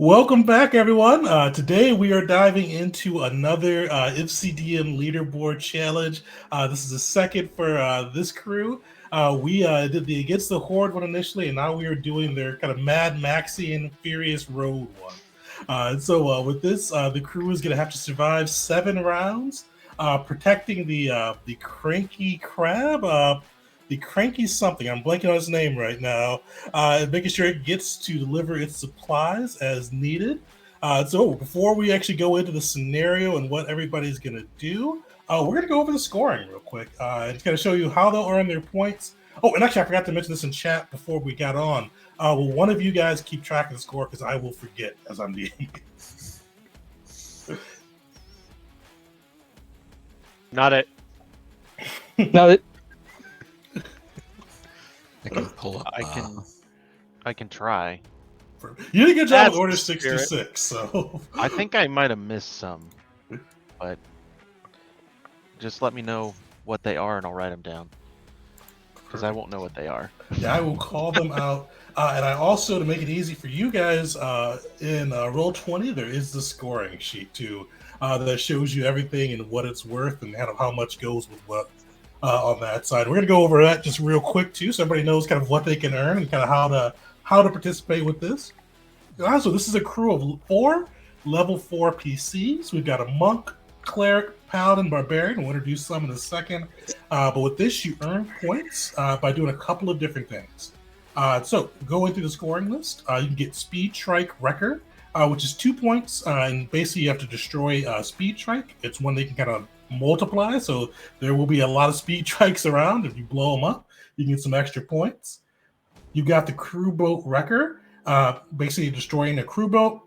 Welcome back, everyone. Today we are diving into another MCDM leaderboard challenge. This is the second for this crew. We did the Against the Horde one initially, and now we are doing their kind of Mad Maxian Furious Road one. With this, the crew is going to have to survive 7 rounds, protecting the cranky crab. The cranky something. I'm blanking on his name right now. Making sure it gets to deliver its supplies as needed. So before we actually go into the scenario and what everybody's going to do, we're going to go over the scoring real quick. It's going to show you how they'll earn their points. Oh, and actually, I forgot to mention this in chat before we got on. Will one of you guys keep track of the score? Because I will forget as I'm DMing. Not it. Not it. I can pull up. I can try. You did a good job That's with Order the 66, so I think I might have missed some, but just let me know what they are and I'll write them down. Because I won't know what they are. Yeah, I will call them out. And I also, to make it easy for you guys, in Roll20, there is the scoring sheet too, that shows you everything and what it's worth and kind of how much goes with what on that side. We're going to go over that just real quick too, so everybody knows kind of what they can earn and kind of how to participate with this. So this is a crew of 4 level 4 PCs. We've got a monk, cleric, paladin, barbarian. We'll introduce some in a second. But with this, you earn points by doing a couple of different things. So going through the scoring list, you can get Speed Trike Wrecker, which is 2 points. And basically, you have to destroy Speed Trike. It's one they can kind of multiply. So there will be a lot of Speed Trikes around. If you blow them up, you can get some extra points. You got the Crew Boat Wrecker, basically destroying a crew boat,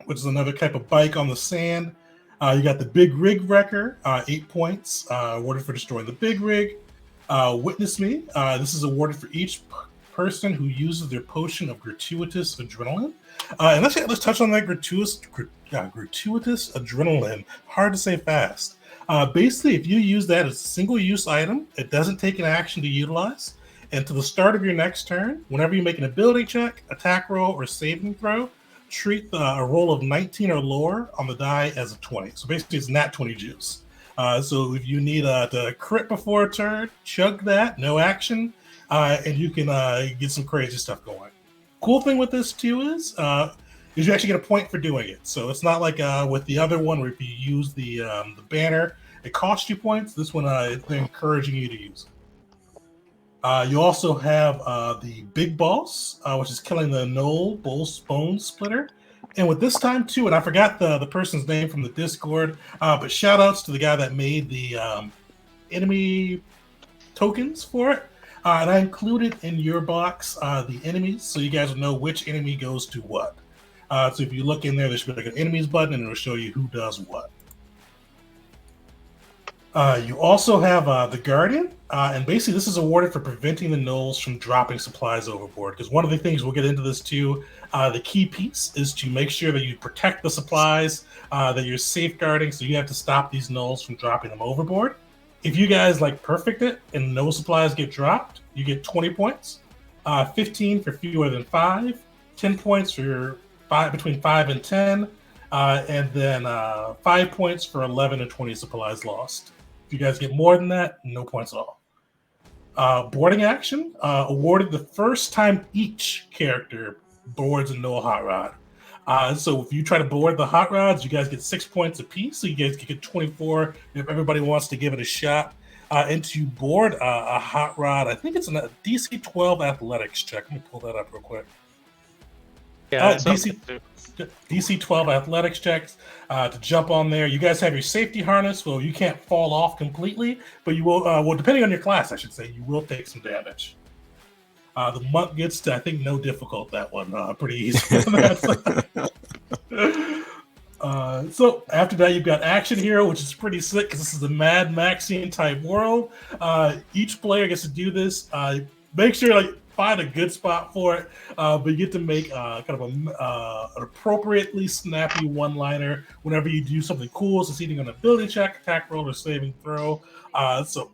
which is another type of bike on the sand. You got the Big Rig Wrecker, 8 points, awarded for destroying the big rig. Witness Me, this is awarded for each person who uses their potion of gratuitous adrenaline. And let's touch on that gratuitous adrenaline. Hard to say fast. Basically, if you use that as a single-use item, it doesn't take an action to utilize. And to the start of your next turn, whenever you make an ability check, attack roll, or saving throw, treat a roll of 19 or lower on the die as a 20. So basically, it's nat 20 juice. So if you need to crit before a turn, chug that, no action, and you can get some crazy stuff going. Cool thing with this too is you actually get a point for doing it. So it's not like with the other one where if you use the banner, it costs you points. This one, they're encouraging you to use it. You also have the Big Boss, which is killing the Knoll Bone Splitter. And with this time, too, and I forgot the person's name from the Discord, but shout-outs to the guy that made the enemy tokens for it. And I included in your box the enemies, so you guys will know which enemy goes to what. So if you look in there should be like an enemies button, and it'll show you who does what. You also have the Guardian, and basically this is awarded for preventing the gnolls from dropping supplies overboard. Because one of the things, we'll get into this too, the key piece is to make sure that you protect the supplies, that you're safeguarding, so you have to stop these gnolls from dropping them overboard. If you guys perfect it and no supplies get dropped, you get 20 points, 15 for fewer than 5, 10 points for between 5 and 10, and then 5 points for 11 and 20 supplies lost. If you guys get more than that, no points at all. Boarding action, awarded the first time each character boards a Knoll Hot Rod. So if you try to board the Hot Rods, you guys get 6 points apiece. So you guys can get 24 if everybody wants to give it a shot. And to board a Hot Rod, I think it's a DC 12 athletics check. Let me pull that up real quick. Yeah, DC 12 athletics checks to jump on there. You guys have your safety harness, so you can't fall off completely, but you will, depending on your class, I should say, you will take some damage. The monk gets to, I think, no difficult, that one. Pretty easy. So after that, you've got Action Hero, which is pretty sick because this is a Mad Maxian type world. Each player gets to do this. Make sure, find a good spot for it, but you get to make kind of an appropriately snappy one-liner whenever you do something cool. So it's either an ability check, attack roll, or saving throw. So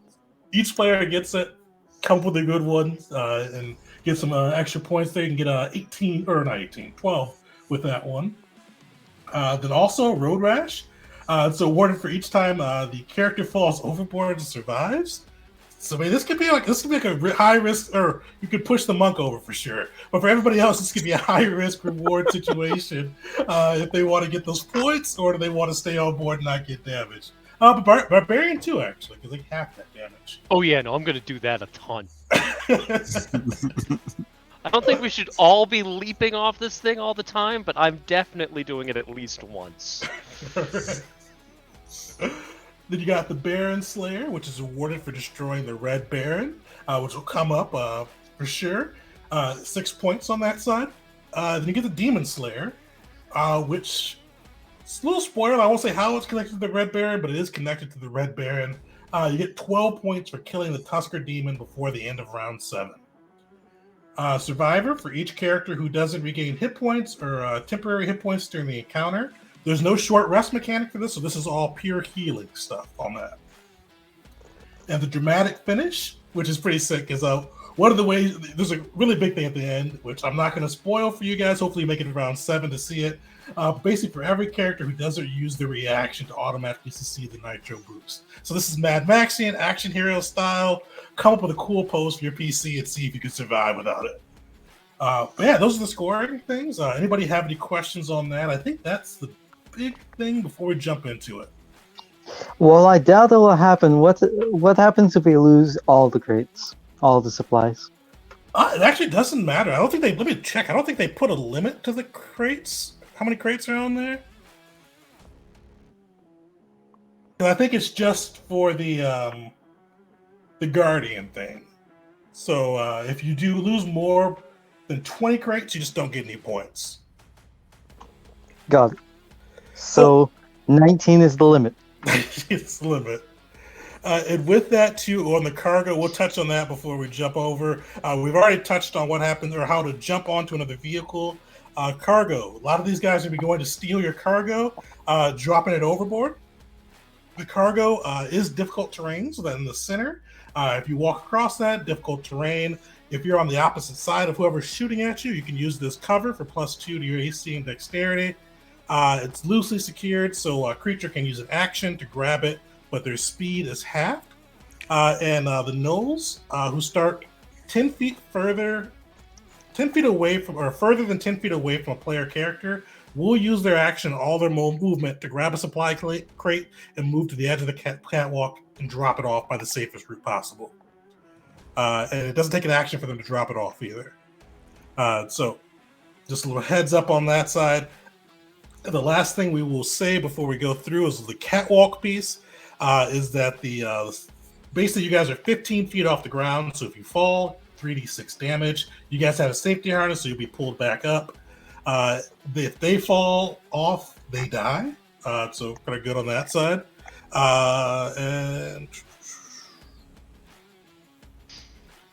each player gets it, come up with a good one, and get some extra points there. You can get 12 with that one. Then also Road Rash. It's awarded for each time the character falls overboard and survives. So I mean, this could be like a high risk, or you could push the monk over for sure. But for everybody else, this could be a high risk reward situation if they want to get those points, or do they want to stay on board and not get damaged. But Barbarian too, actually, because they half that damage. Oh yeah, no, I'm gonna do that a ton. I don't think we should all be leaping off this thing all the time, but I'm definitely doing it at least once. Then you got the Baron Slayer, which is awarded for destroying the Red Baron, which will come up for sure. 6 points on that side. Then you get the Demon Slayer, which it's a little spoiler. I won't say how it's connected to the Red Baron, but it is connected to the Red Baron. You get 12 points for killing the Tusker Demon before the end of round 7. Survivor, for each character who doesn't regain hit points or temporary hit points during the encounter. There's no short rest mechanic for this, so this is all pure healing stuff on that. And the dramatic finish, which is pretty sick, is one of the ways, there's a really big thing at the end, which I'm not going to spoil for you guys. Hopefully you make it around 7 to see it. Basically, for every character who doesn't use the reaction to automatically succeed the Nitro boost. So this is Mad Maxian, action hero style. Come up with a cool pose for your PC and see if you can survive without it. But yeah, those are the scoring things. Anybody have any questions on that? I think that's the big thing before we jump into it. Well, I doubt it will happen. What happens if we lose all the crates, all the supplies? It actually doesn't matter. I don't think they. Let me check. I don't think they put a limit to the crates. How many crates are on there? I think it's just for the Guardian thing. So if you do lose more than 20 crates, you just don't get any points. Got it. So 19 is the limit. It's the limit. And with that too, on the cargo, we'll touch on that before we jump over. We've already touched on what happens or how to jump onto another vehicle. Cargo. A lot of these guys will be going to steal your cargo, dropping it overboard. The cargo is difficult terrain, so that in the center, if you walk across that, difficult terrain. If you're on the opposite side of whoever's shooting at you, you can use this cover for +2 to your AC and dexterity. It's loosely secured, so a creature can use an action to grab it, but their speed is halved. And the gnolls, who start 10 feet away from, or further than 10 feet away from a player character, will use their action, all their movement, to grab a supply crate and move to the edge of the catwalk and drop it off by the safest route possible. And it doesn't take an action for them to drop it off either. So just a little heads up on that side. And the last thing we will say before we go through is the catwalk piece, is that basically you guys are 15 feet off the ground, so if you fall, 3d6 damage. You guys have a safety harness, so you'll be pulled back up. If they fall off, they die. So kind of good on that side. And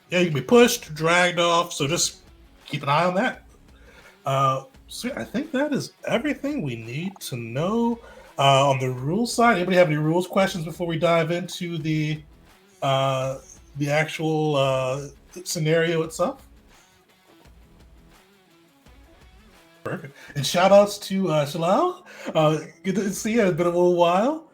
yeah, you can be pushed, dragged off, so just keep an eye on that. So I think that is everything we need to know on the rules side. Anybody have any rules questions before we dive into the actual scenario itself? Perfect. And shout outs to Shalal. Good to see you. It's been a little while.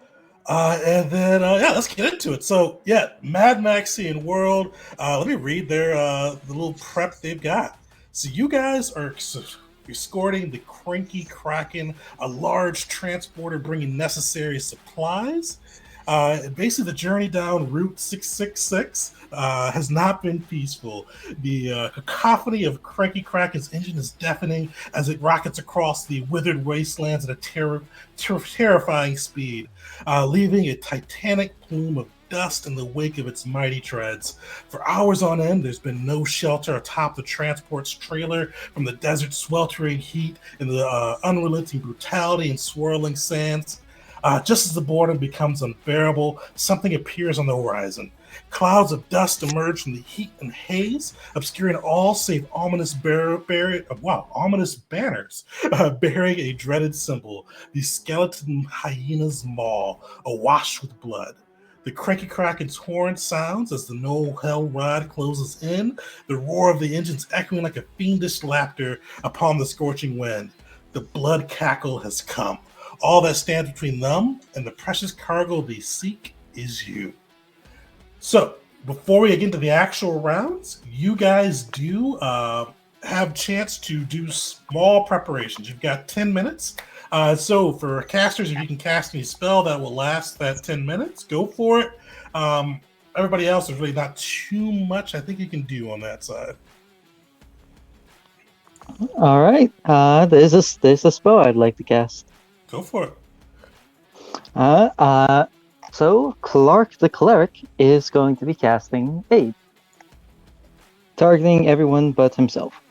And then, let's get into it. So, Mad Maxian World. Let me read their the little prep they've got. So you guys are escorting the Cranky Kraken, a large transporter bringing necessary supplies. Basically, the journey down Route 666 has not been peaceful. The cacophony of Cranky Kraken's engine is deafening as it rockets across the withered wastelands at a terrifying speed, leaving a titanic plume of dust in the wake of its mighty treads. For hours on end, there's been no shelter atop the transport's trailer from the desert's sweltering heat and the unrelenting brutality and swirling sands. Just as the boredom becomes unbearable, something appears on the horizon. Clouds of dust emerge from the heat and haze, obscuring all save ominous banners bearing a dreaded symbol, the skeleton hyena's maw, awash with blood. The Cranky Kraken's horn sounds as the no hell ride closes in, the roar of the engines echoing like a fiendish laughter upon the scorching wind. the blood cackle has come. All that stands between them and the precious cargo they seek is you. So, before we get into the actual rounds, you guys do have chance to do small preparations. You've got 10 minutes. So, for casters, if you can cast any spell that will last that 10 minutes, go for it. Everybody else, there's really not too much I think you can do on that side. All right. There's a spell I'd like to cast. Go for it. So Clark the Cleric is going to be casting Aid, targeting everyone but himself.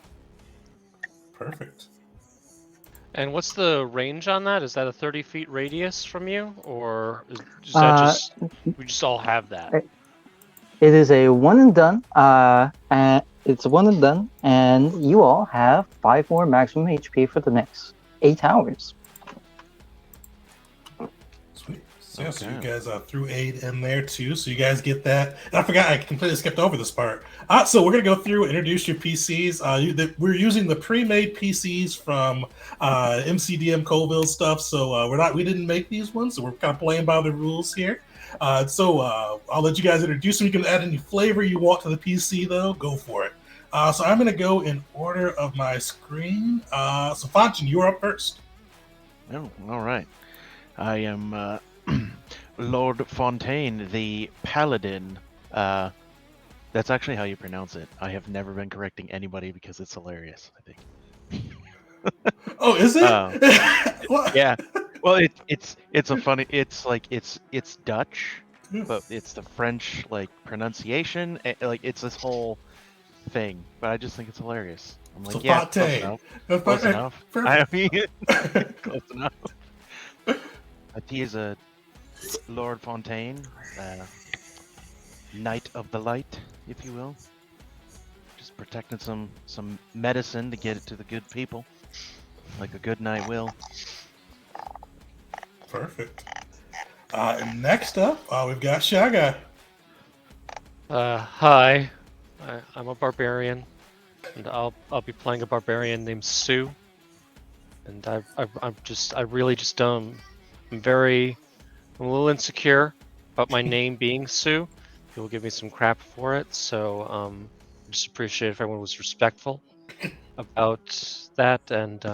Perfect. And what's the range on that? Is that a 30 feet radius from you, or is that just we just all have that? It is a one and done. And it's a one and done, and you all have 5 more maximum HP for the next 8 hours. Sweet. So, so you guys threw Aid in there too, so you guys get that. And I forgot, I completely skipped over this part. So we're gonna go through and introduce your PCs. We're using the pre-made PCs from MCDM Colville stuff. So we didn't make these ones, so we're kind of playing by the rules here. So I'll let you guys introduce them. You can add any flavor you want to the PC, though. Go for it. So I'm going to go in order of my screen. So Fonchin, you're up first. Oh, all right. I am Lord Fontaine, the Paladin. That's actually how you pronounce it. I have never been correcting anybody because it's hilarious, I think. Oh, is it? Yeah. Well, it's a funny. It's like it's Dutch, but it's the French like pronunciation. Like it's this whole thing. But I just think it's hilarious. I'm like, so yeah, close enough. Close enough. I mean, close enough. But he is a Lord Fontaine, Knight of the Light, if you will. Just protecting some medicine to get it to the good people, like a good knight will. Perfect. And next up, we've got Shy Guy. Hi, I'm a barbarian, and I'll be playing a barbarian named Sue. And I'm a little insecure about my name being Sue. People give me some crap for it, so I just appreciate if everyone was respectful about that. And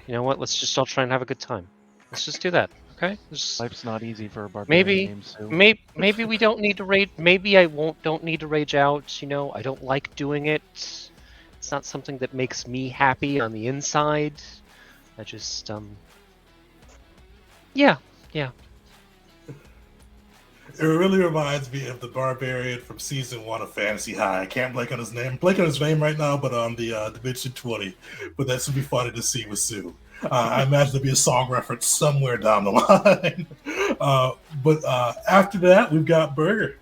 you know what? Let's just all try and have a good time. Let's just do that, okay? Life's not easy for a barbarian named Sue. Maybe we don't need to rage. Maybe don't need to rage out. You know, I don't like doing it. It's not something that makes me happy on the inside. I just yeah. It really reminds me of the barbarian from season 1 of Fantasy High. I can't blank on his name. I'm blanking on his name right now, but on the Dimension 20. But that should be funny to see with Sue. I imagine there'll be a song reference somewhere down the line. But after that, we've got Burger.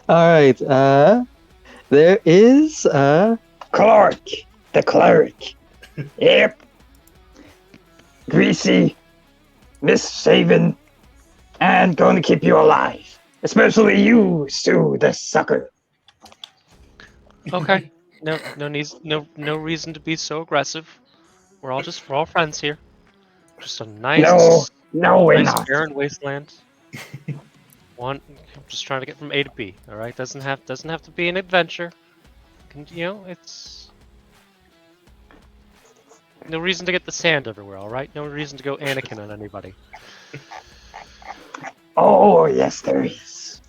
All right. There is Clark, the Cleric. Yep. Greasy, misshaven, and going to keep you alive. Especially you, Sue, the sucker. Okay. No reason to be so aggressive. We're all friends here. Just a nice, we're nice not. barren wasteland. I'm just trying to get from A to B. All right, doesn't have to be an adventure. It's no reason to get the sand everywhere. All right, no reason to go Anakin on anybody. Oh, yes, there is.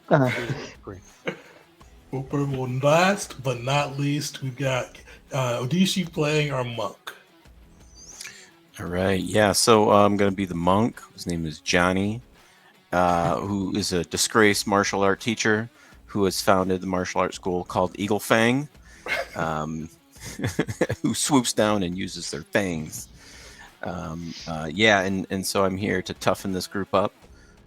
Well, last but not least, we've got Odishi playing our monk. All right, yeah, so I'm going to be the monk. His name is Johnny, who is a disgraced martial art teacher who has founded the martial arts school called Eagle Fang, who swoops down and uses their fangs. And so I'm here to toughen this group up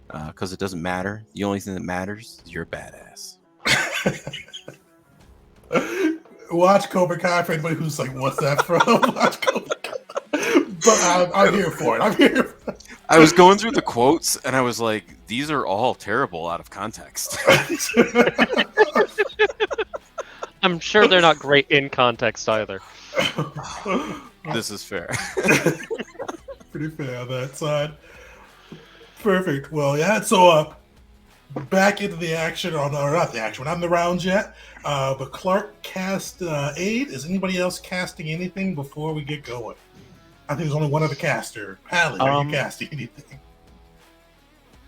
because it doesn't matter. The only thing that matters is you're a badass. Watch Cobra Kai for anybody who's like, what's that from? Watch Cobra Kai. But I'm here for it. I was going through the quotes and I was like, these are all terrible out of context. I'm sure they're not great in context either. This is fair. Pretty fair on that side. Perfect. Well, yeah. So, back into the action, or not the action. We're not in the rounds yet. But Clark cast aid. Is anybody else casting anything before we get going? I think there's only one other caster. Pally, are you casting anything?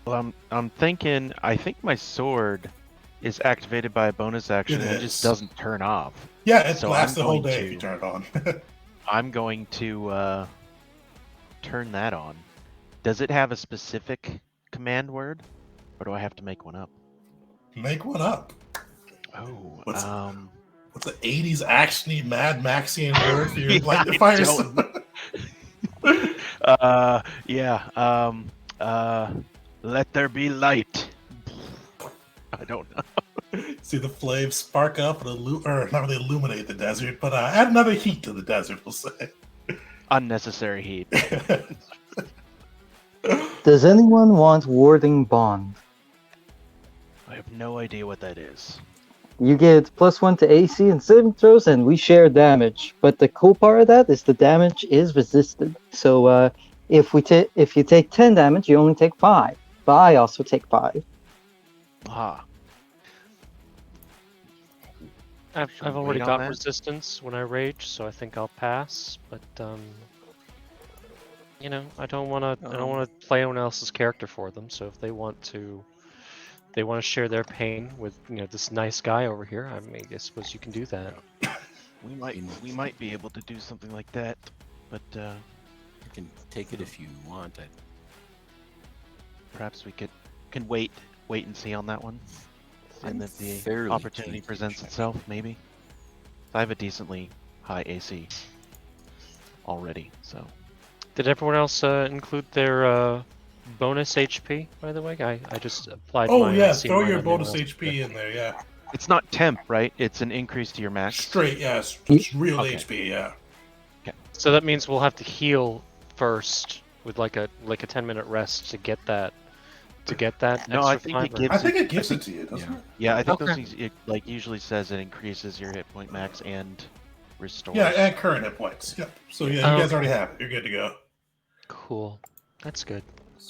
Well, I'm thinking. I think my sword is activated by a bonus action It and is. just doesn't turn off. Yeah, it So lasts I'm the whole going day to- if you turn it on. I'm going to turn that on. Does it have a specific command word, or do I have to make one up? Make one up. Oh, What's the 80s actiony Mad Maxian word for your Yeah, like I fire? Let there be light. I don't know. See the flames spark up and or not really illuminate the desert, but add another heat to the desert, we'll say. Unnecessary heat. Does anyone want Warding Bond? I have no idea what that is. You get +1 to AC and saving throws, and we share damage. But the cool part of that is the damage is resisted. So if you take 10 damage, you only take 5. But I also take 5. Ah, I've Should we already wait on got that? resistance when I rage, so I think I'll pass. But you know, I don't want to play anyone else's character for them. So if they want to share their pain with this nice guy over here, I mean, I suppose you can do that. we might be able to do something like that, but You can take it if you want. perhaps we can wait and see on that one, I'm and that the fairly opportunity keen to presents check. itself. Maybe I have a decently high AC already, so Did everyone else include their bonus HP? By the way, I just applied. Oh my yeah, C throw mine your on anyone bonus else. HP in there, yeah. it's not temp, right? It's an increase to your max. Straight, yes. Ye- Real Okay. HP, yeah. So that means we'll have to heal first with like a 10-minute rest to get that. No, extra I think it 5 or- gives I think it- it gives it to you, doesn't yeah. it? Yeah, I think those Okay. things it like usually says it increases your hit point max and restores. Yeah, and current hit points. Yep. So yeah, you guys already have it. You're good to go. Cool. That's good.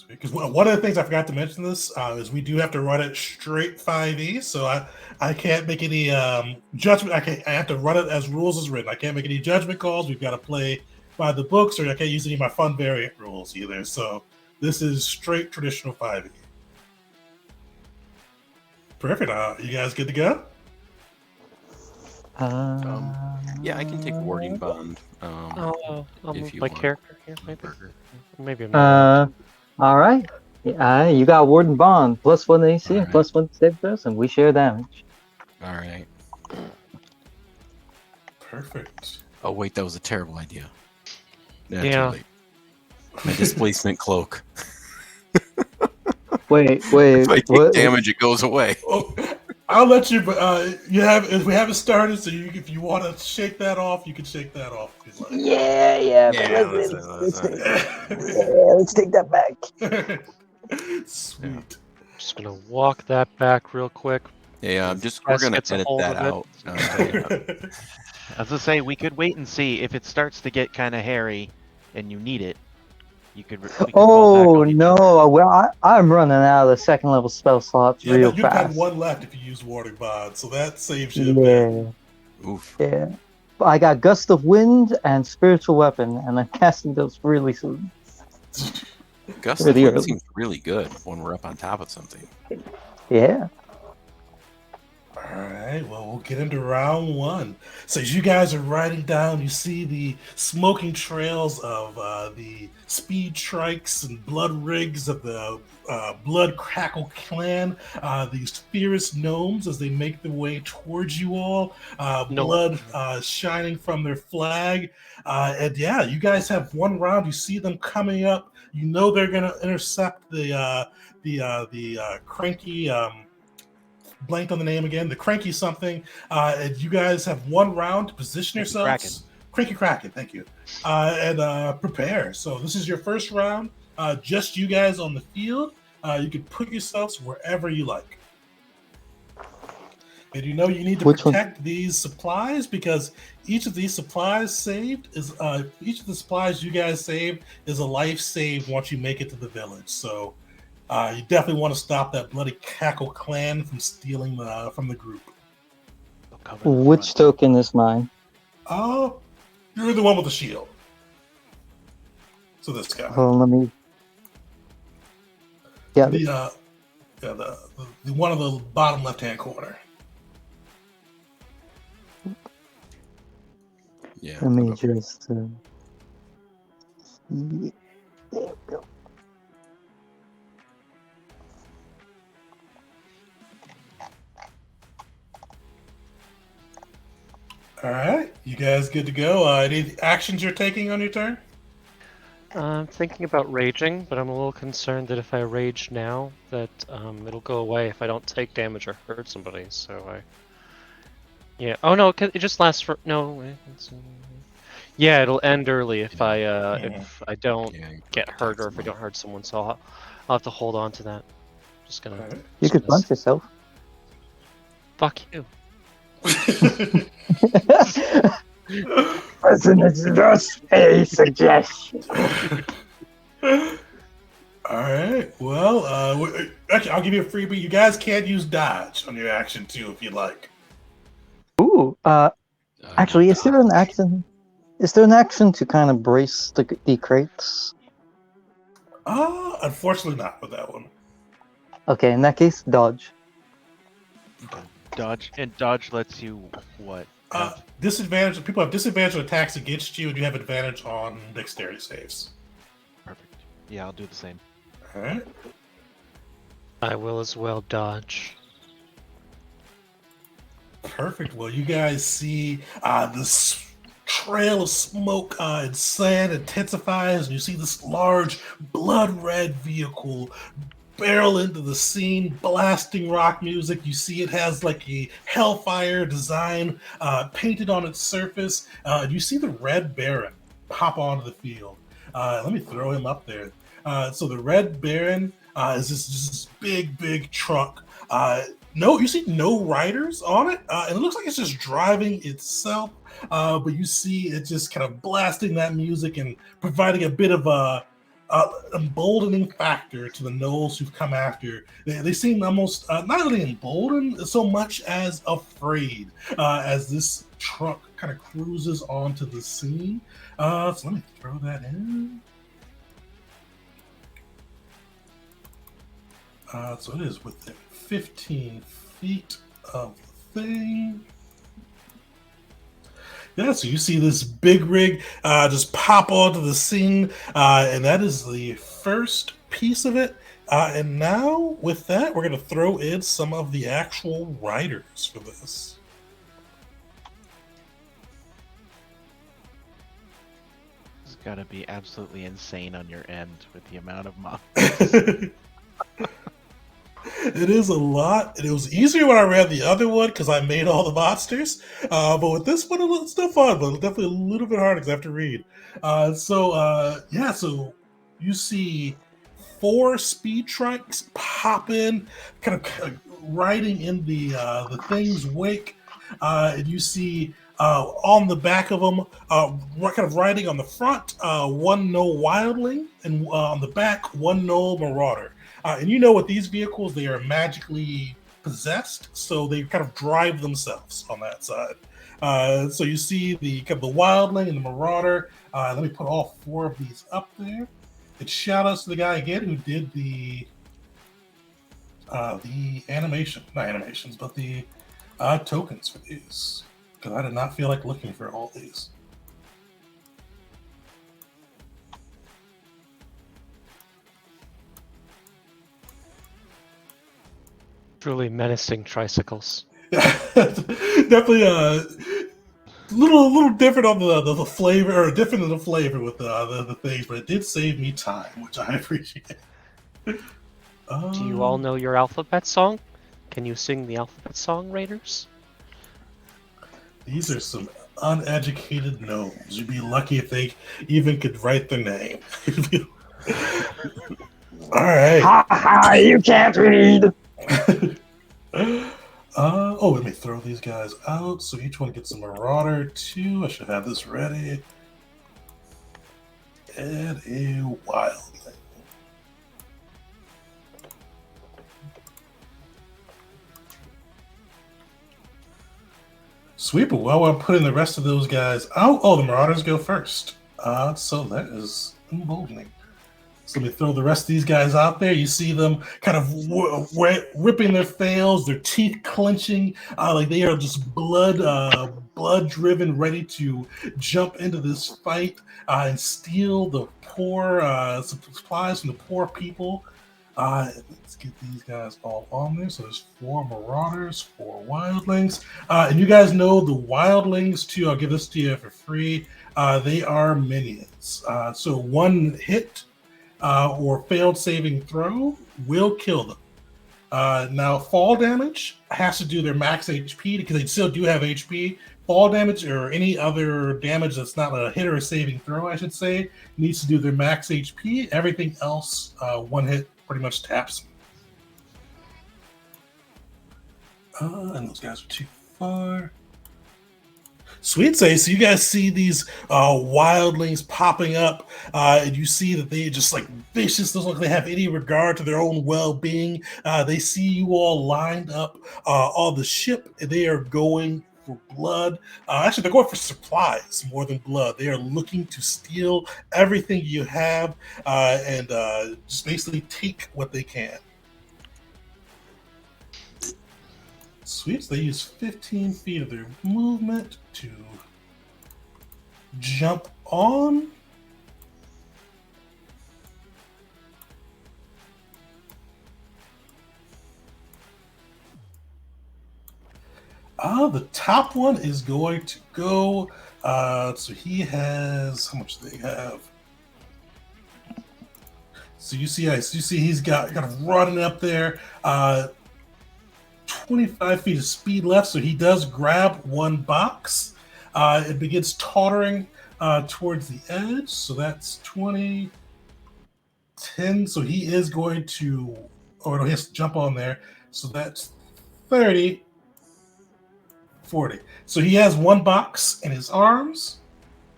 Because one of the things I forgot to mention this is we do have to run it straight 5e, so I can't make any judgment. I have to run it as rules is written. I can't make any judgment calls. We've got to play by the books, or I can't use any of my fun variant rules either. So this is straight traditional 5e. Perfect. You guys good to go? Yeah, I can take Warding Bond. I'll if move you my want. character here, maybe I'm not. All right. You got Warden Bond, +1 AC and Alright. +1 save throws, and we share damage. All right. Perfect. Oh wait, that was a terrible idea. Too Yeah. late. My displacement cloak. Wait, If I take what? damage, it goes away. Oh, I'll let you. But you have. If we haven't started, so if you want to shake that off, you can shake that off. If you'd like. Yeah, but Yeah, let's take that back. Sweet. Just gonna walk that back real quick. Yeah, we're Press gonna gets a edit hold that of it. out. As I say, we could wait and see if it starts to get kind of hairy, and you need it. We could fall back Oh on each no! other. Well, I'm running out of the second level spell slots Yeah, real but you've got fast. one left if you use Warding Bond, so that saves you a bit. Yeah, Oof. yeah. But I got Gust of Wind and Spiritual Weapon, and I'm casting those really soon. Gust of Really Wind early. seems really good when we're up on top of something. Yeah. All right, well, we'll get into round one. So as you guys are riding down, you see the smoking trails of the speed trikes and blood rigs of the Blood Crackle clan. These fierce gnomes as they make their way towards you all. Blood shining from their flag. And yeah, you guys have one round. You see them coming up. You know they're going to intercept the cranky... blanked on the name again, the Cranky something. And you guys have one round to position Cranky yourselves. Cranky Kraken, thank you. And prepare. So this is your first round. Just you guys on the field. You can put yourselves wherever you like. And you know you need to Which one? protect these supplies because each of these supplies saved is each of the supplies you guys saved is a life saved once you make it to the village. So you definitely want to stop that bloody Cackle clan from stealing from the group. They'll cover the Which front. token is mine? Oh, you're the one with the shield. So this guy. Oh, let me. Yeah. The one of the bottom left hand corner. Yeah. Let me okay. just. Yeah, there we go. All right, you guys good to go? Any actions you're taking on your turn? I'm thinking about raging, but I'm a little concerned that if I rage now, that it'll go away if I don't take damage or hurt somebody. So yeah. Oh no, it just lasts for Yeah, it'll end early if I don't Yeah, you get protect hurt or if I somebody. don't hurt someone. So I'll have to hold on to that. Just gonna. All right. You could punch yourself. Fuck you. Listen, it's just a suggestion. All right. Well, actually, I'll give you a freebie. You guys can use dodge on your action too, if you'd like. Ooh. Actually, is there an action? Is there an action to kind of brace the crates? Unfortunately, not with that one. Okay, in that case, dodge. Okay. Dodge, and dodge lets you what? Disadvantage. People have disadvantage on attacks against you, and you have advantage on dexterity saves. Perfect. Yeah, I'll do the same. All right. I will as well dodge. Perfect. Well, you guys see this trail of smoke and sand intensifies, and you see this large blood red vehicle barrel into the scene, blasting rock music. You see it has like a hellfire design painted on its surface. You see the Red Baron pop onto the field. Let me throw him up there. So the Red Baron is this big truck. No, you see no riders on it, and it looks like it's just driving itself. But you see it just kind of blasting that music and providing a bit of a emboldening factor to the gnolls who've come after. They seem almost not really emboldened so much as afraid as this truck kind of cruises onto the scene. So let me throw that in. So it is within 15 feet of the thing. Yeah, so you see this big rig just pop onto the scene, and that is the first piece of it. And now, with that, we're going to throw in some of the actual riders for this. It's got to be absolutely insane on your end with the amount of mobs. It is a lot. It was easier when I ran the other one because I made all the monsters. But with this one, it's still fun, but definitely a little bit harder because I have to read. So you see 4 speed trucks pop in, kind of riding in the thing's wake. And you see on the back of them, kind of riding on the front, 1 Gnoll Wildling, and on the back, 1 Gnoll Marauder. And you know with these vehicles, they are magically possessed, so they kind of drive themselves on that side. So you see the Wildling and the Marauder. Let me put all 4 of these up there. And shout outs to the guy again who did the animation, not animations, but the tokens for these. Because I did not feel like looking for all these. Truly menacing tricycles. Definitely a little different on the flavor, or different in the flavor with the things, but it did save me time, which I appreciate. Do you all know your alphabet song? Can you sing the alphabet song, Raiders? These are some uneducated gnomes. You'd be lucky if they even could write their name. All right. Ha ha! You can't read. Oh, let me throw these guys out. So each one gets a Marauder 2. I should have this ready. And a Wildling. Sweet, but while I'm putting the rest of those guys out, the Marauders go first. So that is emboldening. So let me throw the rest of these guys out there. You see them kind of ripping their fails, their teeth clenching, like they are just blood driven, ready to jump into this fight and steal the poor supplies from the poor people. Let's get these guys all on there. So there's 4 Marauders, 4 Wildlings. And you guys know the Wildlings, too. I'll give this to you for free. They are minions. So one hit or failed saving throw will kill them. Now, fall damage has to do their max HP because they still do have HP. Fall damage or any other damage that's not a hit or a saving throw, I should say, needs to do their max HP. Everything else, one hit pretty much taps. And those guys are too far. Sweet say, so you guys see these wildlings popping up, and you see that they just like vicious, doesn't look like they have any regard to their own well-being. They see you all lined up on the ship, and they are going for blood. Actually, they're going for supplies more than blood. They are looking to steal everything you have and just basically take what they can. Sweet, so they use 15 feet of their movement to jump on. The top one is going to go. So he has, how much do they have? So you see he's got kind of running up there. 25 feet of speed left, so he does grab one box. It begins tottering towards the edge, so that's 20, 10. So he is going to, or no, he has to jump on there. So that's 30, 40. So he has one box in his arms.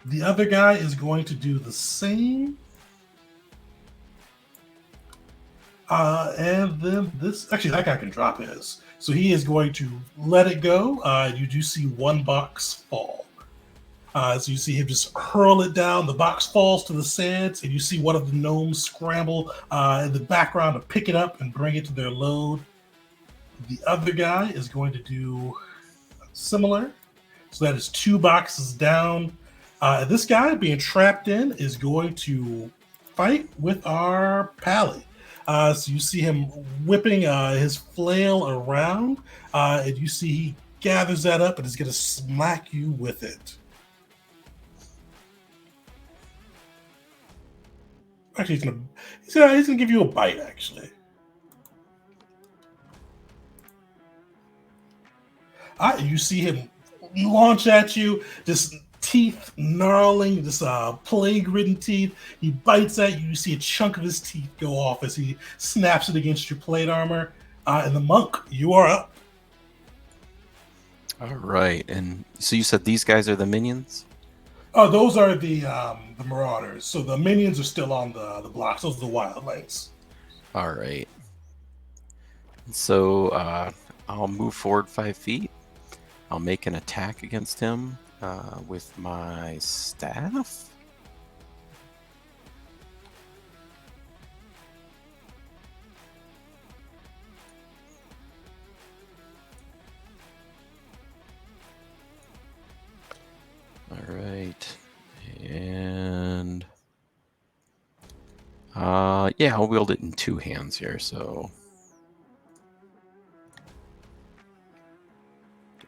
The other guy is going to do the same. And then this, actually, that guy can drop his. So he is going to let it go. You do see one box fall. So you see him just hurl it down. The box falls to the sands, and you see one of the gnomes scramble in the background to pick it up and bring it to their load. The other guy is going to do similar. So that is 2 boxes down. This guy being trapped in is going to fight with our pally. So you see him whipping his flail around, and you see he gathers that up and is going to smack you with it. Actually, he's gonna give you a bite. Actually, you see him launch at you, just teeth gnarling, just plague-ridden teeth. He bites at you. You see a chunk of his teeth go off as he snaps it against your plate armor. And the monk, you are up. All right, and so you said these guys are the minions? Oh, those are the marauders. So the minions are still on the blocks. Those are the wildlings. All right. So I'll move forward 5 feet. I'll make an attack against him with my staff. All right. And yeah, I'll wield it in 2 hands here, so.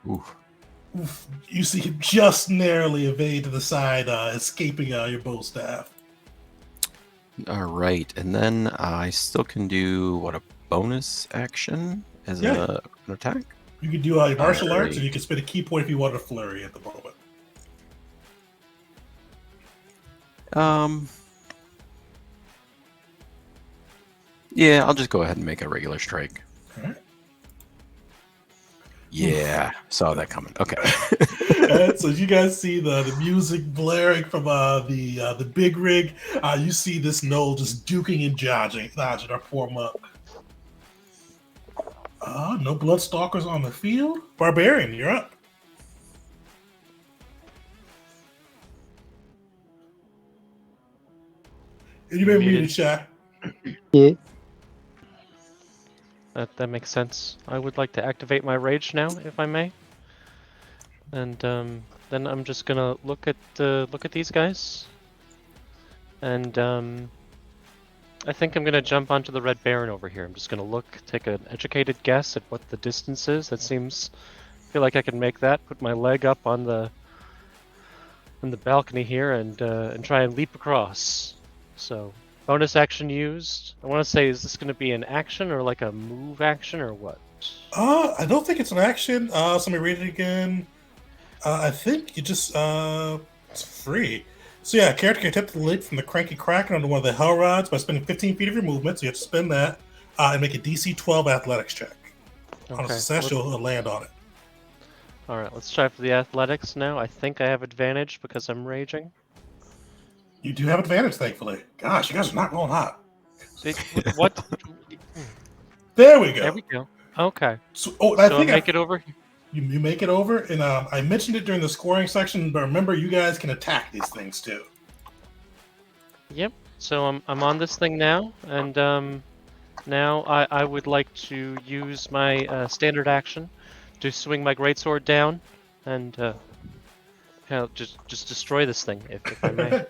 Oof. Oof. You see him just narrowly evade to the side, escaping your bow staff. All right, and then I still can do a bonus action as an attack. You could do a martial arts, Alright. and you can spend a key point if you want a flurry at the moment. Yeah, I'll just go ahead and make a regular strike. All right. Yeah, saw that coming. Okay. And so you guys see the music blaring from the big rig. You see this Knoll just duking and dodging our poor monk. No Bloodstalkers on the field. Barbarian, you're up. You been muted, Shy. Yeah. That makes sense. I would like to activate my rage now, if I may. And then I'm just gonna look at these guys. And I think I'm gonna jump onto the Red Baron over here. I'm just gonna take an educated guess at what the distance is. That seems, I feel like I can make that. Put my leg up on the balcony here and try and leap across. So bonus action used. I want to say, is this going to be an action or like a move action or what? I don't think it's an action. Let me read it again. I think you just it's free. So yeah, a character can attempt to leap from the Cranky Kraken onto one of the Hell Rods by spending 15 feet of your movement. So you have to spend that and make a DC 12 athletics check. On a success, you'll land on it. All right, let's try for the athletics now. I think I have advantage because I'm raging. You do have advantage, thankfully. Gosh, you guys are not rolling hot. What? There we go. There we go. Okay. So, I make it over. You make it over, and I mentioned it during the scoring section, but remember, you guys can attack these things too. Yep. So I'm on this thing now, and now I would like to use my standard action to swing my greatsword down and just destroy this thing, if I may.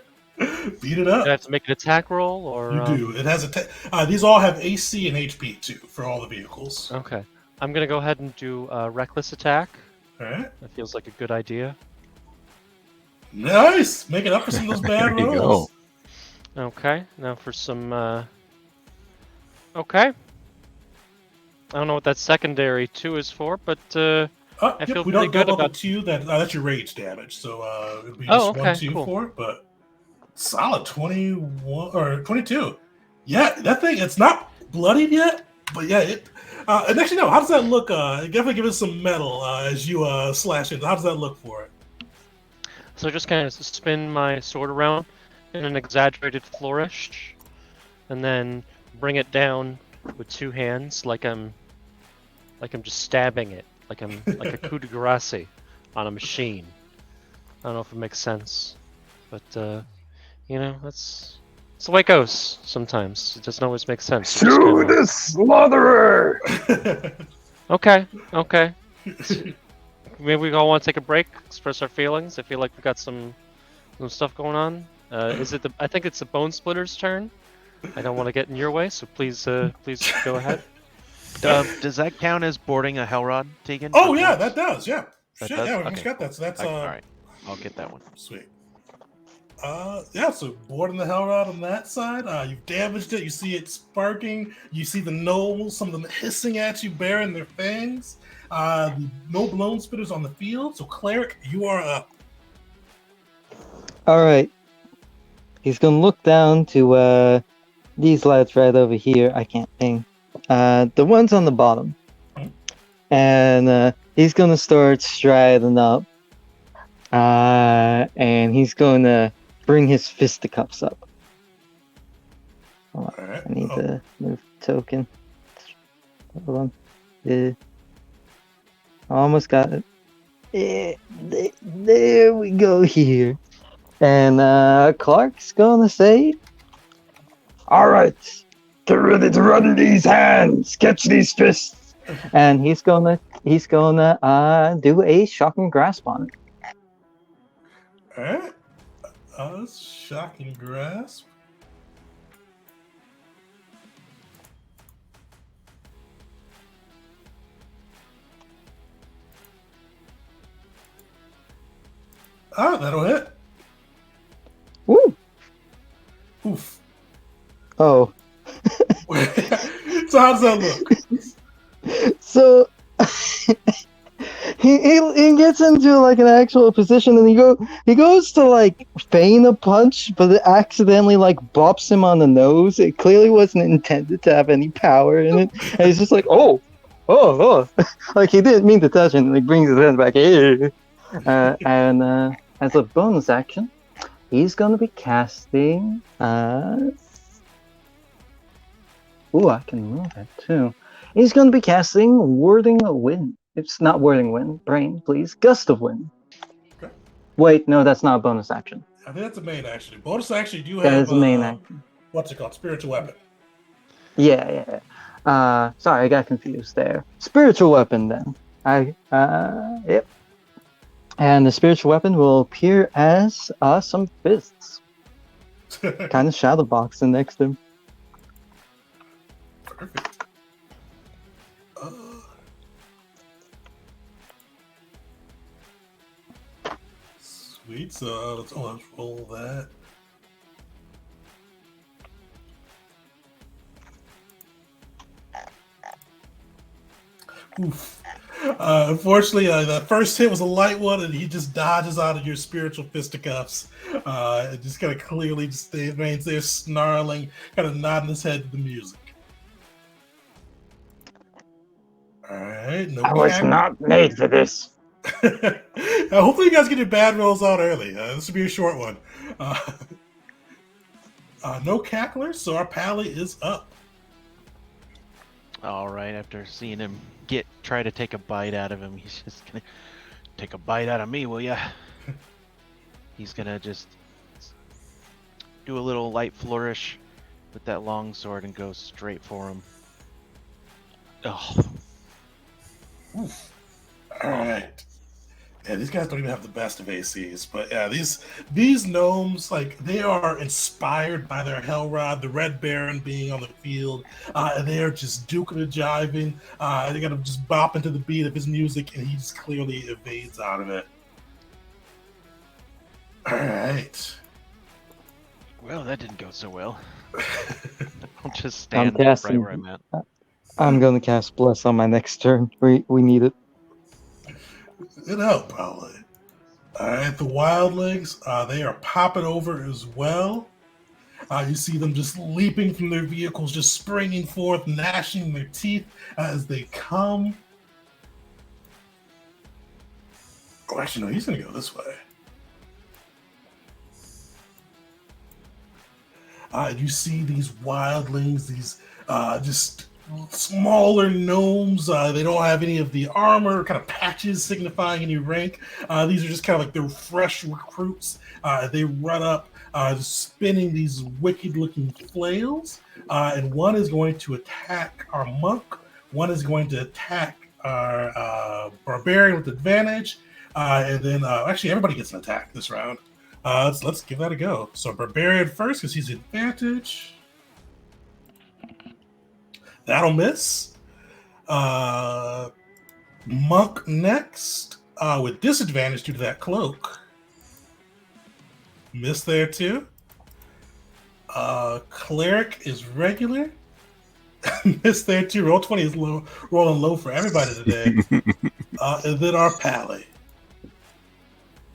Beat it up. Do I have to make an attack roll, or you do? It has these all have AC and HP too for all the vehicles. Okay, I'm gonna go ahead and do a reckless attack. All right. That feels like a good idea. Nice, make it up for some of those bad There you rolls. go. Okay, now for some. Okay. I don't know what that secondary 2 is for, but I feel we pretty don't good go about. the 2. That's your rage damage, so it'll be Oh, just okay, 1, 2 cool. for it, but solid 21 or 22. Yeah, that thing, it's not bloodied yet, but yeah, and actually no. How does that look? Definitely give it some metal as you slash it. How does that look for it? So just kind of spin my sword around in an exaggerated flourish, and then bring it down with 2 hands, like I'm just stabbing it, like I'm like a coup de grace on a machine. I don't know if it makes sense, but that's the way it goes. Sometimes it doesn't always make sense. Sue the slaughterer! Okay. Maybe we all want to take a break, express our feelings. I feel like we got some stuff going on. I think it's the Bone Splitter's turn. I don't want to get in your way, so please go ahead. Does that count as boarding a Hellrod, Tegan? Oh yeah, that does. Yeah, That shit, does? yeah, we Okay, just got that. So that's all right. I'll get that one. Sweet. Yeah, so boarding the hell rod on that side. You've damaged it. You see it sparking. You see the gnolls, some of them hissing at you, baring their fangs. No blown spitters on the field. So, Cleric, you are up. All right. He's gonna look down to these lads right over here. I can't ping. The ones on the bottom. And he's gonna start striding up. And he's gonna bring his fisticuffs up. Hold on. All right. I need to move token. Hold on. Yeah. Almost got it. Yeah, there we go here. And Clark's gonna say, Alright, get ready to run these hands, catch these fists. and he's gonna do a shocking grasp on it. All right. Shocking grasp. That'll hit. Woo! Oof. Oh, So how does that look? so he gets into like an actual position, and he goes to like feign a punch, but it accidentally like bops him on the nose. It clearly wasn't intended to have any power in it, and he's just like, oh, oh, like he didn't mean to touch it, and he brings his hand back. And as a bonus action, he's gonna be casting. Oh, I can move it too. He's gonna be casting Warding Wind. It's not Warding Wind. Brain, please. Gust of Wind. Okay. Wait, no, that's not a bonus action. I think that's a main action. Bonus action, you That have is a main action. what's it called? Spiritual weapon. Yeah. Sorry, I got confused there. Spiritual weapon, then. Yep. And the spiritual weapon will appear as some fists, kind of shadow boxing next to him. Perfect. Sweet. So let's roll that. Oof. Unfortunately, the first hit was a light one, and he just dodges out of your spiritual fisticuffs. And just kind of clearly just remains there snarling, kind of nodding his head to the music. All right, no I was not made for this. Hopefully, you guys get your bad rolls out early. This will be a short one. No cacklers, so our pally is up. All right, after seeing him try to take a bite out of him, he's just gonna take a bite out of me, will ya? He's gonna just do a little light flourish with that long sword and go straight for him. Oh. Oof. All right. Yeah, these guys don't even have the best of ACs, but yeah, these gnomes, like, they are inspired by their Hellrod, the Red Baron being on the field, and they are just duking and jiving. They got to just bop into the beat of his music, and he just clearly evades out of it. All right. Well, that didn't go so well. I'll just I'm stand right casting. where I'm at. I'm gonna cast Bless on my next turn. We need it. It helped, probably. All right, the wildlings, they are popping over as well. You see them just leaping from their vehicles, just springing forth, gnashing their teeth as they come. Oh, actually, no, he's going to go this way. You see these wildlings, these just smaller gnomes. They don't have any of the armor, kind of patches signifying any rank. These are just kind of like they're fresh recruits. They run up, spinning these wicked-looking flails, and one is going to attack our monk. One is going to attack our barbarian with advantage, and then actually everybody gets an attack this round. Let's give that a go. So barbarian first because he's advantage. That'll miss. Monk next with disadvantage due to that cloak. Miss there too. Cleric is regular. Miss there too. Roll 20 is rolling low for everybody today. And then our pally.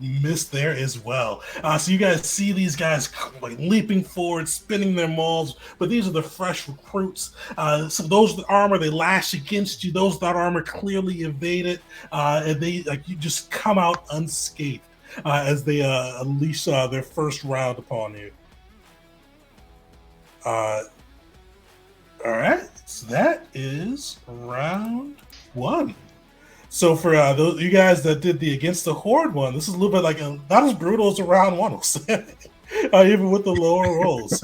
Missed there as well. So you guys see these guys like leaping forward, spinning their mauls, but these are the fresh recruits. So those with armor, they lash against you. Those without armor clearly evade it, and they you just come out unscathed as they unleash their first round upon you. All right, so that is round one. So for those you guys that did the Against the Horde one, this is a little bit like not as brutal as a round one, even with the lower rolls.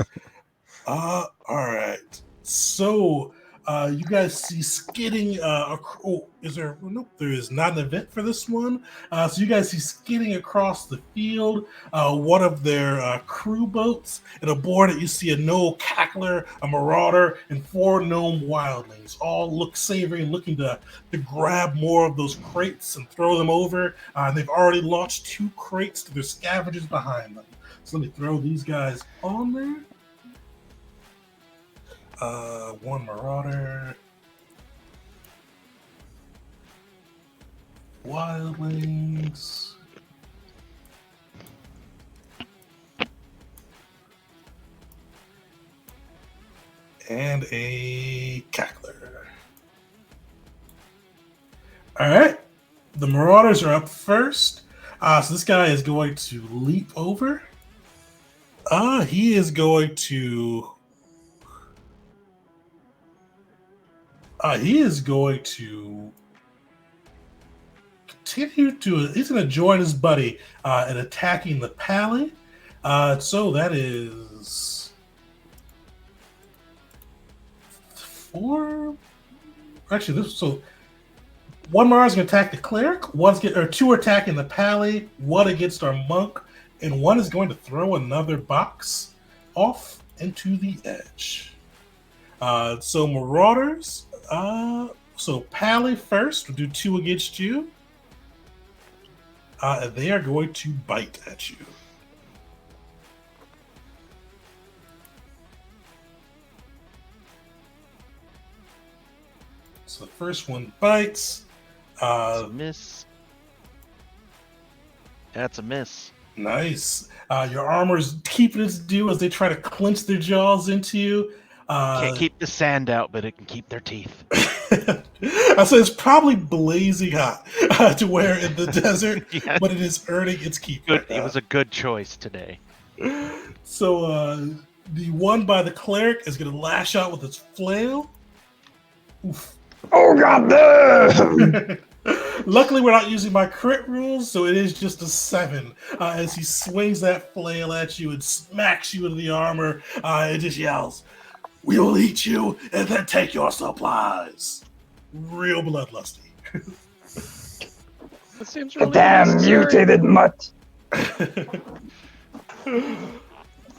All right. So you guys see skidding. Is there? Nope, there is not an event for this one. So you guys see skidding across the field. One of their crew boats, and aboard it you see a gnome cackler, a marauder, and 4 gnome wildlings. All look savory and looking to grab more of those crates and throw them over. They've already launched 2 crates to their scavengers behind them. So let me throw these guys on there. 1 marauder, wildlings, and a cackler. All right. The Marauders are up first. So this guy is going to leap over. He is going to. He is going to continue to. He's going to join his buddy in attacking the pally. So that is 4. Actually, one Marauders going to attack the cleric. Two are attacking the pally. One against our monk, and one is going to throw another box off into the edge. So Marauders. So Pally first will do 2 against you. And they are going to bite at you. So the first one bites. That's a miss. That's a miss. Nice. Your armor's keeping its due as they try to clench their jaws into you. Can't keep the sand out, but it can keep their teeth. I say it's probably blazing hot to wear in the desert, Yeah. but it is earning its keep. Good. Right It was a good choice today. So the one by the cleric is going to lash out with its flail. Oof. Oh god damn! Luckily, we're not using my crit rules, so it is just a 7. As he swings that flail at you and smacks you in the armor, it just yells, "We will eat you and then take your supplies." Real bloodlusty. That seems The really damn unnecessary. mutated mutt.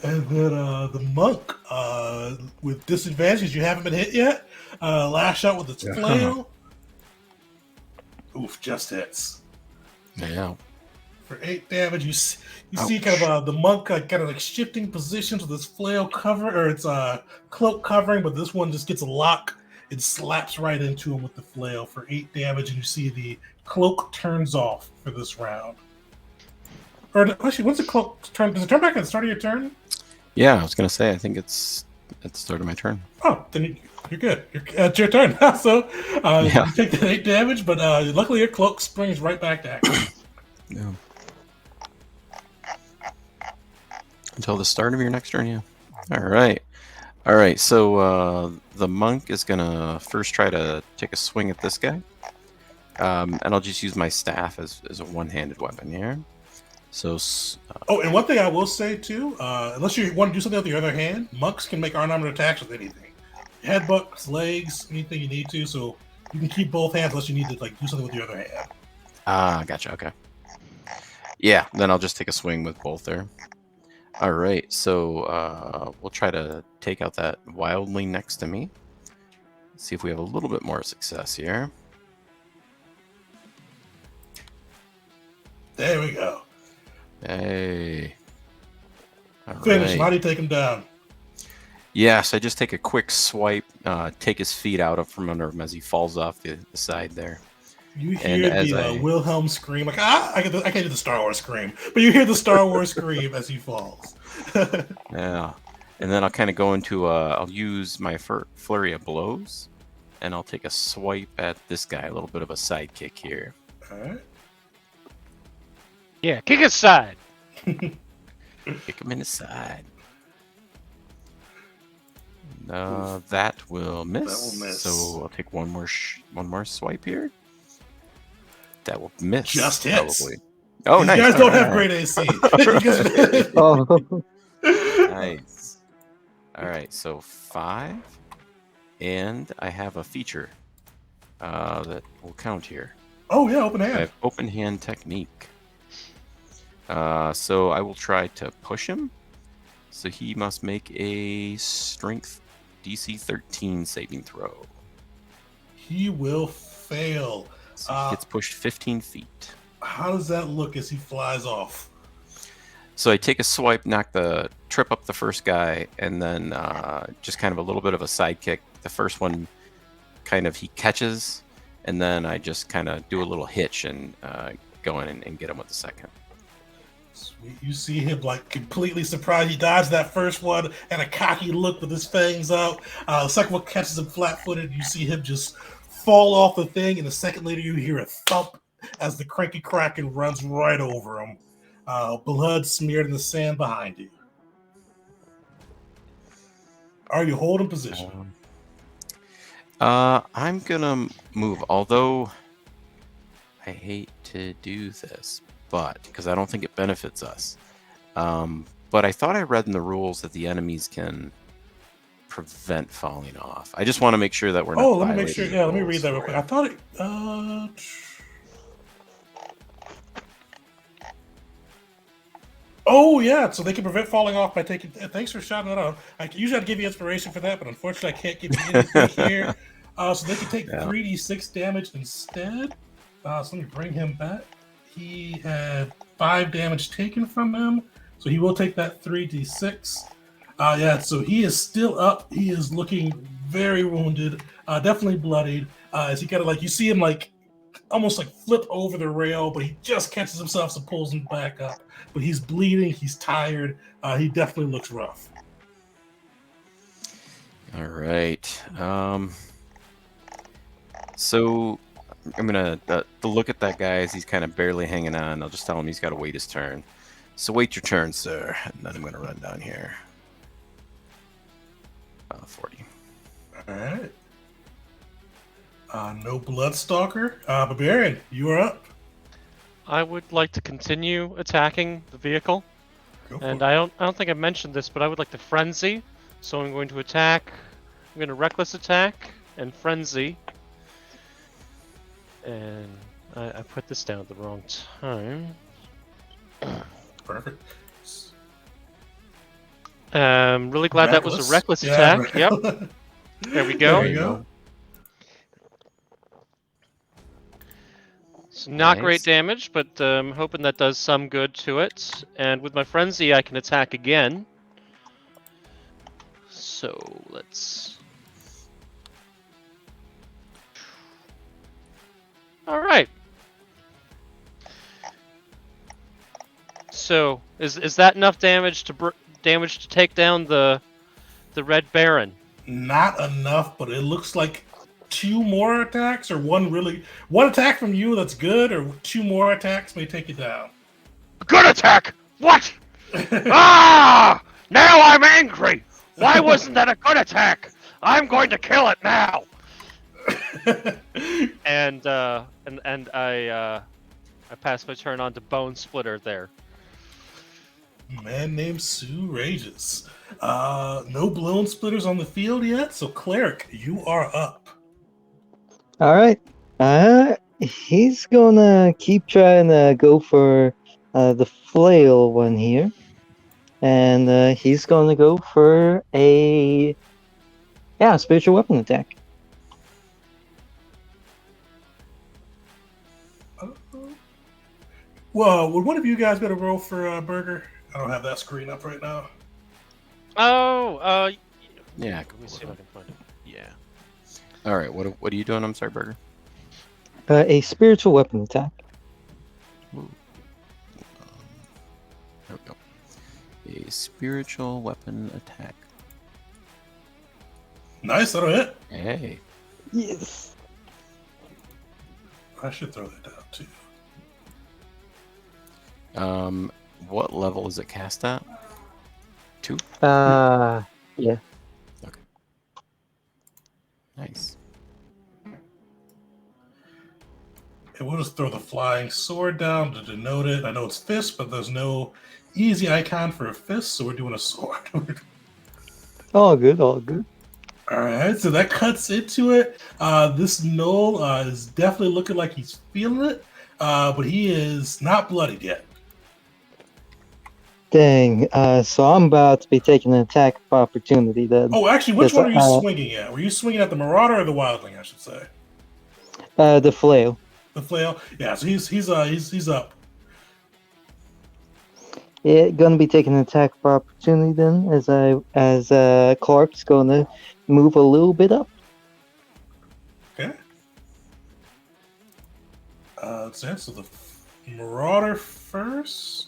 And then the monk, with disadvantages, you haven't been hit yet, lash out with its flail. Oof, just hits. Yeah. For 8 damage, you see kind of the monk kind of like shifting positions with his flail cover, or its cloak covering, but this one just gets a lock. It slaps right into him with the flail for 8 damage, and you see the cloak turns off for this round. Or actually, once the cloak turn, does it turn back at the start of your turn? Yeah, I was gonna say. I think it's at the start of my turn. Oh, then you're good. It's your turn. So Yeah. you take that 8 damage, but luckily your cloak springs right back to action. Yeah. Until the start of your next turn, yeah. All right. All right, so the monk is gonna first try to take a swing at this guy, and I'll just use my staff as a one-handed weapon here. So, Oh, and one thing I will say too, unless you want to do something with your other hand, monks can make unarmed attacks with anything, headbutts, legs, anything you need to. So you can keep both hands unless you need to like do something with your other hand. gotcha. Okay. Yeah, then I'll just take a swing with both there. All right, so we'll try to take out that wildling next to me. See if we have a little bit more success here. There we go. Hey. All Finish him. How right. do you take him down? Yes, I just take a quick swipe, take his feet out from under him as he falls off the side there. You And hear as the I- Wilhelm scream, like I can't do the Star Wars scream, but you hear the Star Wars scream as he falls. Yeah. And then I'll kind of go into, I'll use my flurry of blows, and I'll take a swipe at this guy, a little bit of a sidekick here. All right. Yeah, kick aside. Kick him in the side. That will miss. That will miss. So I'll take one more swipe here. That will miss. Just hits. Probably. Oh, You nice. guys don't have Alright. great AC. You guys- Oh, Nice. All right, so 5, and I have a feature that will count here. Oh yeah, open I hand. have open hand technique. So I will try to push him. So he must make a strength DC 13 saving throw. He will fail. So he gets pushed 15 feet. How does that look as he flies off? So I take a swipe, trip up the first guy, and then just kind of a little bit of a sidekick. The first one, kind of he catches, and then I just kind of do a little hitch and go in and get him with the second. Sweet. You see him like completely surprised. He dodged that first one and a cocky look with his fangs out. The second one catches him flat-footed. You see him just fall off the thing, and a second later you hear a thump as the cranky kraken runs right over him. Blood smeared in the sand behind you. Are you holding position? I'm gonna move, although I hate to do this, but because I don't think it benefits us. But I thought I read in the rules that the enemies can prevent falling off. I just want to make sure that we're not. Oh, let me make sure. violating the Yeah, let me rules read that real for quick. it. I thought it. Oh yeah, so they can prevent falling off by taking. Thanks for shouting that out. I usually I'd give you inspiration for that, but unfortunately I can't give you anything here. So they can take 3d6 damage instead. So let me bring him back. He had 5 damage taken from him, so he will take that 3d6. Yeah, so he is still up. He is looking very wounded, definitely bloodied. As he kind of like you see him like almost like flip over the rail, but he just catches himself and pulls him back up. But he's bleeding. He's tired. He definitely looks rough. All right. So I'm gonna look at that guy as he's kind of barely hanging on. I'll just tell him he's got to wait his turn. So wait your turn, sir. And then I'm gonna run down here. 40. All right. No Bloodstalker. Barbarian, you are up. I would like to continue attacking the vehicle. Go for And it. I don't think I mentioned this, but I would like to frenzy. So I'm going to attack. I'm going to reckless attack and frenzy. And I put this down at the wrong time. Perfect. Really glad that was a reckless attack. Yep. There we go. There you go. It's not Nice. great damage, but I'm hoping that does some good to it. And with my frenzy, I can attack again. So let's. All right. So is that enough damage to take down the Red Baron? Not enough, but it looks like 2 more attacks, or one attack from you that's good, or 2 more attacks may take you down. Good attack! What? Ah! Now I'm angry! Why wasn't that a good attack? I'm going to kill it now! And I pass my turn on to Bone Splitter there. Man named Sue rages. No blown splitters on the field yet, so Cleric, you are up. All right. He's gonna keep trying to go for the flail one here, and he's gonna go for a spiritual weapon attack. Well, would one of you guys better roll for Burger? I don't have that screen up right now. Oh, Yeah. let me see if I can find it. Yeah. All right. What are you doing? I'm sorry, Burger. A spiritual weapon attack. There we go. A spiritual weapon attack. Nice, that'll hit. Hey. Yes. I should throw that down too. What level is it cast at? 2? Yeah. Okay. Nice. And we'll just throw the flying sword down to denote it. I know it's fist, but there's no easy icon for a fist, so we're doing a sword. All good. All good. All right, so that cuts into it. This Knoll is definitely looking like he's feeling it, but he is not bloodied yet. Dang. So I'm about to be taking an attack of opportunity then. Oh, actually, which Yes, one are you swinging at? Were you swinging at the Marauder or the Wildling, I should say? The flail. The flail? Yeah, so he's up. Yeah, gonna be taking an attack of opportunity then, as Clark's gonna move a little bit up. Okay. So the Marauder first.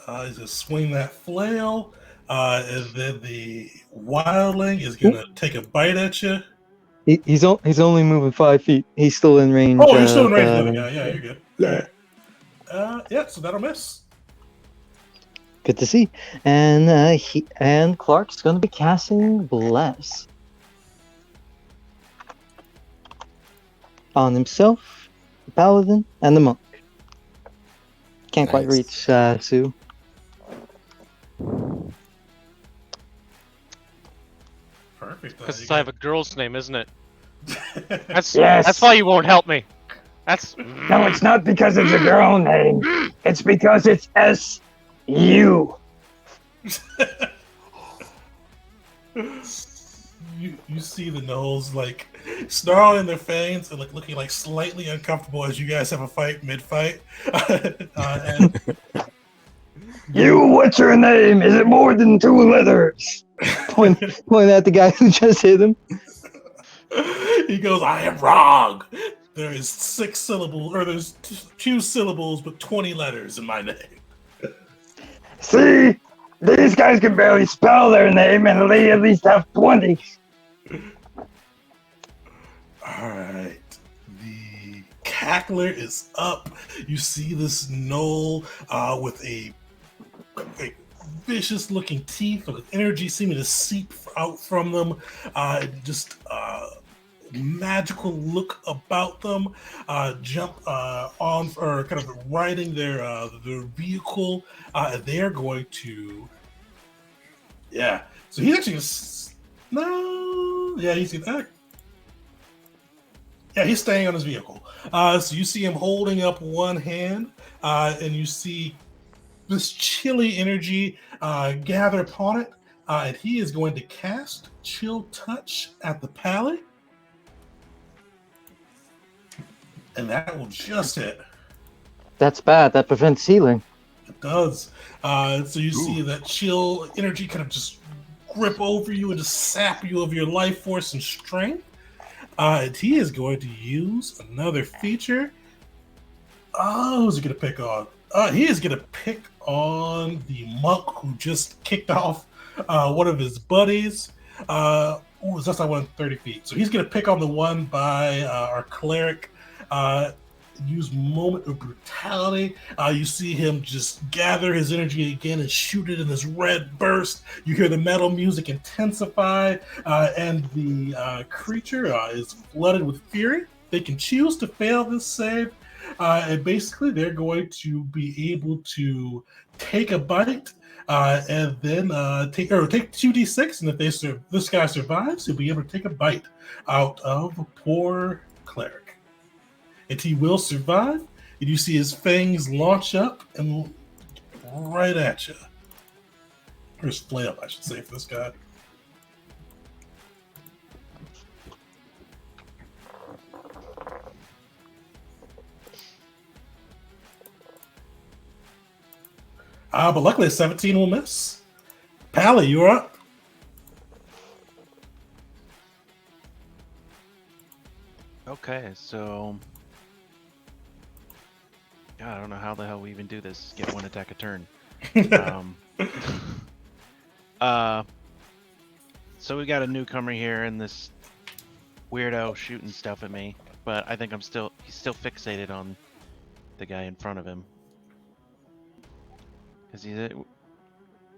He's gonna swing that flail, and then the Wildling is gonna take a bite at you. He's only moving 5 feet. He's still in range. Oh, you're still in range of the other guy. Yeah, yeah. you're good. Yeah. All right. Yeah, so that'll miss. Good to see. And Clark's going to be casting Bless on himself, the Paladin, and the Monk. Can't quite Nice. reach Sue. Perfect. Because I have a girl's name, isn't it? That's Yes. that's why you won't help me. That's No, it's not because it's a girl name. It's because it's S-U. You see the gnolls like snarling their fangs and like looking like slightly uncomfortable as you guys have a fight mid-fight. And You, what's your name? Is it more than 2 letters? Point at the guy who just hit him. he goes, "I am wrong. There is 6 syllables, or there's 2 syllables but 20 letters in my name." See? These guys can barely spell their name and they at least have 20. Alright. The cackler is up. You see this gnoll with a vicious looking teeth with energy seeming to seep out from them. Just magical look about them. Jump on or kind of riding their vehicle. They're going to. Yeah. So he's actually no. Yeah, he's gonna. Yeah, he's staying on his vehicle. So you see him holding up one hand, and you see this chilly energy gather upon it, and he is going to cast Chill Touch at the pally, and that will just hit. That's bad. That prevents healing. It does. So you see that chill energy kind of just grip over you and just sap you of your life force and strength. And he is going to use another feature. Who's he going to pick on? He is going to pick on the monk who just kicked off one of his buddies. That's not 130 feet. So he's going to pick on the one by our cleric. Use Moment of Brutality. You see him just gather his energy again and shoot it in this red burst. You hear the metal music intensify, and the creature is flooded with fury. They can choose to fail this save, and basically they're going to be able to take a bite and then take 2d6, and if this guy survives, he'll be able to take a bite out of a poor cleric. And he will survive. And you see his fangs launch up and right at you. Or his flail, I should say, for this guy. But luckily, a 17 will miss. Pally, you're up. Okay, so God, I don't know how the hell we even do this. Get one attack a turn. So we got a newcomer here, and this weirdo shooting stuff at me. But I think he's still fixated on the guy in front of him. Because we've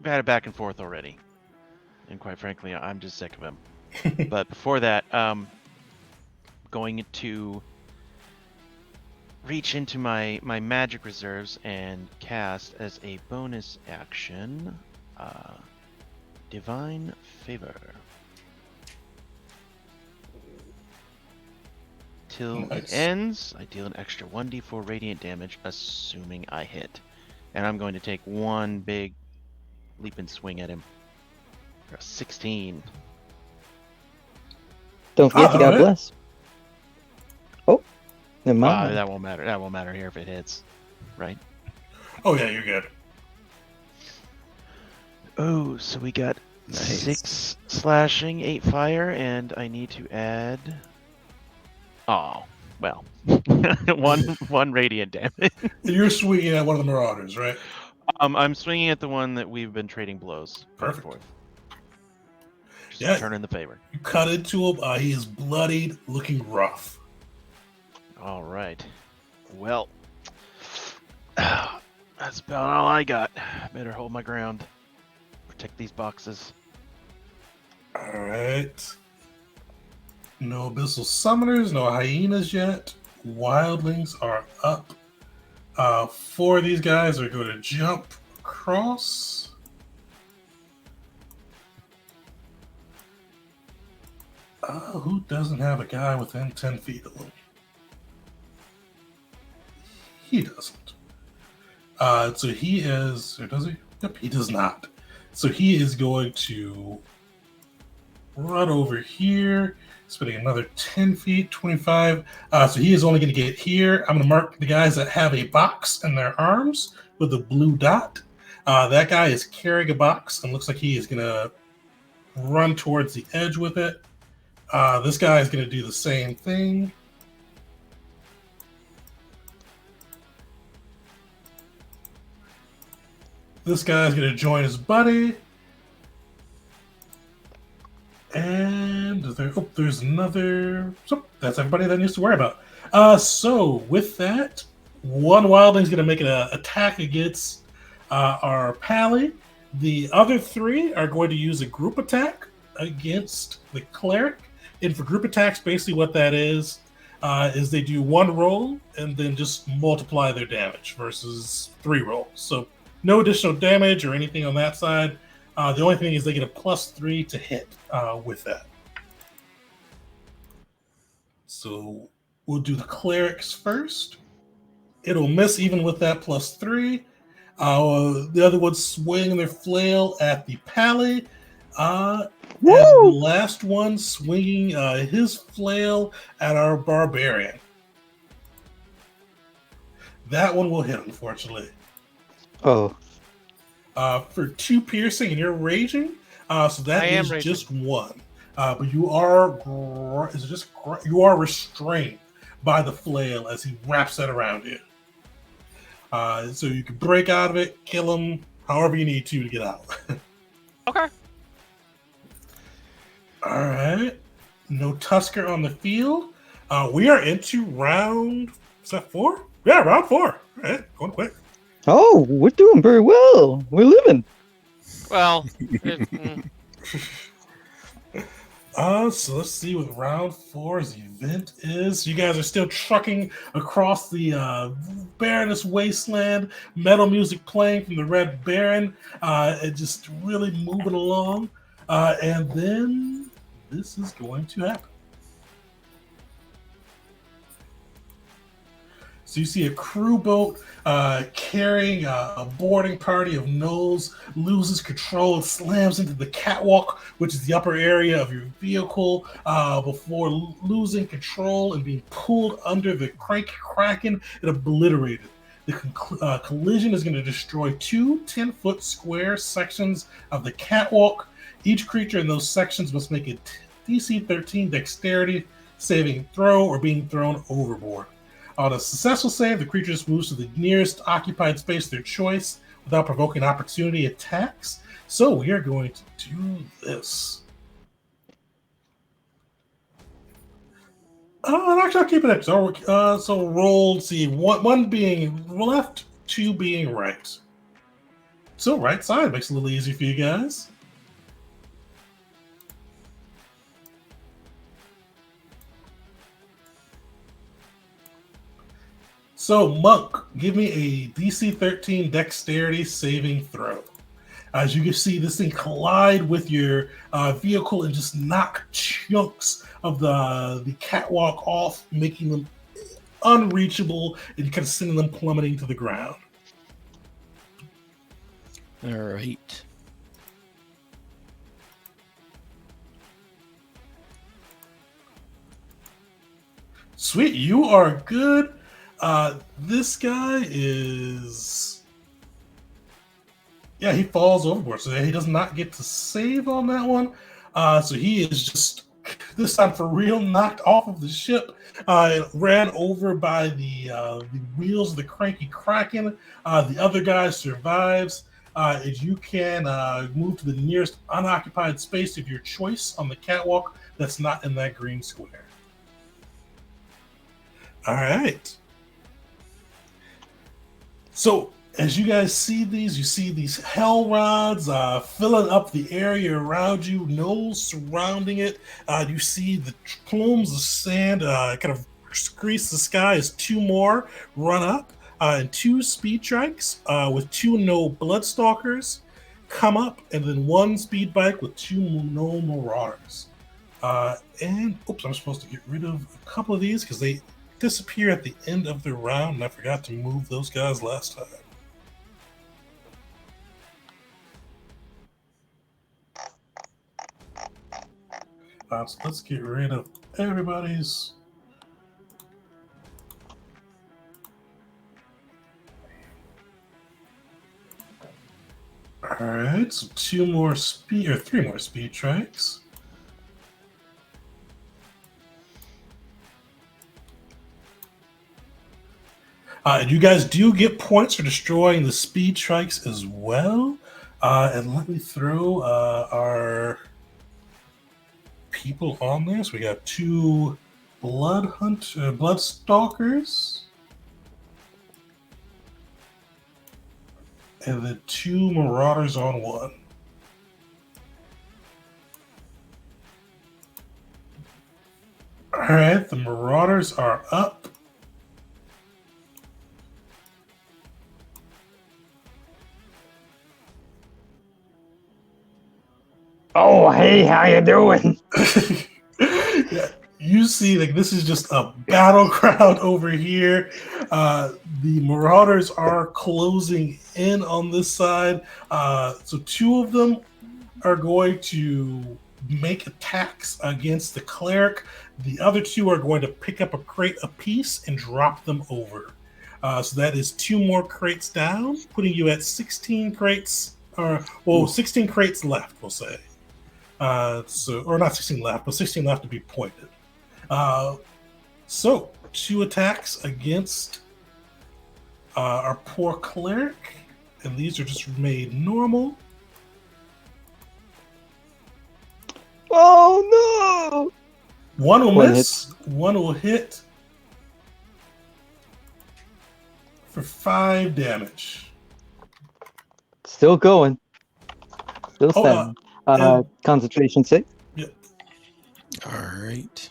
had it back and forth already. And quite frankly, I'm just sick of him. But before that, going to reach into my magic reserves and cast as a bonus action Divine Favor. Till it ends, I deal an extra 1d4 radiant damage, assuming I hit. And I'm going to take one big leap and swing at him. For a 16. Don't forget you got Alright. Bless. Oh, never mind. That won't matter. That won't matter here if it hits, right? Oh, yeah, you're good. Oh, so we got Nice. 6 slashing, 8 fire, and I need to add. Oh, well, one radiant damage. You're swinging at one of the marauders, right? I'm swinging at the one that we've been trading blows. back and Perfect. forth. Yeah. turn in the favor. You cut into him. He is bloodied, looking rough. All right. Well, that's about all I got. Better hold my ground. Protect these boxes. All right. No abyssal summoners, no hyenas yet. Wildlings are up. 4 of these guys are going to jump across. Who doesn't have a guy within 10 feet of them? He doesn't. So he is, or does he? Yep, he does not. So he is going to run over here, spending another 10 feet, 25. So he is only going to get here. I'm going to mark the guys that have a box in their arms with a blue dot. That guy is carrying a box and looks like he is going to run towards the edge with it. This guy is going to do the same thing. This guy is going to join his buddy. And there's another. So that's everybody that needs to worry about. So with that, one wildling's going to make an attack against our pally. The other 3 are going to use a group attack against the cleric. And for group attacks, basically what that is they do 1 roll and then just multiply their damage versus 3 rolls. So no additional damage or anything on that side. The only thing is they get a +3 to hit with that. So we'll do the clerics first. It'll miss even with that +3. The other ones swing their flail at the pally. And the last one swinging his flail at our barbarian. That one will hit, unfortunately. Oh. For 2 piercing, and you're raging. So that is raging. just 1. But you are you are restrained by the flail as he wraps that around you. So you can break out of it, kill him, however you need to get out. Okay. All right. No Tusker on the field. We are into round. Is that 4? Yeah, round 4. All right, going quick. Oh, we're doing very well. We're living. Well, So let's see what round 4's event is. You guys are still trucking across the barrenest wasteland, metal music playing from the Red Baron, and just really moving along. And then this is going to happen. So you see a crew boat carrying a boarding party of gnolls, loses control and slams into the catwalk, which is the upper area of your vehicle, before losing control and being pulled under the cranky kraken and obliterated. The collision is going to destroy 2 10-foot square sections of the catwalk. Each creature in those sections must make a DC 13 dexterity saving throw or being thrown overboard. On a successful save, the creature just moves to the nearest occupied space of their choice without provoking opportunity attacks. So we are going to do this. Actually, I'll keep it at so roll. See, one being left, 2 being right. So right side makes it a little easier for you guys. So, Monk, give me a DC 13 dexterity saving throw. As you can see, this thing collide with your vehicle and just knock chunks of the catwalk off, making them unreachable and kind of sending them plummeting to the ground. All right. Sweet, you are good. This guy is... Yeah, he falls overboard, so he does not get to save on that one. So he is just, this time for real, knocked off of the ship, ran over by the wheels of the cranky kraken. The other guy survives. is you can move to the nearest unoccupied space of your choice on the catwalk that's not in that green square. All right. So as you guys see these, you see these hell rods filling up the area around you, nose surrounding it. You see the plumes of sand kind of grease the sky as two more run up, and two speed trikes with two no bloodstalkers come up, and then one speed bike with two no marauders. And oops, I'm supposed to get rid of a couple of these because they disappear at the end of the round, and I forgot to move those guys last time. So let's get rid of everybody's. All right, so three more speed trikes. And you guys do get points for destroying the speed trikes as well. And let me throw our people on there. So we got two bloodstalkers, and then two marauders on one. All right, the marauders are up. Oh, hey, how you doing? Yeah, you see, like this is just a battleground over here. The marauders are closing in on this side. So two of them are going to make attacks against the cleric. The other two are going to pick up a crate apiece and drop them over. So that is two more crates down, putting you at 16 crates, 16 crates left, we'll say. Or not 16 left, but 16 left to be pointed. So two attacks against our poor cleric, and these are just made normal. Oh no! One will One miss. One will hit for 5 damage. Still going. Still Oh, standing. and- Concentration save. All right.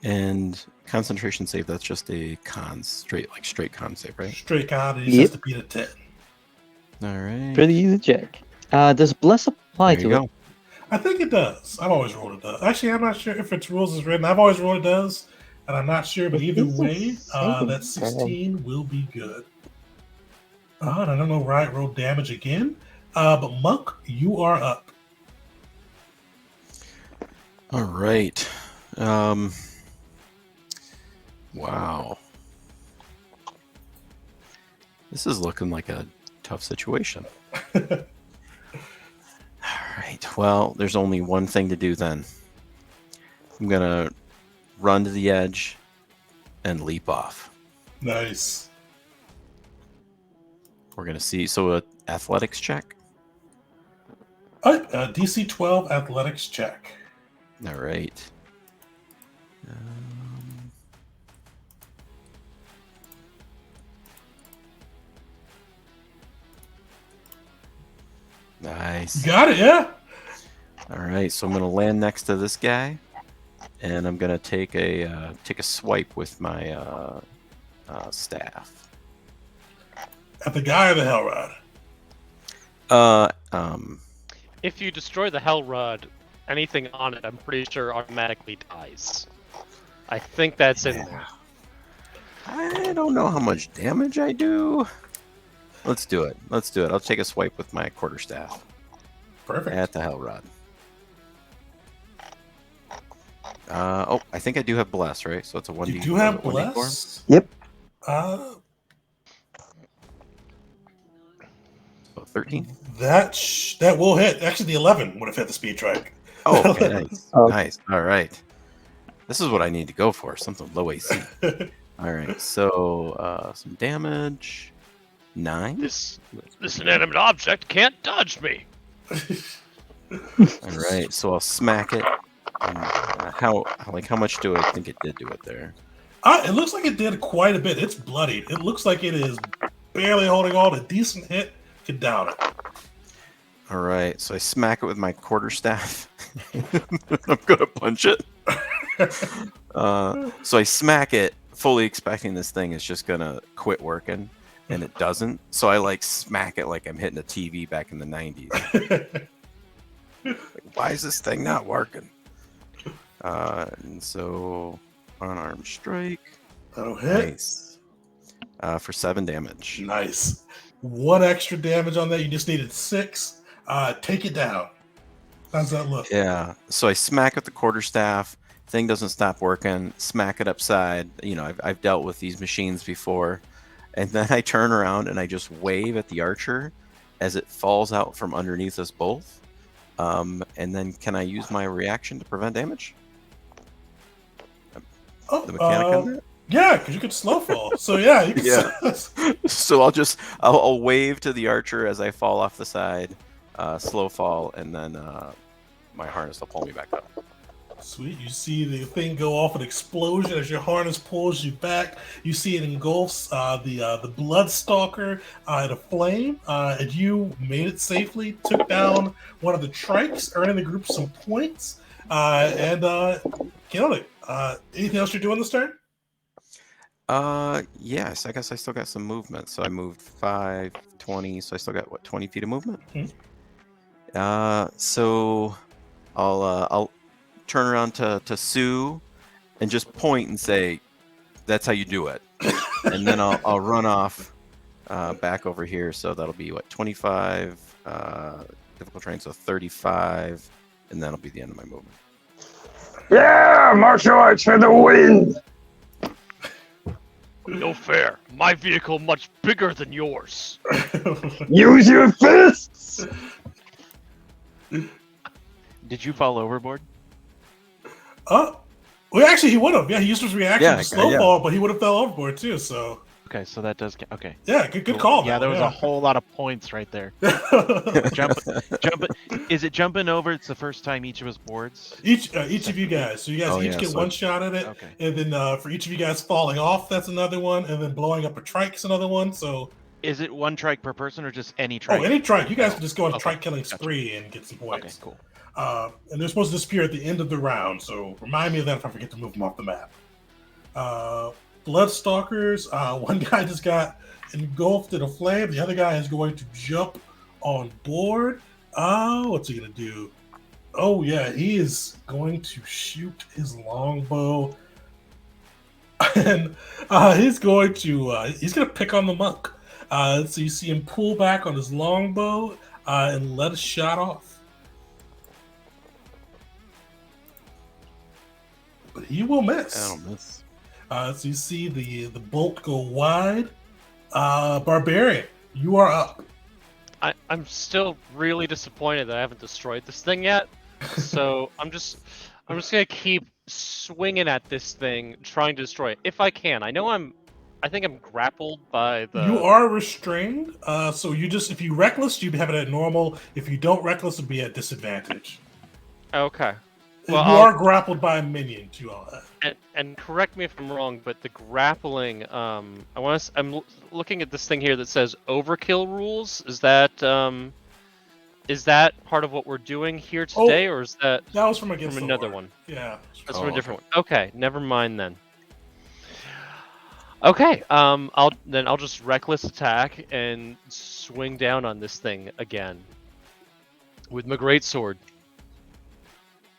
And concentration save, that's just a straight con save, right? Straight con, and he Yep. has to beat a 10. All right. Pretty easy check. Does bless apply There you to go. it? I think it does. I've always rolled it does. Actually, I'm not sure if its rules is written. I've always rolled it does, and I'm not sure. But either It's a way, saving that throw. 16 will be good. And I don't know. Riot rolled damage again. But Monk, you are up. All right. Wow. This is looking like a tough situation. All right. Well, there's only one thing to do then. I'm going to run to the edge and leap off. Nice. We're going to see. So, athletics check. DC 12 athletics check. All right. Nice. You got it, yeah. All right, so I'm gonna land next to this guy, and I'm gonna take a swipe with my staff. At the guy or the hell rod? If you destroy the Hell Rod, anything on it, I'm pretty sure automatically dies. I think that's in there. I don't know how much damage I do. Let's do it. I'll take a swipe with my quarterstaff Perfect. at the hell rod. I think I do have bless, right? So it's a 1d4. You do have 1d4? bless. Yep. So 13. That will hit. Actually, the 11 would have hit the speed trike. Oh, okay, nice. Oh. Nice. All right. This is what I need to go for. Something low AC. All right. So some damage. 9. This inanimate object can't dodge me. All right, so I'll smack it. And, how much do I think it did to it there? It looks like it did quite a bit. It's bloodied. It looks like it is barely holding on. A decent hit could down it. All right, so I smack it with my quarterstaff. I'm gonna punch it. So I smack it, fully expecting this thing is just gonna quit working, and it doesn't. So I like smack it like I'm hitting a TV back in the 90s. Like, why is this thing not working? And so unarmed strike. That'll hit. Nice. For 7 damage. Nice. 1 extra damage on that. You just needed 6. Take it down. How's that look? Yeah. So I smack with the quarterstaff. Thing doesn't stop working. Smack it upside. You know, I've dealt with these machines before. And then I turn around and I just wave at the archer as it falls out from underneath us both. And then can I use my reaction to prevent damage? The mechanic on that? Yeah, because you could slow fall. So yeah, you can. Yeah. So I'll wave to the archer as I fall off the side, slow fall, and then my harness will pull me back up. Sweet. You see the thing go off an explosion as your harness pulls you back. You see it engulfs the Bloodstalker in a flame, and you made it safely. Took down one of the trikes, earning the group some points, and killed it. Anything else you're doing this turn? Yes, I guess I still got some movement. So I moved 5, 20, so I still got 20 feet of movement. So I'll turn around to Sue and just point and say, "That's how you do it." And then I'll run off back over here. So that'll be 25 difficult terrain, so 35, and that'll be the end of my movement. Yeah, martial arts for the win. No fair. My vehicle much bigger than yours. Use your fists. Did you fall overboard? Well, actually, he would have. Yeah, he used his reaction to slow fall, but he would have fell overboard too. So. Okay, so that does. Okay. Yeah, good call. Yeah, there was a whole lot of points right there. Jump. Is it jumping over? It's the first time each of us boards. Each of you guys. So you guys each get one shot at it, okay. And then for each of you guys falling off, that's another one, and then blowing up a trike is another one. So. Is it 1 trike per person or just any trike? Oh, any trike. You guys can just go on a trike killing spree and get some points. Okay, cool. And they're supposed to disappear at the end of the round, so remind me of that if I forget to move them off the map. Bloodstalkers, one guy just got engulfed in a flame. The other guy is going to jump on board. What's he going to do? Oh, yeah, he is going to shoot his longbow. And he's going to pick on the monk. So you see him pull back on his longbow and let a shot off. But he will miss. I don't miss. So you see the bolt go wide. Barbarian, you are up. I'm still really disappointed that I haven't destroyed this thing yet. So I'm just gonna keep swinging at this thing, trying to destroy it if I can. I think I'm grappled by the. You are restrained. So if you reckless, you have it at normal. If you don't reckless, it'd be at disadvantage. Okay. Well, you are grappled by a minion to all that. And correct me if I'm wrong, but the grappling, I'm looking at this thing here that says overkill rules. Is that part of what we're doing here today, or is that was from another one? Yeah, that's from a different one. Okay, never mind then. Okay, I'll just reckless attack and swing down on this thing again with my greatsword.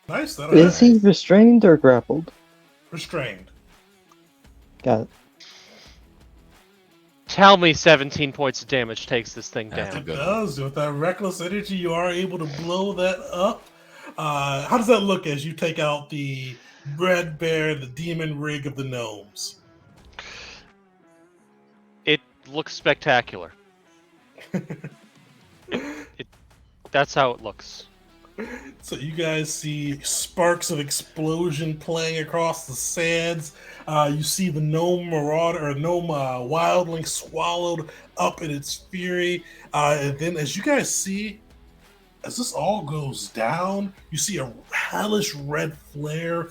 Nice. Is he restrained or grappled? Restrained. Got it. Tell me 17 points of damage takes this thing down. It does. With that reckless energy, you are able to blow that up. How does that look as you take out the Red Bear, the demon rig of the gnomes? It looks spectacular. That's how it looks. So you guys see sparks of explosion playing across the sands. You see the gnome marauder or gnome wildling swallowed up in its fury. And then, as you guys see, as this all goes down, you see a hellish red flare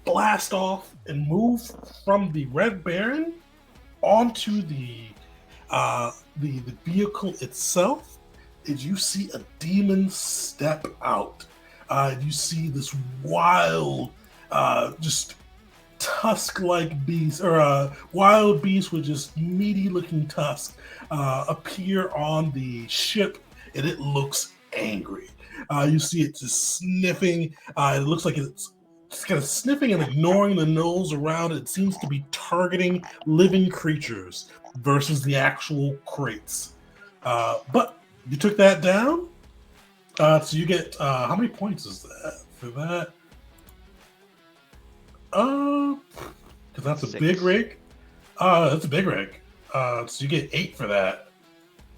blast off and move from the Red Baron onto the vehicle itself. Is you see a demon step out. You see this wild, just tusk-like beast, or a wild beast with just meaty-looking tusk, appear on the ship, and it looks angry. You see it just sniffing. It looks like it's kind of sniffing and ignoring the gnolls around it. It seems to be targeting living creatures versus the actual crates. But you took that down. So you get how many points is that for that? Because that's a 6. big rig. That's a big rig. So you get 8 for that.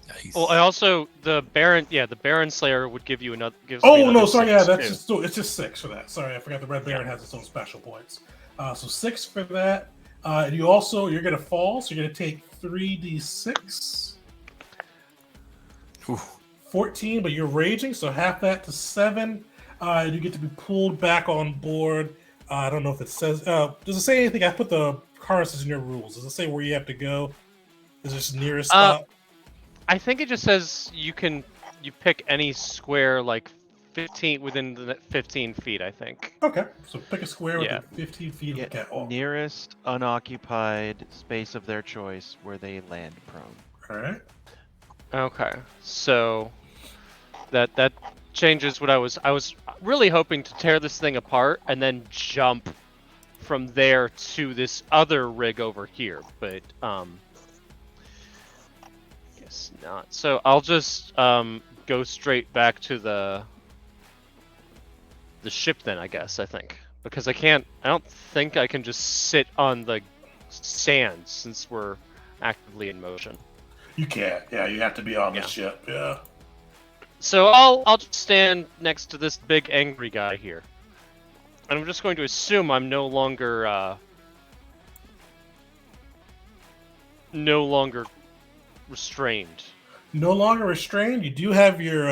Nice. Well, I also the Baron Slayer would give you another. Oh no, sorry, yeah, 6 that's too. just it's just 6 for that. Sorry, I forgot the Red Baron has its own special points. So 6 for that. And you're gonna fall, so you're gonna take 3d6. Ooh. 14, but you're raging, so half that to 7. And you get to be pulled back on board. I don't know if it says. Does it say anything? I put the harnesses in your rules. Does it say where you have to go? Is this nearest stop? I think it just says you pick any square like 15 within the 15 feet. I think. Okay, so pick a square Yeah. within 15 feet of the Yeah, catwalk. nearest unoccupied space of their choice where they land prone. All right. Okay, so that changes what I was really hoping to tear this thing apart and then jump from there to this other rig over here, but guess not. So I'll just go straight back to the ship then, I guess, I think. Because I don't think I can just sit on the sand since we're actively in motion. You can't. Yeah, you have to be on the Yeah. ship. Yeah. So I'll just stand next to this big angry guy here. And I'm just going to assume I'm no longer restrained. No longer restrained. You do have your.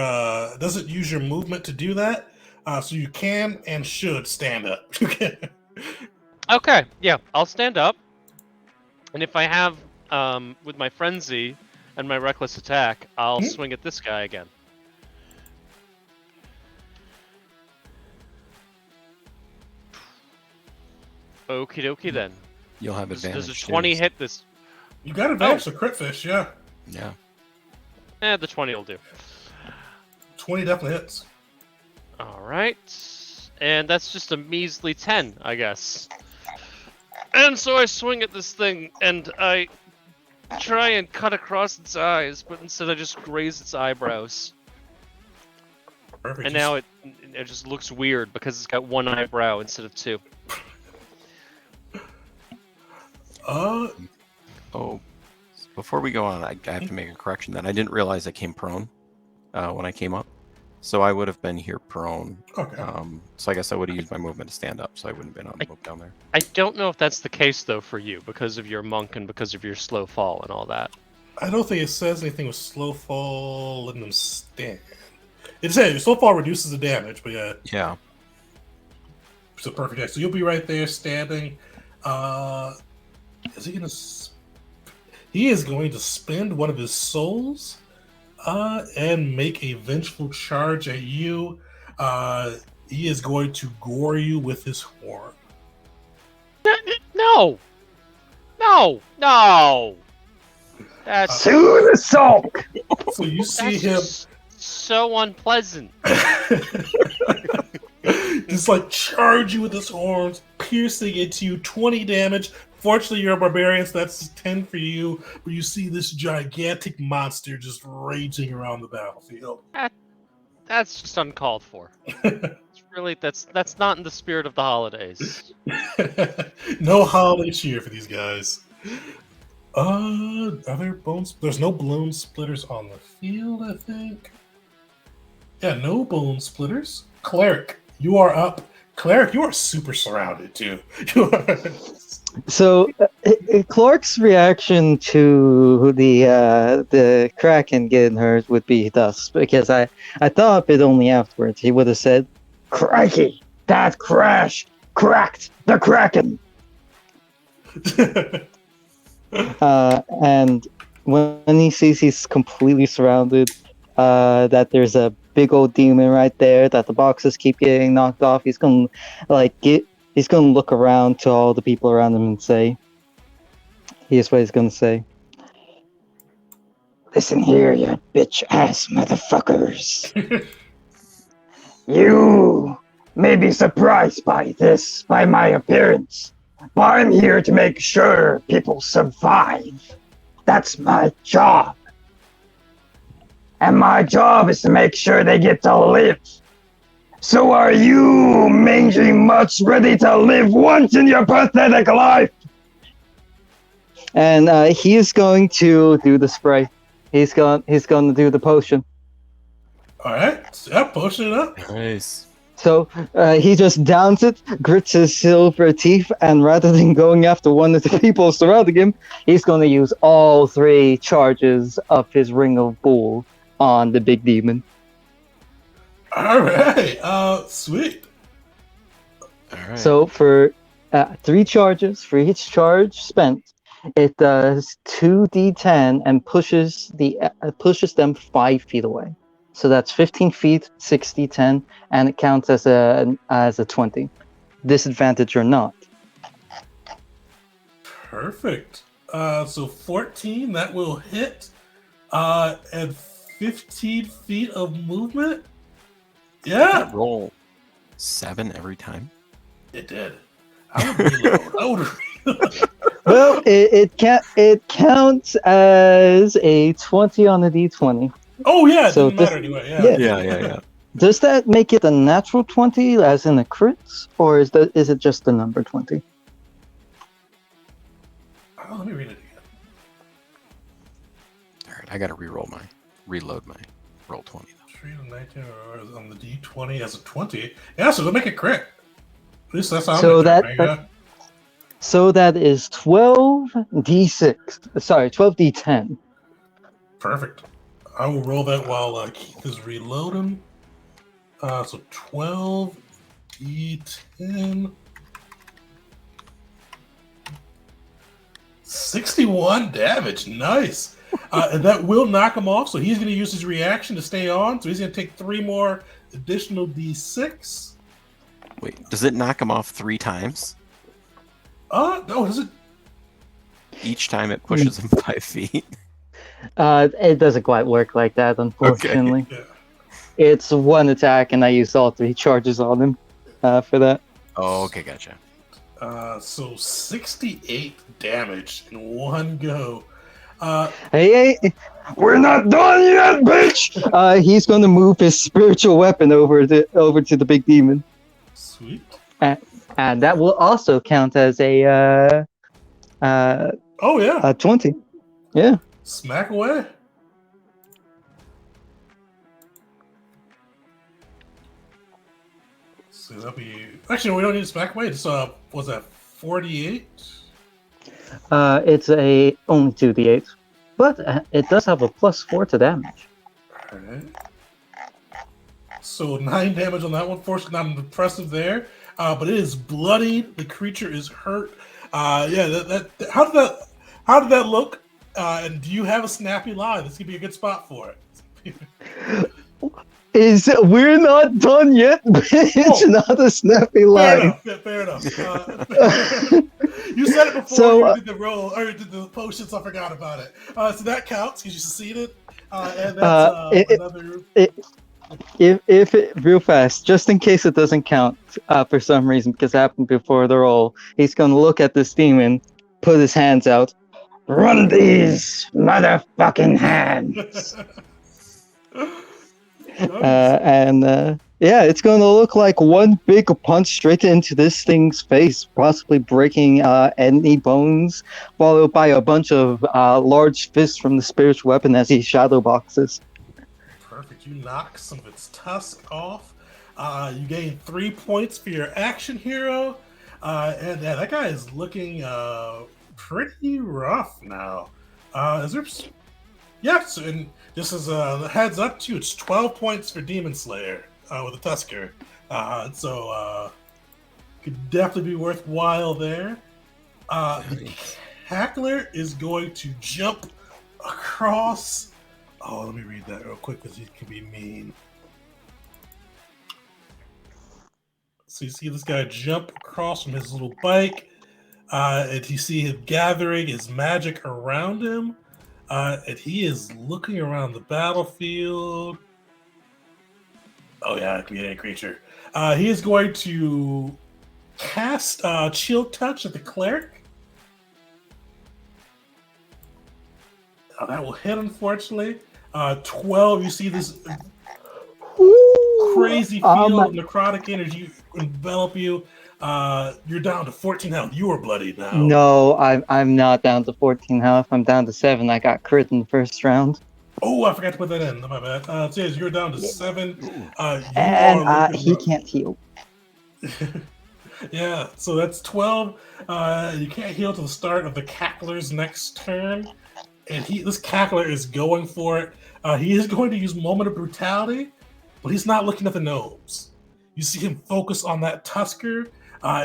Doesn't use your movement to do that. So you can and should stand up. Okay, yeah, I'll stand up. And if I have with my frenzy and my reckless attack, I'll swing at this guy again. Okie dokie then. You'll have advantage. Does a too. 20 hit this? You got advantage to crit fish. Yeah. Yeah. The 20 will do. 20 definitely hits. Alright. And that's just a measly 10, I guess. And so I swing at this thing, and I try and cut across its eyes, but instead I just graze its eyebrows. Perfect. And now it just looks weird because it's got one eyebrow instead of two. Oh, before we go on, I have to make a correction. Then I didn't realize I came prone when I came up, so I would have been here prone. Okay. So I guess I would have used my movement to stand up, so I wouldn't have been on the move down there. I don't know if that's the case though for you because of your monk and because of your slow fall and all that. I don't think it says anything with slow fall letting them stand. It says slow fall reduces the damage, but yeah, Yeah. it's a perfect deck. So you'll be right there standing. Is he gonna? He is going to spend one of his souls, and make a vengeful charge at you. He is going to gore you with his horn. No! No! No! That's To the sulk! So you see that's him just so unpleasant. just like charge you with his horns, piercing into you, 20 damage. Fortunately, you're a barbarian, so that's 10 for you. But you see this gigantic monster just raging around the battlefield. That's just uncalled for. It's really that's not in the spirit of the holidays. No holiday cheer for these guys. Are there bones? There's no blown splitters on the field, I think. Yeah, no bone splitters. Cleric, you are up. Cleric, you are super surrounded too. You are... So Clark's reaction to the Kraken getting hurt would be thus, because I thought of it only afterwards. He would have said, Crikey, that crash cracked the Kraken. And when he sees he's completely surrounded, that there's a big old demon right there, that the boxes keep getting knocked off, he's gonna he's gonna look around to all the people around him and say, here's what he's gonna say. Listen here, you bitch ass motherfuckers. You may be surprised by this, by my appearance, but I'm here to make sure people survive. That's my job. And my job is to make sure they get to live. So are you, mangy mutts, ready to live once in your pathetic life? And he is going to do the spray. He's going to do the potion. All right, yeah, potion it up. Nice. So he just downs it, grits his silver teeth, and rather than going after one of the people surrounding him, he's going to use all 3 charges of his Ring of Bull on the big demon. All right, sweet. All right. So for 3 charges, for each charge spent, it does 2d10 and pushes them 5 feet away. So that's 15 feet, 60, 10, and it counts as a 20. Disadvantage or not. Perfect. So 14, that will hit. And 15 feet of movement. Yeah, Roll 7 every time. it did. I would reload. I would reload. Well, it counts as a 20 on a d20. Oh yeah, it So didn't this- matter anyway. Yeah. yeah. Does that make it a natural 20, as in a crit, or is it just the number 20? Oh, let me read it again. All right, I got to reload my roll 20. Though. 3 to 19 on the d20 as a 20. Yeah, so they'll make it crit. At least that's how I'm So interpreting that- it. So that is 12d6. Sorry, 12d10. Perfect. I will roll that while Keith is reloading. So 12 d10. 61 damage. Nice. And that will knock him off. So he's going to use his reaction to stay on. So he's going to take 3 more additional d6. Wait, does it knock him off 3 times? No, does it? Each time it pushes him 5 feet. It doesn't quite work like that, unfortunately. Yeah. It's 1 attack, and I used all 3 charges on him for that. Oh, okay, gotcha. So 68 damage in one go. Hey, We're not done yet, bitch! he's going to move his spiritual weapon over to the big demon. Sweet. And that will also count as a Oh yeah. 20. Yeah. Smack away. So that'll be actually we don't need to smack away. It's was that 48? It's only 2d8, but it does have a +4 to damage. Alright. So 9 damage on that one. Fortunately not impressive there. But it is bloodied. The creature is hurt. Yeah, that how did that look? And do you have a snappy line? This could be a good spot for it. We're not done yet? It's not a snappy line. Fair enough. You said it before So, you did the roll or did the potions. I forgot about it. So that counts because you succeeded. And that's another. If it, real fast, just in case it doesn't count for some reason, because it happened before the roll, he's going to look at this demon, put his hands out. Run these motherfucking hands! Yeah, it's going to look like one big punch straight into this thing's face, possibly breaking any bones, followed by a bunch of large fists from the spiritual weapon as he shadow boxes. Perfect. You knock some of its tusk off. You gain 3 points for your action hero. And yeah, that guy is looking pretty rough now. Is there? Yes, and just as a heads up to you, it's 12 points for Demon Slayer with a Tusker. Could definitely be worthwhile there. The Hackler is going to jump across. Oh, let me read that real quick because he can be mean. So you see this guy jump across from his little bike, and you see him gathering his magic around him, and he is looking around the battlefield. Oh yeah, it could be any creature. He is going to cast Chill Touch at the cleric. That will hit, unfortunately. 12. You see this crazy field of necrotic energy envelop you. You're down to 14 health. You are bloody now. No, I'm not down to 14 health. I'm down to 7. I got crit in the first round. Oh, I forgot to put that in. My bad. It says you're down to 7. He can't heal. Yeah, so that's 12. You can't heal to the start of the Cackler's next turn. And this Cackler is going for it. He is going to use Moment of Brutality, but he's not looking at the gnomes. You see him focus on that Tusker.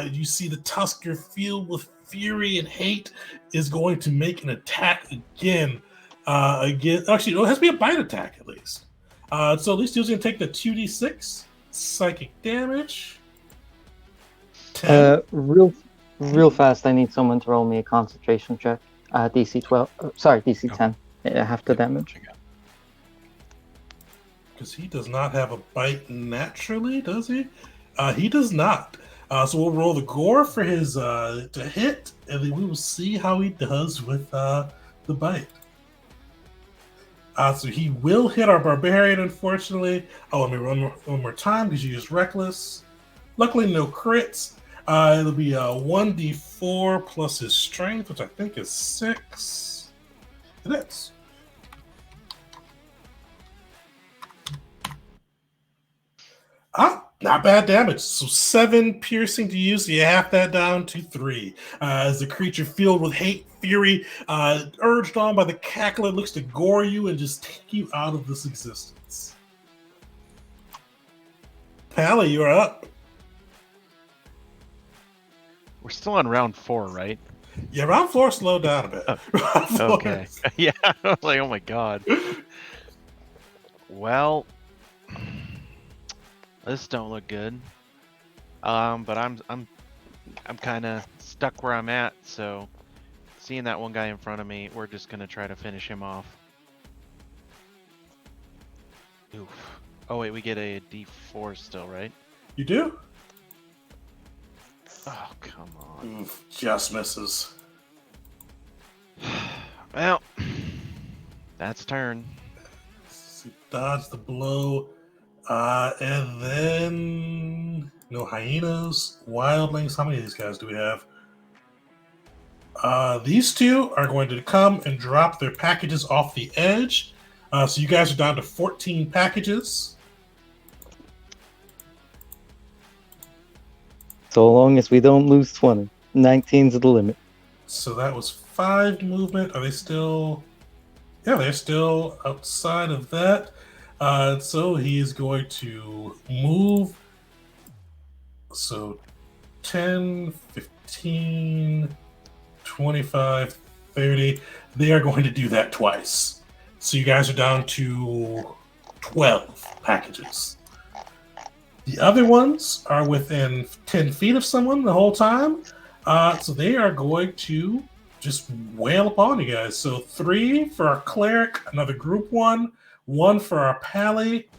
You see the Tusker, filled with fury and hate, is going to make an attack again. Actually, it has to be a bite attack at least. So at least he's going to take the 2d6 psychic damage. 10. Real fast, I need someone to roll me a concentration check. DC 12. DC 10. Half the damage. Because he does not have a bite naturally, does he? He does not. So we'll roll the gore for his to hit, and then we will see how he does with the bite. So he will hit our barbarian, unfortunately. Oh, let me run one more time because you used reckless. Luckily, no crits. It'll be 1d4 plus his strength, which I think is 6. It is. Not bad damage. So 7 piercing to you, so you half that down to 3. As the creature filled with hate, fury, urged on by the Cackler, looks to gore you and just take you out of this existence. Pally, you're up. We're still on round 4, right? Yeah, round 4 slowed down a bit. Okay. Yeah, I was like, oh my god. Well, this don't look good. But I'm kind of stuck where I'm at. So, seeing that one guy in front of me, we're just gonna try to finish him off. Oof. Oh wait, we get a D4 still, right? You do? Oh, come on. Oof, just misses. Well, that's turn. So dodge the blow. And then no hyenas, wildlings. How many of these guys do we have? These two are going to come and drop their packages off the edge. So you guys are down to 14 packages. So long as we don't lose 20. 19's the limit. So that was 5 movement. Are they still? Yeah, they're still outside of that. So he is going to move. So 10, 15, 25, 30. They are going to do that twice. So you guys are down to 12 packages. The other ones are within 10 feet of someone the whole time. So they are going to just wail upon you guys. So 3 for our cleric, another group 1 for our pally.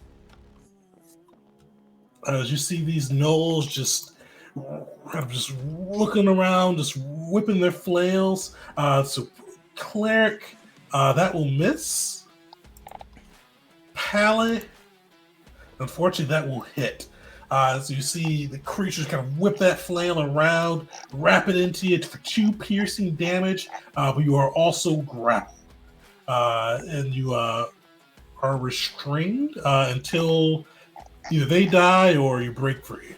As you see these gnolls just looking around, just whipping their flails. So cleric, that will miss. Pally, unfortunately, that will hit. So you see the creatures kind of whip that flail around, wrap it into you for 2 piercing damage, but you are also grappled. And you are restrained until either they die or you break free.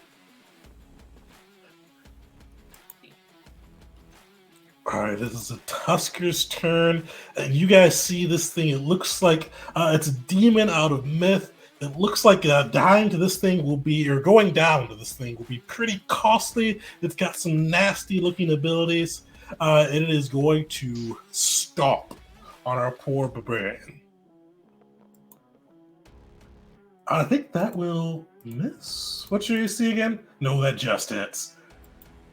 All right, this is a Tusker's turn, and you guys see this thing. It looks like it's a demon out of myth. It looks like dying to this thing will be, or going down to this thing will be pretty costly. It's got some nasty looking abilities, and it is going to stomp on our poor barbarian. I think that will miss. What's your AC again? No, that just hits.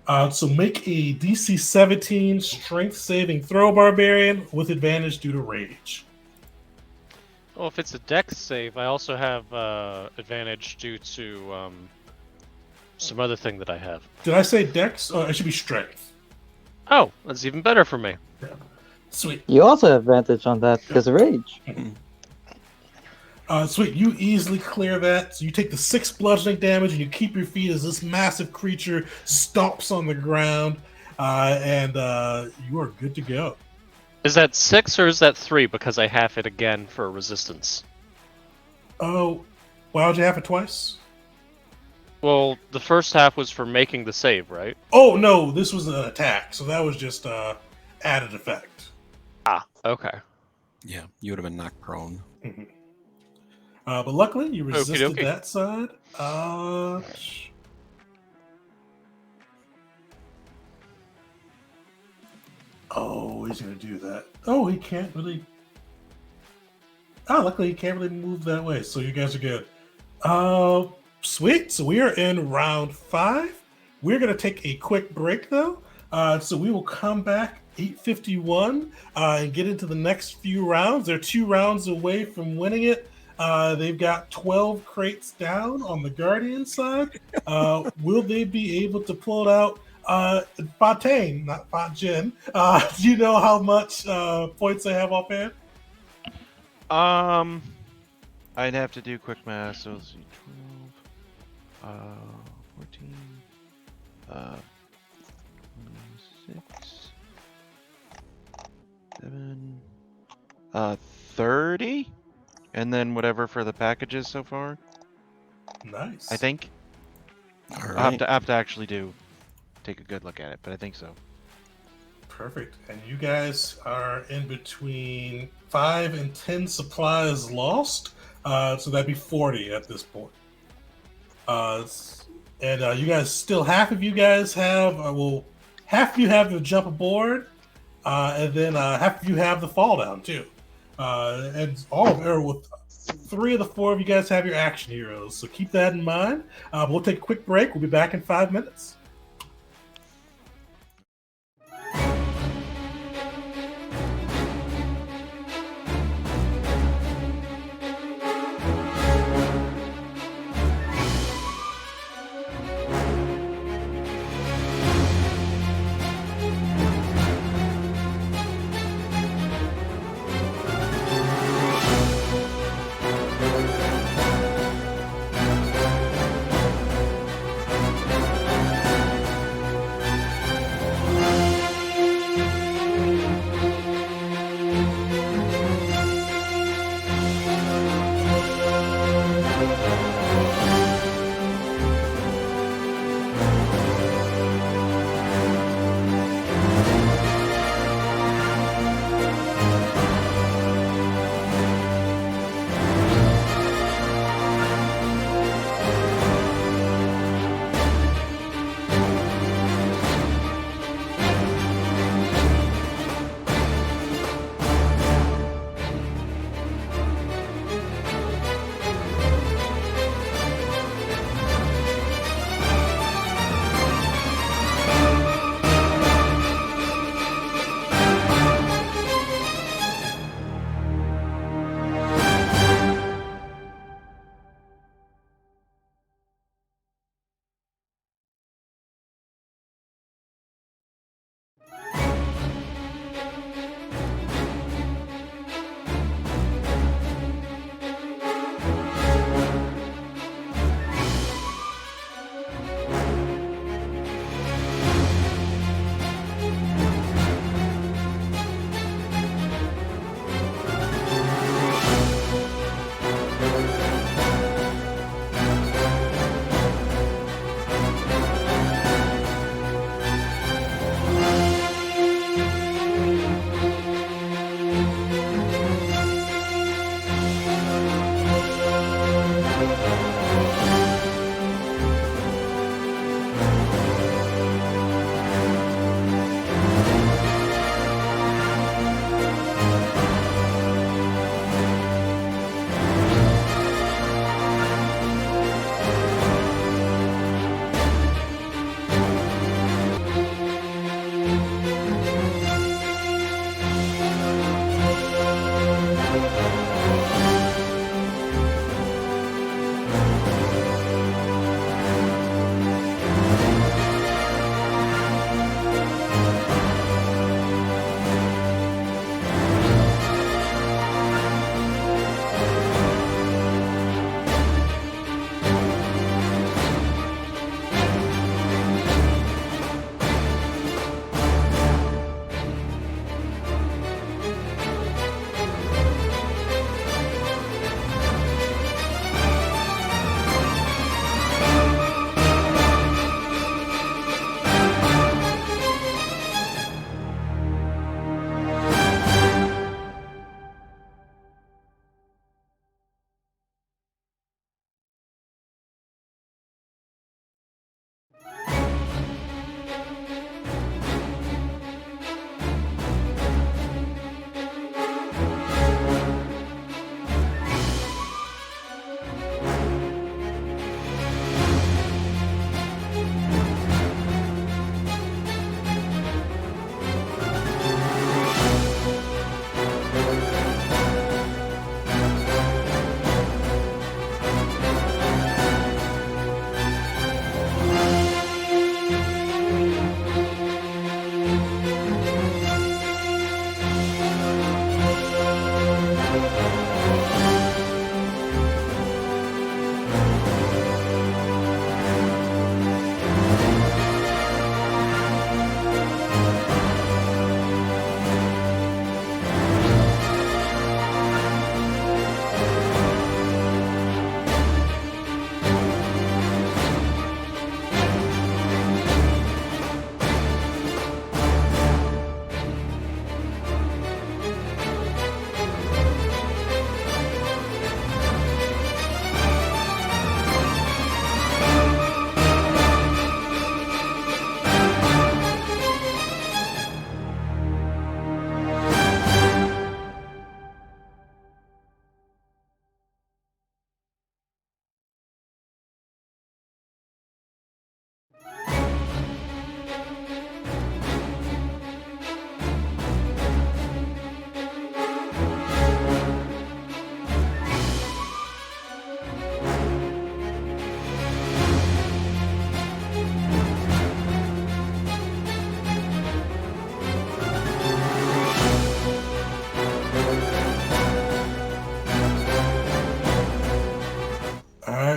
So make a DC 17 strength saving throw, barbarian, with advantage due to rage. Oh, if it's a dex save, I also have advantage due to some other thing that I have. Did I say dex? Oh, it should be strength. Oh, that's even better for me. Sweet. You also have advantage on that because of rage. Sweet, you easily clear that. So you take the 6 bludgeoning damage and you keep your feet as this massive creature stomps on the ground, and you are good to go. Is that 6 or is that 3? Because I half it again for resistance. Oh, why would you have it twice? Well, the first half was for making the save, right? Oh, no, this was an attack, so that was just added effect. Ah, okay. Yeah, you would have been knocked prone. Mm-hmm. But luckily, you resisted Okey-dokey. that side. Oh, he's going to do that. Oh, he can't really... Oh, luckily, he can't really move that way, so you guys are good. Sweet. So we are in round 5. We're going to take a quick break, though. So we will come back 8:51 and get into the next few rounds. They're 2 rounds away from winning it. They've got 12 crates down on the Guardian side. Will they be able to pull it out? Fontaine, not Fontaine. Do you know how much points they have offhand? I'd have to do quick math. So let's see, 12, 14, 26, 7, 30, and then whatever for the packages so far. Nice. I think. All right. I have to actually take a good look at it, but I think so. Perfect. And you guys are in between 5 and 10 supplies lost. So that'd be 40 at this point. And you guys still, half of you guys have, half of you have to jump aboard, and then half of you have the fall down too. And all of or with 3 of the 4 of you guys have your action heroes. So keep that in mind. We'll take a quick break. We'll be back in 5 minutes.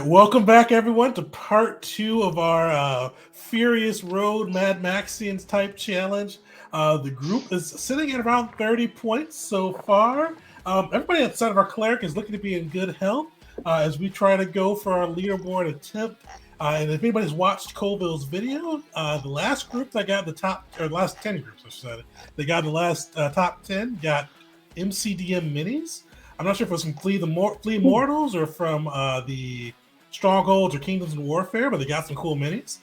welcome back, everyone, to part 2 of our Furious Road Mad Maxians type challenge. The group is sitting at around 30 points so far. Everybody outside of our cleric is looking to be in good health as we try to go for our leaderboard attempt. And if anybody's watched Colville's video, the last group that got the top, or the last 10 groups, I should say, they got the last top 10 got MCDM minis. I'm not sure if it was from Flee Mortals or from the Strongholds or Kingdoms of Warfare, but they got some cool minis.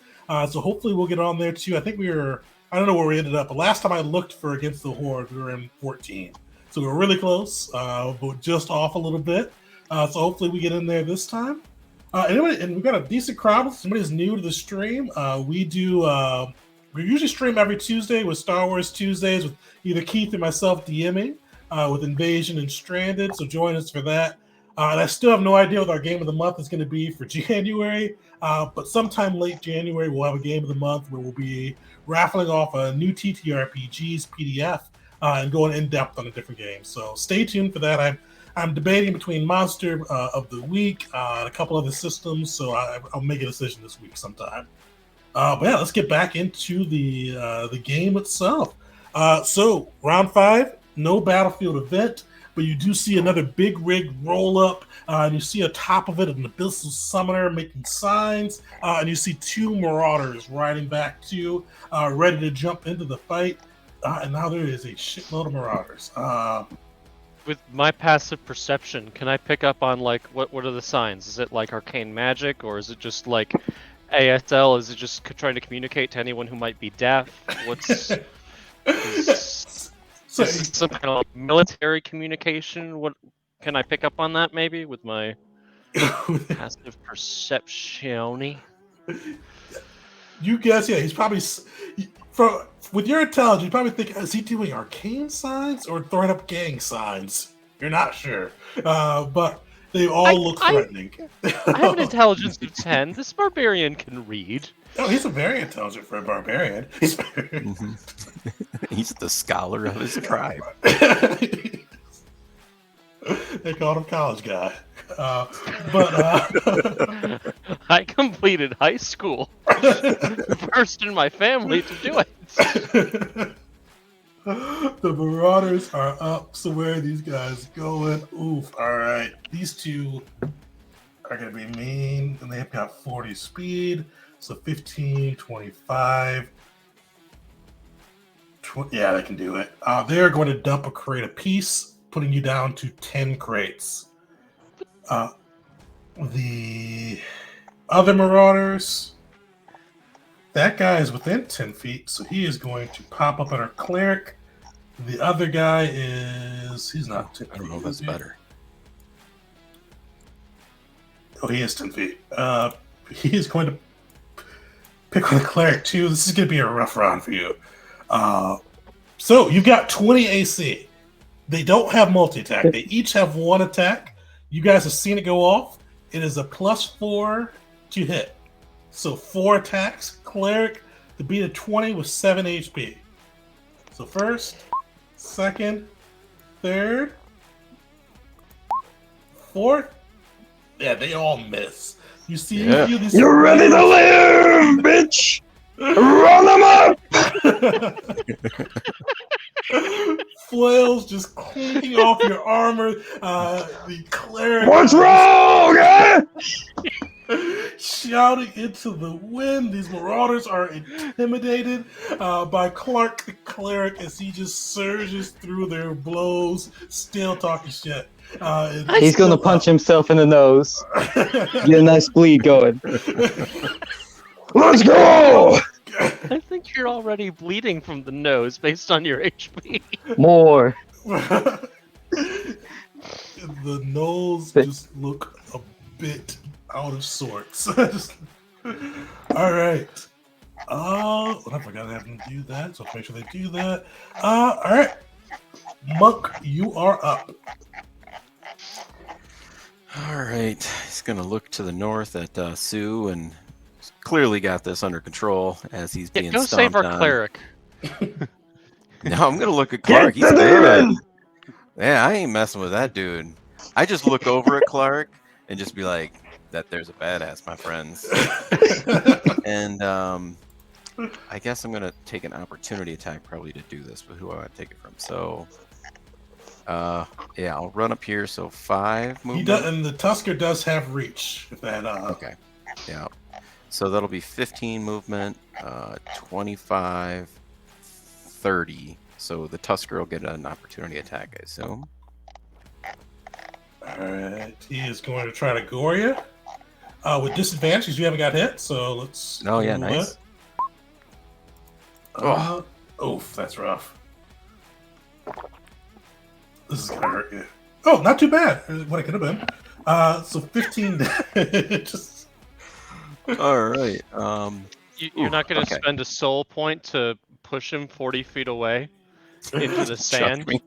So hopefully we'll get on there too. I think I don't know where we ended up, but last time I looked for Against the Horde, we were in 14. So we were really close, but just off a little bit. So hopefully we get in there this time. And we've got a decent crowd. If somebody's new to the stream, we usually stream every Tuesday with Star Wars Tuesdays with either Keith or myself DMing with Invasion and Stranded. So join us for that. And I still have no idea what our game of the month is going to be for January. But sometime late January, we'll have a game of the month where we'll be raffling off a new TTRPGs PDF and going in depth on a different game. So stay tuned for that. I'm debating between Monster of the Week and a couple other systems, so I'll make a decision this week sometime. But yeah, let's get back into the game itself. So round 5, no battlefield event, but you do see another big rig roll up, and you see atop of it an abyssal summoner making signs, and you see 2 marauders riding back to you, ready to jump into the fight. And now there is a shitload of marauders. With my passive perception, can I pick up on like what are the signs? Is it like arcane magic, or is it just like ASL? Is it just trying to communicate to anyone who might be deaf? What's is some kind of like military communication? What can I pick up on that maybe with my passive perception? You guess, yeah, he's probably with your intelligence, you probably think, is he doing arcane signs or throwing up gang signs? You're not sure, but they all look threatening. I have an intelligence of 10. This barbarian can read. Oh, he's a very intelligent for a barbarian. He's the scholar of his tribe. They called him college guy. I completed high school. First in my family to do it. The marauders are up, so where are these guys going? Oof, alright. These 2 are going to be mean, and they've got 40 speed, so 15, 25. Yeah, they can do it. They're going to dump a crate apiece, putting you down to 10 crates. The other marauders, that guy is within 10 feet, so he is going to pop up at our cleric. The other guy he's not 10 feet. I don't know if that's better. Oh, he is 10 feet. He is going to pick on the cleric too. This is going to be a rough round for you. So you've got 20 AC. They don't have multi-attack. They each have 1 attack. You guys have seen it go off. It is a +4 to hit. So 4 attacks. Cleric to beat a 20 with 7 HP. So first, second, third, fourth. Yeah, they all miss. You see, You're ready to live, bitch! Run them up! Flails just clinking off your armor. The cleric. What's wrong, eh? Shouting into the wind. These marauders are intimidated by Clark the cleric as he just surges through their blows, still talking shit. He's gonna punch himself in the nose. Get a nice bleed going. Let's go! I think you're already bleeding from the nose based on your HP. More. The nose just look a bit out of sorts. All right. I forgot I have them do that, so I'll make sure they do that. All right. Monk, you are up. All right. He's going to look to the north at Sue and clearly got this under control as he's being go stomped save our on. cleric. No, I'm going to look at Clark. Get the demon! Yeah, I ain't messing with that dude. I just look over at Clark and just be like, that there's a badass, my friends. And I guess I'm gonna take an opportunity attack probably to do this, but who I want to take it from? So, yeah, I'll run up here. So 5 movement. He does, and the Tusker does have reach. If that Okay. Yeah. So that'll be 15 movement, 25, 30. So the Tusker will get an opportunity attack, I assume. All right, he is going to try to gore you with disadvantage because you haven't got hit. So let's. Oh yeah, do nice. it. Oof, that's rough. This is gonna hurt you. Oh, not too bad. What it could have been. So 15 just All right. You're not going to okay. spend a soul point to push him 40 feet away into the Chuck sand? me.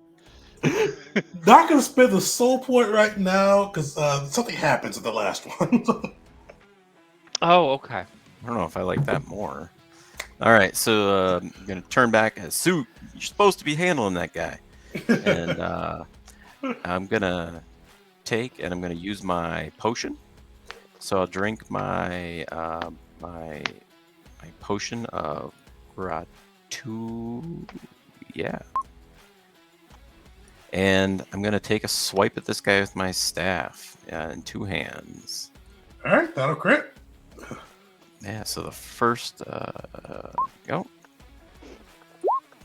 not gonna spend the soul point right now because something happens in the last one. Oh, okay. I don't know if I like that more. All right, so I'm gonna turn back as Sue. You're supposed to be handling that guy, and I'm gonna take and I'm gonna use my potion. So I'll drink my my potion of gratu. Yeah. And I'm gonna take a swipe at this guy with my staff in 2 hands. All right, that'll crit. Yeah, so the first go.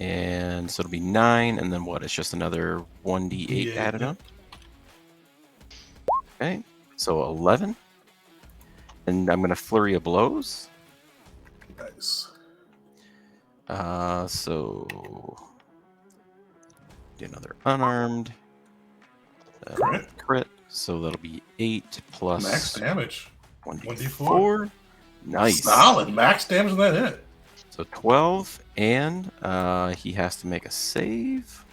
And so it'll be 9, and then what? It's just another 1d8 Yeah. added on. Okay, so 11. And I'm gonna flurry of blows. Nice. So do another unarmed crit. So that'll be 8 plus Max damage. 1d4. Nice. Solid max damage on that hit. So 12, and he has to make a save.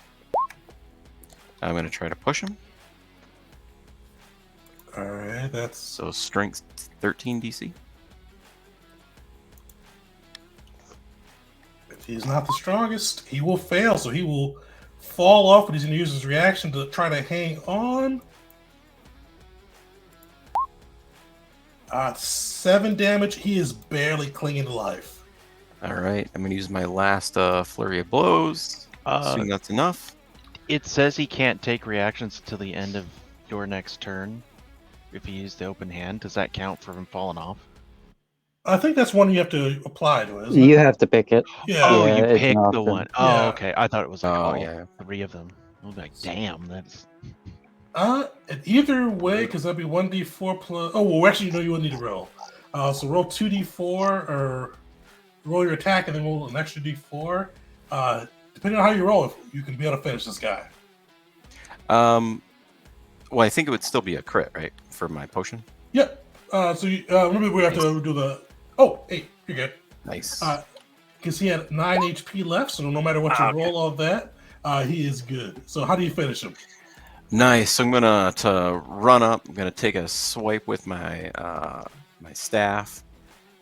I'm going to try to push him. All right, that's So strength 13 DC. if he's not the strongest, he will fail. So he will fall off, but he's going to use his reaction to try to hang on. 7 damage. He is barely clinging to life. All right, I'm going to use my last flurry of blows. Assuming that's enough. It says he can't take reactions until the end of your next turn. If you use the open hand, does that count for him falling off? I think that's one you have to apply to, isn't You it? have to pick it. Yeah. Oh, Yeah, you it's picked an the option. one. Oh, Yeah. okay. I thought it was like Oh, all yeah. 3 of them. I was like, damn, that's. And either way, because that'd be 1d4 plus. Oh, well, actually, you wouldn't need to roll. So roll 2d4 or roll your attack and then roll an extra d4. Depending on how you roll, you can be able to finish this guy. Well, I think it would still be a crit, right, for my potion? Yep. So remember, we have to do the. Oh, 8. You're good. Nice. Because he had 9 HP left, so no matter what you roll of that, he is good. So how do you finish him? Nice. So I'm gonna run up. I'm gonna take a swipe with my my staff.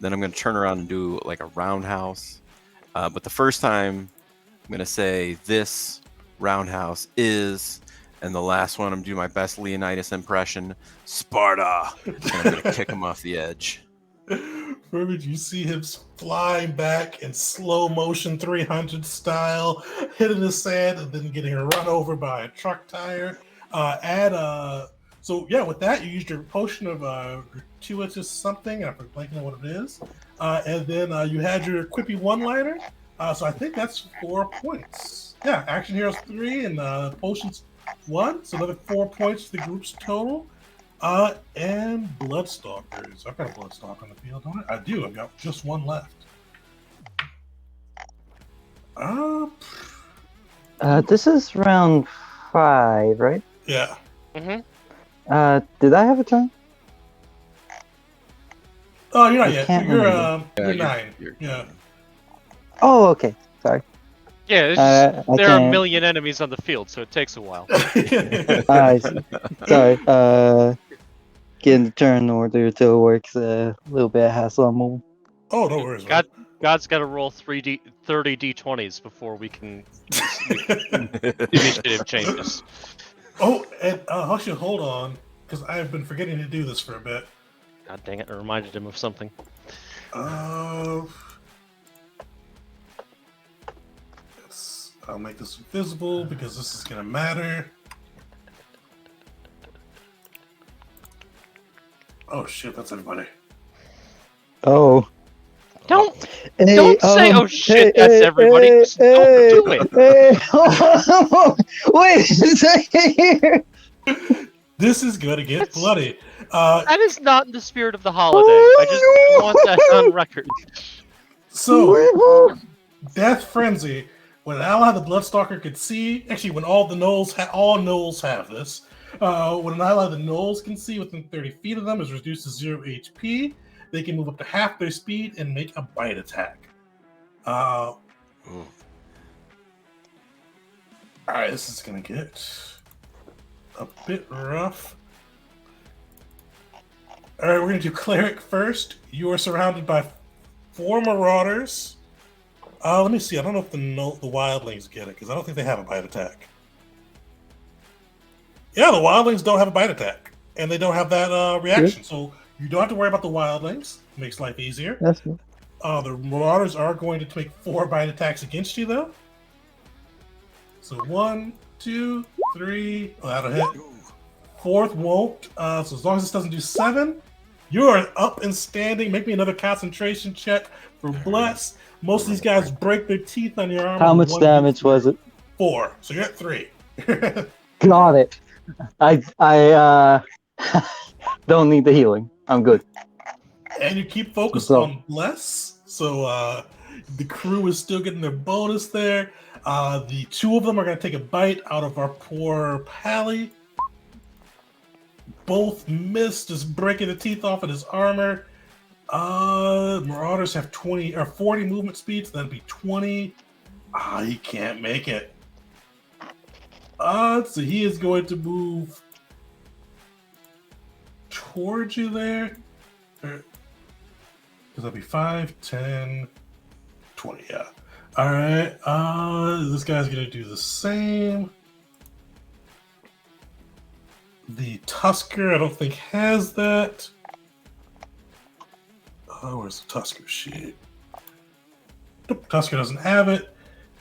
Then I'm gonna turn around and do like a roundhouse. But the first time, I'm gonna say this roundhouse is, and the last one I'm doing my best Leonidas impression, Sparta. And I'm gonna kick him off the edge. Perfect. You see him flying back in slow motion 300 style, hitting the sand and then getting run over by a truck tire. So yeah, with that you used your potion of gratuitous something. I'm blanking on what it is. And then you had your quippy one-liner. So I think that's 4 points. Yeah, action heroes 3 and potions 1. So another 4 points to the group's total. And Bloodstalkers. I've got a Bloodstalker on the field, don't I? I do. I've got just 1 left. This is round 5, right? Yeah. Mm-hmm. Did I have a turn? Oh, you're not I yet. can't You're remember. you're 9. Yeah. Oh, okay. Sorry. Yeah, it's I there are a can't- million enemies on the field, so it takes a while. I see. Sorry. Getting the turn order to work's a little bit of hassle on mobile. Oh, no worries. Man. God's got to roll 30 d20s before we can initiative changes. Oh, and actually, hold on, because I've been forgetting to do this for a bit. God dang it! I reminded him of something. Yes, I'll make this invisible because this is gonna matter. Oh shit, that's everybody. Oh. Don't Hey, don't say oh shit. hey, That's hey, everybody. hey, Just don't do it. Hey, wait a second here. This is gonna get That's- bloody. That is not in the spirit of the holiday. I want that on record. So, Death Frenzy. When an ally the Bloodstalker could see, actually, when all gnolls have this. When an ally the gnolls can see within 30 feet of them is reduced to 0 HP. They can move up to half their speed and make a bite attack. All right, this is gonna get a bit rough. All right, we're gonna do Cleric first. You are surrounded by 4 Marauders. Let me see. I don't know if the Wildlings get it because I don't think they have a bite attack. Yeah, the Wildlings don't have a bite attack, and they don't have that reaction. So you don't have to worry about the Wildlings. Makes life easier. That's me. The Marauders are going to make 4 bite attacks against you, though. So 1, 2, 3. Oh, that'll hit. 4th won't. So as long as this doesn't do 7, you are up and standing. Make me another concentration check for Bless. Most of these guys break their teeth on your armor. How much damage was it? 4. So you're at 3. Got it. I don't need the healing. I'm good. And you keep focused So- on Bless. So the crew is still getting their bonus there. The 2 of them are going to take a bite out of our poor Pally. Both miss, just breaking the teeth off of his armor. Marauders have 20 or 40 movement speeds. That'd be 20. He can't make it. So he is going to move towards you there. Because that'll be 5, 10, 20. Yeah. All right. This guy's gonna do the same. The Tusker, I don't think has that. Where's the Tusker sheet? Nope, Tusker doesn't have it.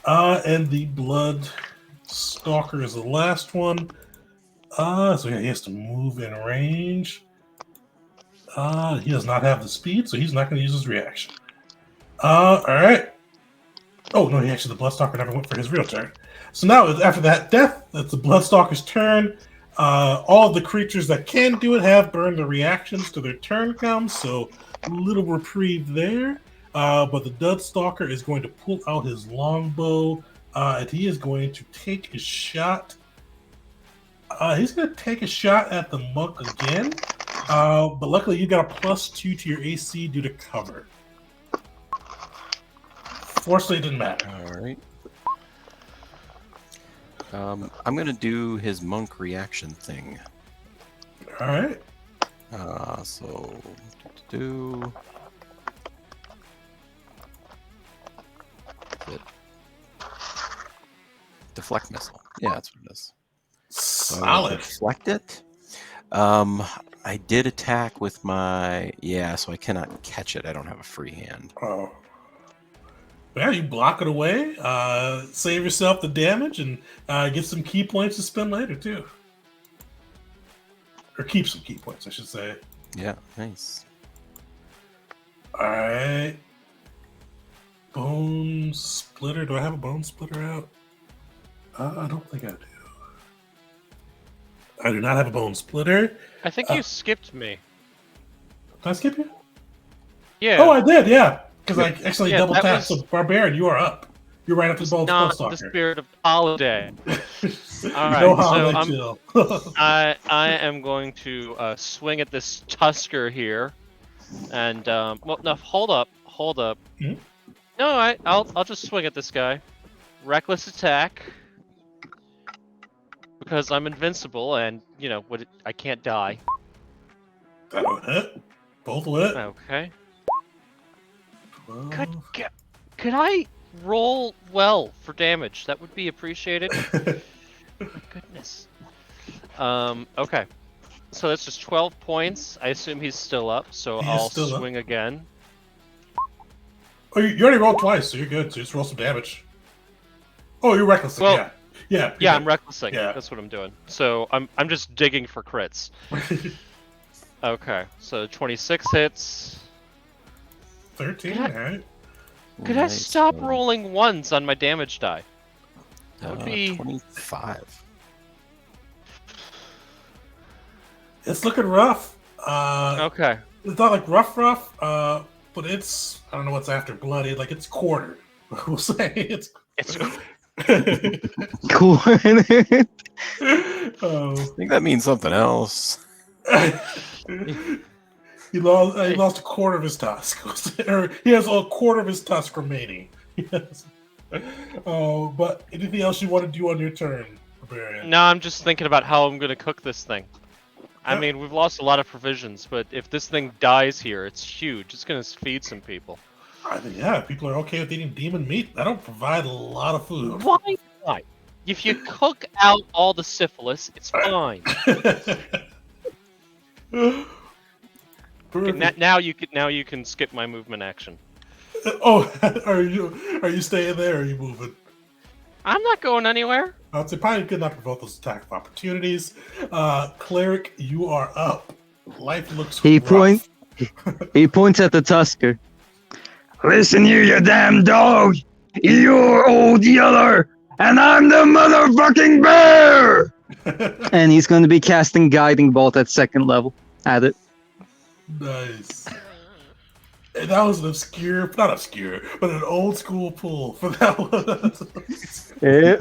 And the Blood Stalker is the last one. So yeah, he has to move in range. He does not have the speed, so he's not going to use his reaction. All right. Oh no, the Bloodstalker never went for his real turn. So now after that death, that's the Bloodstalker's turn. All of the creatures that can do it have burned the reactions to their turn comes, so little reprieve there. But the Bloodstalker is going to pull out his longbow, and he is going to take a shot. He's going to take a shot at the monk again, but luckily you got a +2 to your AC due to cover. Fortunately, it didn't matter. All right. I'm gonna do his monk reaction thing. All right. So do deflect missile. Yeah, that's what it is. So I'm gonna Solid. deflect it. I did attack with my so I cannot catch it. I don't have a free hand. Oh. Yeah, you block it away, save yourself the damage, and get some key points to spend later, too. Or keep some key points, I should say. Yeah, nice. Alright. Bone Splitter. Do I have a Bone Splitter out? I don't think I do. I do not have a Bone Splitter. I think you skipped me. Did I skip you? Yeah. Oh, I did, yeah. Because I actually Yeah, double that tapped. was- So, Barbarian, you are up. You're right after the Bone Not the Stalker. spirit of holiday. All right, No so holiday I'm- chill. I am going to swing at this Tusker here, and well, no, hold up. Hmm? No, I'll just swing at this guy. Reckless attack, because I'm invincible, and you know what? I can't die. That'll hit. Both lit. Okay. 12. Could I roll well for damage? That would be appreciated. Goodness. Okay. So that's just 12 points. I assume he's still up, so He is I'll still up. swing again. Oh, you already rolled twice, so you're good. So just roll some damage. Oh, you're reckless. Well, Yeah. Yeah. Yeah, I'm recklessing. Yeah. That's what I'm doing. So I'm just digging for crits. Okay, so 26 hits. 13, God. right? Could I Nice. stop rolling ones on my damage die? That would be 25. It's looking rough. okay. It's not like rough, but it's, I don't know what's after bloody. Like, it's quartered. We'll say it's. It's Cool. Oh. I think that means something else. He lost a quarter of his tusk. Or he has a quarter of his tusk remaining. Yes. Oh, but anything else you want to do on your turn, Barbarian? no, I'm just thinking about how I'm gonna cook this thing. I Yeah. mean, we've lost a lot of provisions, but if this thing dies here, it's huge. It's gonna feed some people. I think, yeah, people are okay with eating demon meat. I don't provide a lot of food. Why not? If you cook out all the syphilis, it's fine. Okay, Perfect. now you can skip my movement action. Oh, are you staying there or are you moving? I'm not going anywhere. I'd say probably good not to provoke those attack of opportunities. Cleric, you are up. Life looks He rough. He points at the Tusker. Listen here, you damn dog! You're old Yeller, and I'm the motherfucking bear! And he's going to be casting Guiding Bolt at 2nd level at it. Nice. And that was not obscure, but an old school pull for that one. Yeah.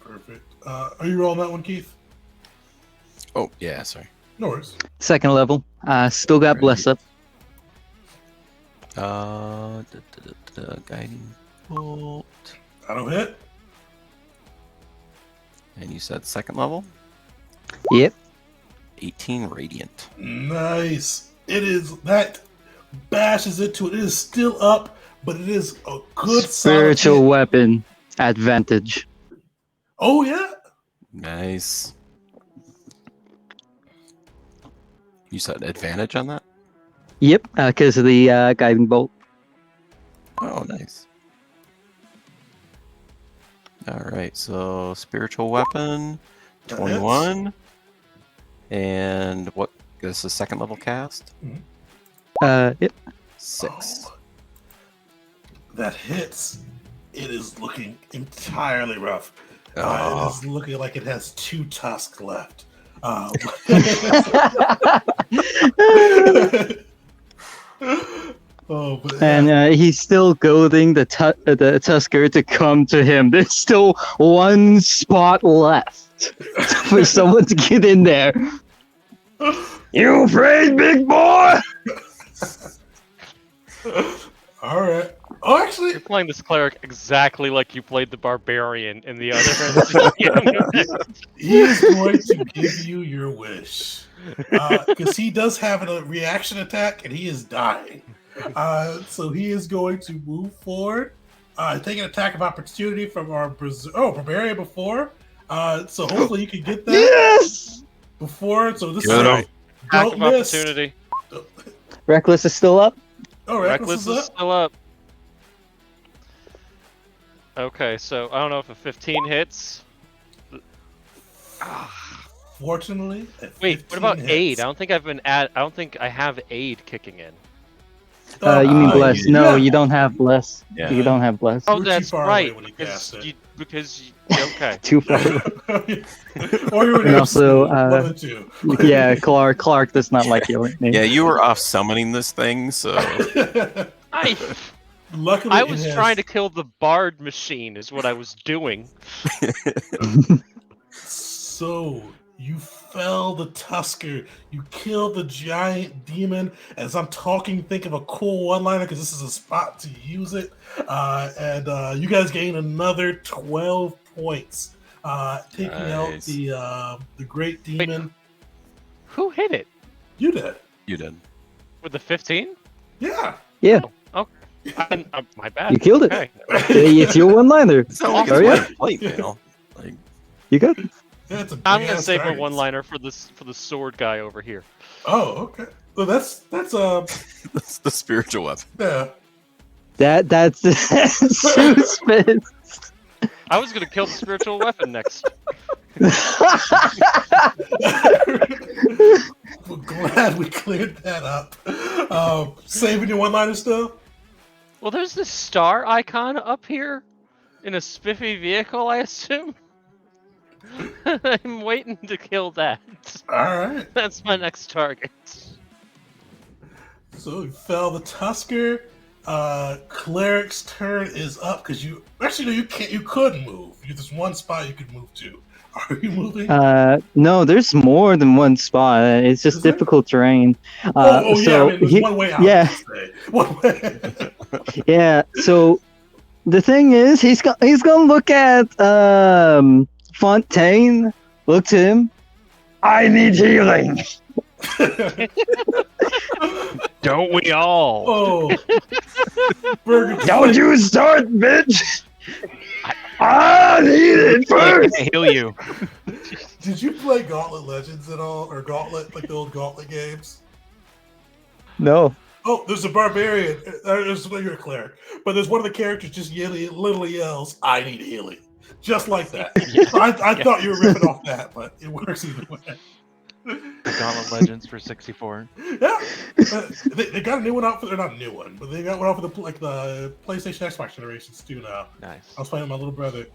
Perfect. Are you rolling that one, Keith? Oh, yeah, sorry. No worries. 2nd level. Still got Bless up. Guiding bolt. That'll hit. And you said 2nd level? Yep. 18 radiant. Nice. It is that bashes into it. It is still up, but it is a good Spiritual solid hit. weapon advantage. Oh yeah. Nice. You said advantage on that? Yep, because of the Guiding Bolt. Oh, nice. Alright, so spiritual weapon, That 21. And what is the 2nd level cast? Yep. 6. Oh, that hits. It is looking entirely rough. It Oh, is looking like it has 2 tusks left. Oh, but And he's still goading the Tusker to come to him. There's still one spot left for someone to get in there. You afraid, big boy? all right. Oh, actually, You're playing this cleric exactly like you played the barbarian in the other. he is going to give you your wish because he does have a reaction attack and he is dying. So he is going to move forward, take an attack of opportunity from our barbarian before. So hopefully you can get that Yes! before. So this Good. is Attack don't of miss. opportunity. Reckless is still up. Oh, Reckless Reckless is is up. still up. Okay, so I don't know if a 15 hits. Fortunately, Wait, what about aid? I don't think I don't think I have aid kicking in. You mean Bless? you- No, yeah. you don't have Bless. Yeah. You don't have Bless. Oh, You were too that's far away right. when you cast it. Okay. Too far. Or you would And have also, one of the two. Yeah, Clark does not like yelling at me. yeah, you were off summoning this thing, so Luckily, I it was has- trying to kill the bard machine, is what I was doing. So you fell the Tusker. You killed the giant demon. As I'm talking, think of a cool one-liner because this is a spot to use it. And you guys gain another 12 points, taking out Nice. the great demon. Who hit it? You did. you did. With the 15? Yeah. Yeah, My bad. you killed it. Okay. It's your one-liner. It's not like it's Hurry up. white mail. Like, You good? Yeah, it's a I'm big gonna ass save my target. one-liner for the sword guy over here. Oh, okay. Well, that's that's the spiritual weapon. yeah. That's Sue's fist. I was gonna kill the spiritual weapon next. We're glad we cleared that up. Saving your one-liner still. Well, there's this star icon up here in a spiffy vehicle, I assume. I'm waiting to kill that. All right. That's my next target. So we fell the Tusker. Cleric's turn is up because you actually no, you can't. You could move. There's one spot you could move to. Are you moving? No, there's more than one spot. It's just Is there? difficult terrain. Yeah. So I mean, there's one way out. yeah. Say. One way. Yeah. So the thing is, he's gonna look at Fontaine. Look to him. I need healing. Don't we all? Oh. Burger. Don't you start, bitch. I need it first. I heal you. Did you play Gauntlet Legends at all, or Gauntlet, like the old Gauntlet games? No. Oh, there's a barbarian. You're a cleric, but there's one of the characters just literally yells, "I need healing," just like that. So I thought you were ripping off that, but it works either way. Gauntlet Legends for 64. Yeah, they got a new one out for. They're not a new one, but they got one out for the PlayStation Xbox generations too now. Nice. I was playing with my little brother.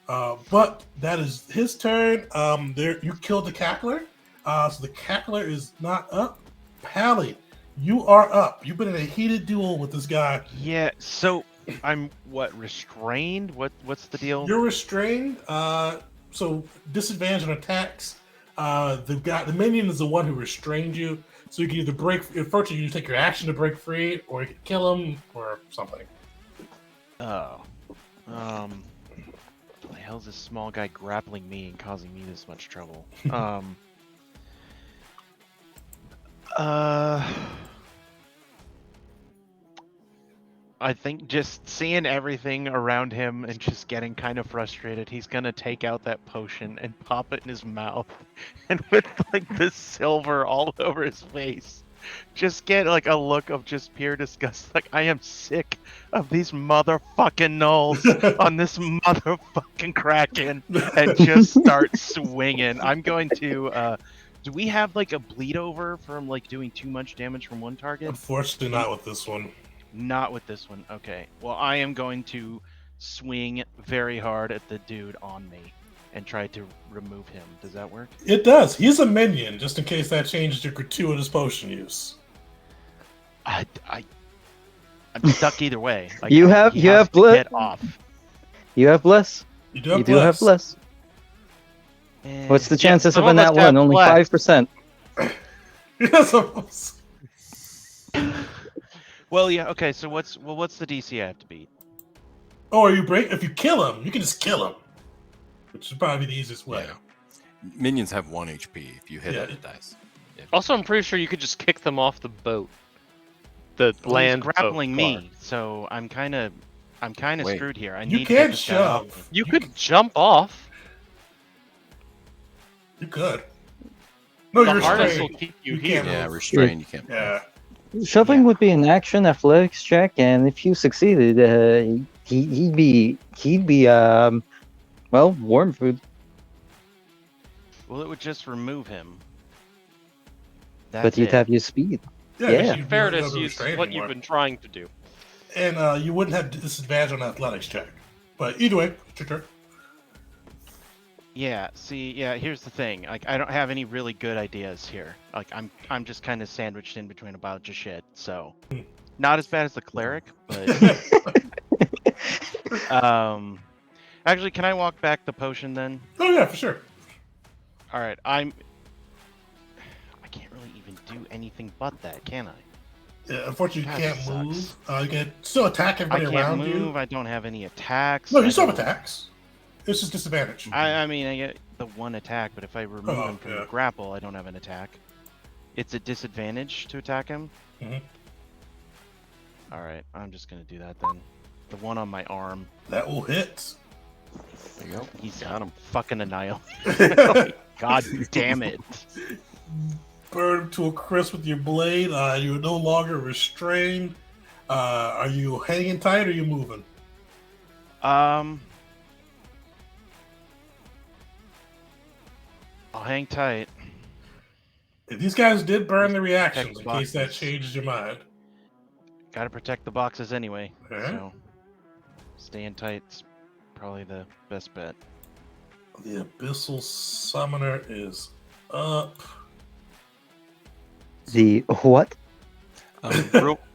But that is his turn. There, you killed the cackler. So the cackler is not up. Pally, you are up. You've been in a heated duel with this guy. Yeah, so I'm restrained? What's the deal? You're restrained. So disadvantage on attacks. The minion is the one who restrained you. So you can either break. Unfortunately, you take your action to break free, or you can kill him, or something. Oh. Why the hell's this small guy grappling me and causing me this much trouble? I think just seeing everything around him and just getting kind of frustrated, he's gonna take out that potion and pop it in his mouth, and with like the silver all over his face, just get like a look of just pure disgust. Like, I am sick of these motherfucking gnolls on this motherfucking kraken, and just start swinging. I'm going to. Do we have like a bleed over from like doing too much damage from one target? Unfortunately, not with this one. Not with this one. Okay. Well, I am going to swing very hard at the dude on me and try to remove him. Does that work? It does. He's a minion, just in case that changes your gratuitous potion use. I'm stuck either way. Like, You have to blood. get off. You have bless. You do have You do have bless. What's the chances some of a of us nat have one? Only bless. 5%. Yes, almost. Well, yeah. Okay. So what's the DC I have to beat? Or if you kill him, you can just kill him, which is probably the easiest way. Yeah. Minions have 1 HP. If you hit Yeah. it dies. Also, I'm pretty sure you could just kick them off the boat. The Well, land he's grappling boat me, part. so I'm kind of Wait. screwed here. I You need to get can't this guy off me. shove. You could jump off. You could. No, The you're harness will restrained. keep you You here. can't Yeah, move. restrained. You can't. Yeah. Shoving Yeah. would be an action athletics check, and if you succeeded, he'd be warm food. Well, it would just remove him. That's But you'd it. have your speed. Yeah. Yeah. because you'd Fair be to able to use restrain what anymore. you've been trying to do. And you wouldn't have disadvantage on athletics check. But either way, it's your turn. Yeah, see, yeah, here's the thing. Like, I don't have any really good ideas here. Like, I'm just kind of sandwiched in between a bunch of shit. So, not as bad as the cleric, but actually, can I walk back the potion then? Oh yeah, for sure. All right, I can't really even do anything but that, can I? Yeah, unfortunately, you God, can't that move. sucks. You can still attack I everybody can't around move. you. I don't have any attacks. No, you I still have don't- attacks. It's just disadvantage. I mean, I get the one attack, but if I remove Oh, him from yeah. the grapple, I don't have an attack. It's a disadvantage to attack him. Mhm. All right, I'm just gonna do that then. The one on my arm, That will hit. There you go. he's Got him. fucking annihilated. God damn it! Burn him to a crisp with your blade. You're no longer restrained. Are you hanging tight or are you moving? I'll hang tight. These guys did burn the Protect reactions the in case that boxes. changes your mind. Gotta protect the boxes anyway. Alright. So staying tight's probably the best bet. The Abyssal Summoner is up. The what?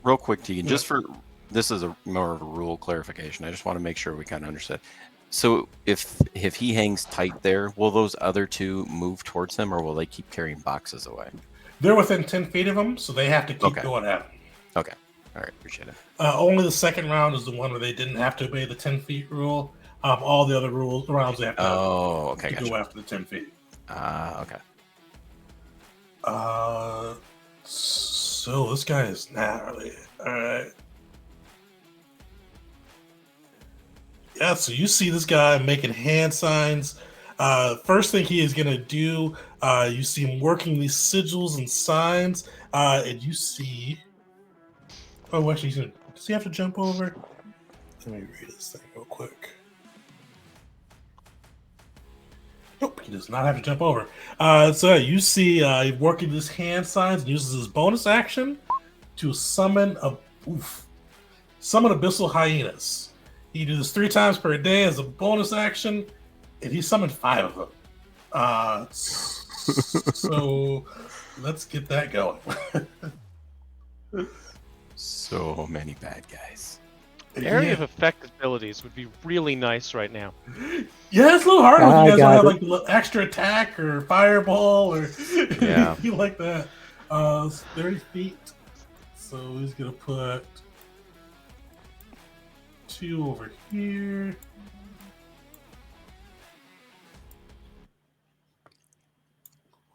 Real quick, Tegan, just for this is a more of a rule clarification. I just want to make sure we kind of understand. So if he hangs tight there, will those other two move towards him, or will they keep carrying boxes away? They're within 10 feet of him, so they have to keep Okay. going at him. Okay. All right. Appreciate it. Only the second round is the one where they didn't have to obey the 10 feet rule. All the other rounds they have to, Oh, okay. to Gotcha. go after the 10 feet. Okay. So this guy is gnarly. Alright. Yeah, so you see this guy making hand signs. First thing he is going to do, you see him working these sigils and signs, and you see... Oh, actually, does he have to jump over? Let me read this thing real quick. Nope, he does not have to jump over. So you see working his hand signs and uses his bonus action to summon abyssal hyenas. He does this 3 times per day as a bonus action, and he summoned 5 of them. So let's get that going. So many bad guys. Area of effect abilities would be really nice right now. Yeah, it's a little harder if I you guys don't got have it. like the little extra attack or fireball or Yeah. anything like that. 30 feet. So he's gonna put 2 over here.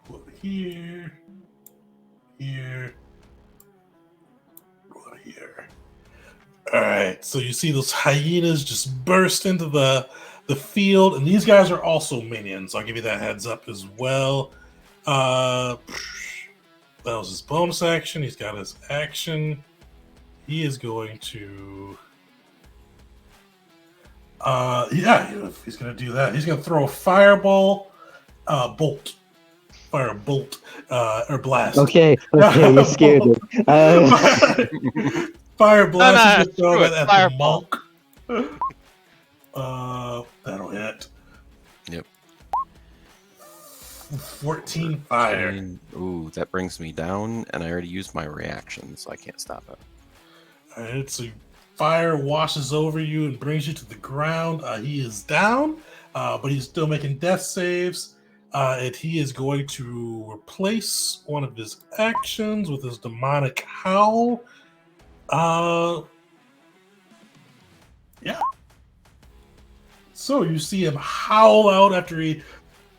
Put here. Here. Put here. Alright, so you see those hyenas just burst into the field, and these guys are also minions. I'll give you that heads up as well. That was his bonus action. He's got his action. He is going to he's gonna do that. He's gonna throw a fireball bolt. Fire bolt or blast. Okay, you scared me. Fire blast. He's screw gonna throw it, that at fireball. the monk. That'll hit. Yep. 14 fire. Ooh, that brings me down, and I already used my reaction, so I can't stop it. Alright, so fire washes over you and brings you to the ground. He is down, but he's still making death saves. And he is going to replace one of his actions with his demonic howl. Yeah. So you see him howl out after he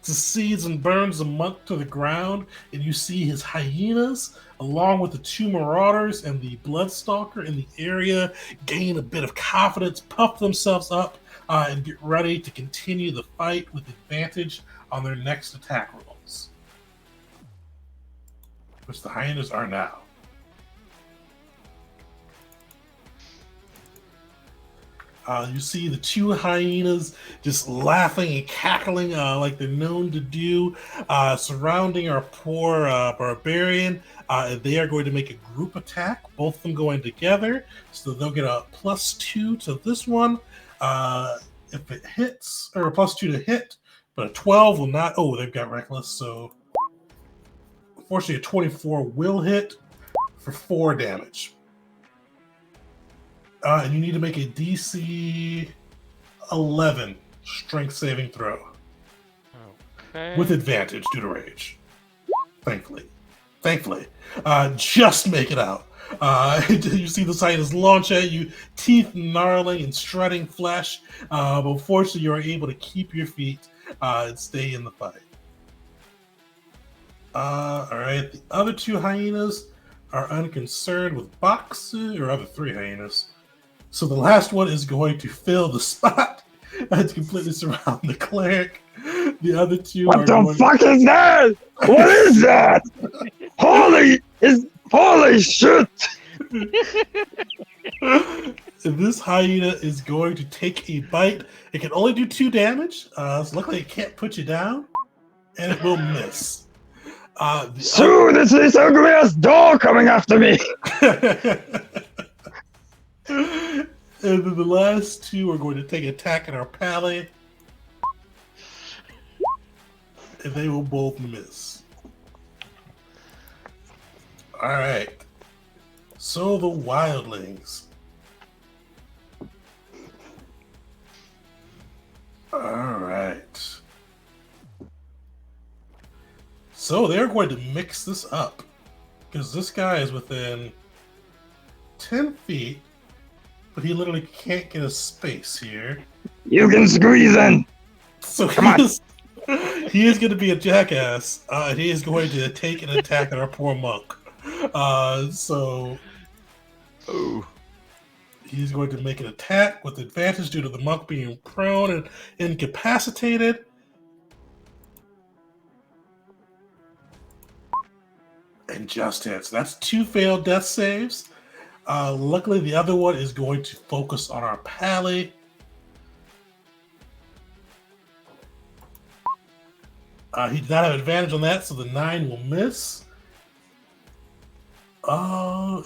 succeeds and burns the monk to the ground, and you see his hyenas, along with the 2 marauders and the bloodstalker in the area, gain a bit of confidence, puff themselves up, and get ready to continue the fight with advantage on their next attack rolls, which the hyenas are now. You see the 2 hyenas just laughing and cackling like they're known to do, surrounding our poor barbarian. They are going to make a group attack, both of them going together, so they'll get a +2 to this one. If it hits, or a +2 to hit, but a 12 will not. Oh, they've got reckless, so unfortunately a 24 will hit for 4 damage. And you need to make a DC 11 strength saving throw Okay. with advantage due to rage. Thankfully. Just make it out. You see the hyenas launch at you, teeth gnarling and shredding flesh. But fortunately, you are able to keep your feet and stay in the fight. All right, the other 2 hyenas, are unconcerned with boxes, or other 3 hyenas. So the last one is going to fill the spot and completely surround the cleric. The other 2 What are the going. fuck is that? What is that? Holy shit! This hyena is going to take a bite. It can only do 2 damage. So luckily, it can't put you down, and it will miss. Sue, this is ugly ass dog coming after me. And then the last 2 are going to take an attack at our pally, and they will both miss. All right. So the wildlings. All right. So they're going to mix this up because this guy is within 10 feet, but he literally can't get a space here. You can squeeze in. So Come on. he is going to be a jackass, and he is going to take an attack at our poor monk. So he's going to make an attack with advantage due to the monk being prone and incapacitated. And just hits. That's 2 failed death saves. Luckily, the other one is going to focus on our pally. He did not have advantage on that, so the 9 will miss.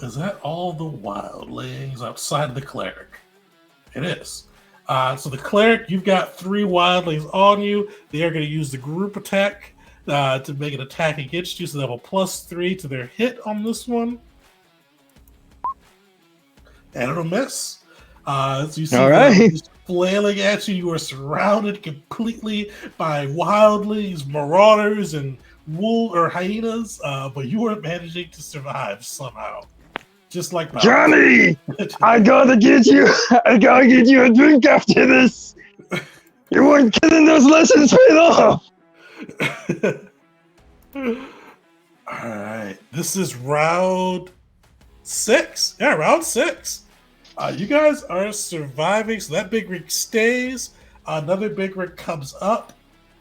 Is that all the wildlings outside of the cleric? It is. So the cleric, you've got 3 wildlings on you. They are going to use the group attack to make an attack against you, so they have a +3 to their hit on this one. And it'll miss. So you see All right. just flailing at you. You are surrounded completely by wildlings, marauders, and hyenas, but you are managing to survive somehow. Just like Johnny, I gotta get you a drink after this. You weren't getting those lessons paid off. Alright, this is round 6. Yeah, round 6. You guys are surviving, so that big rig stays. Another big rig comes up.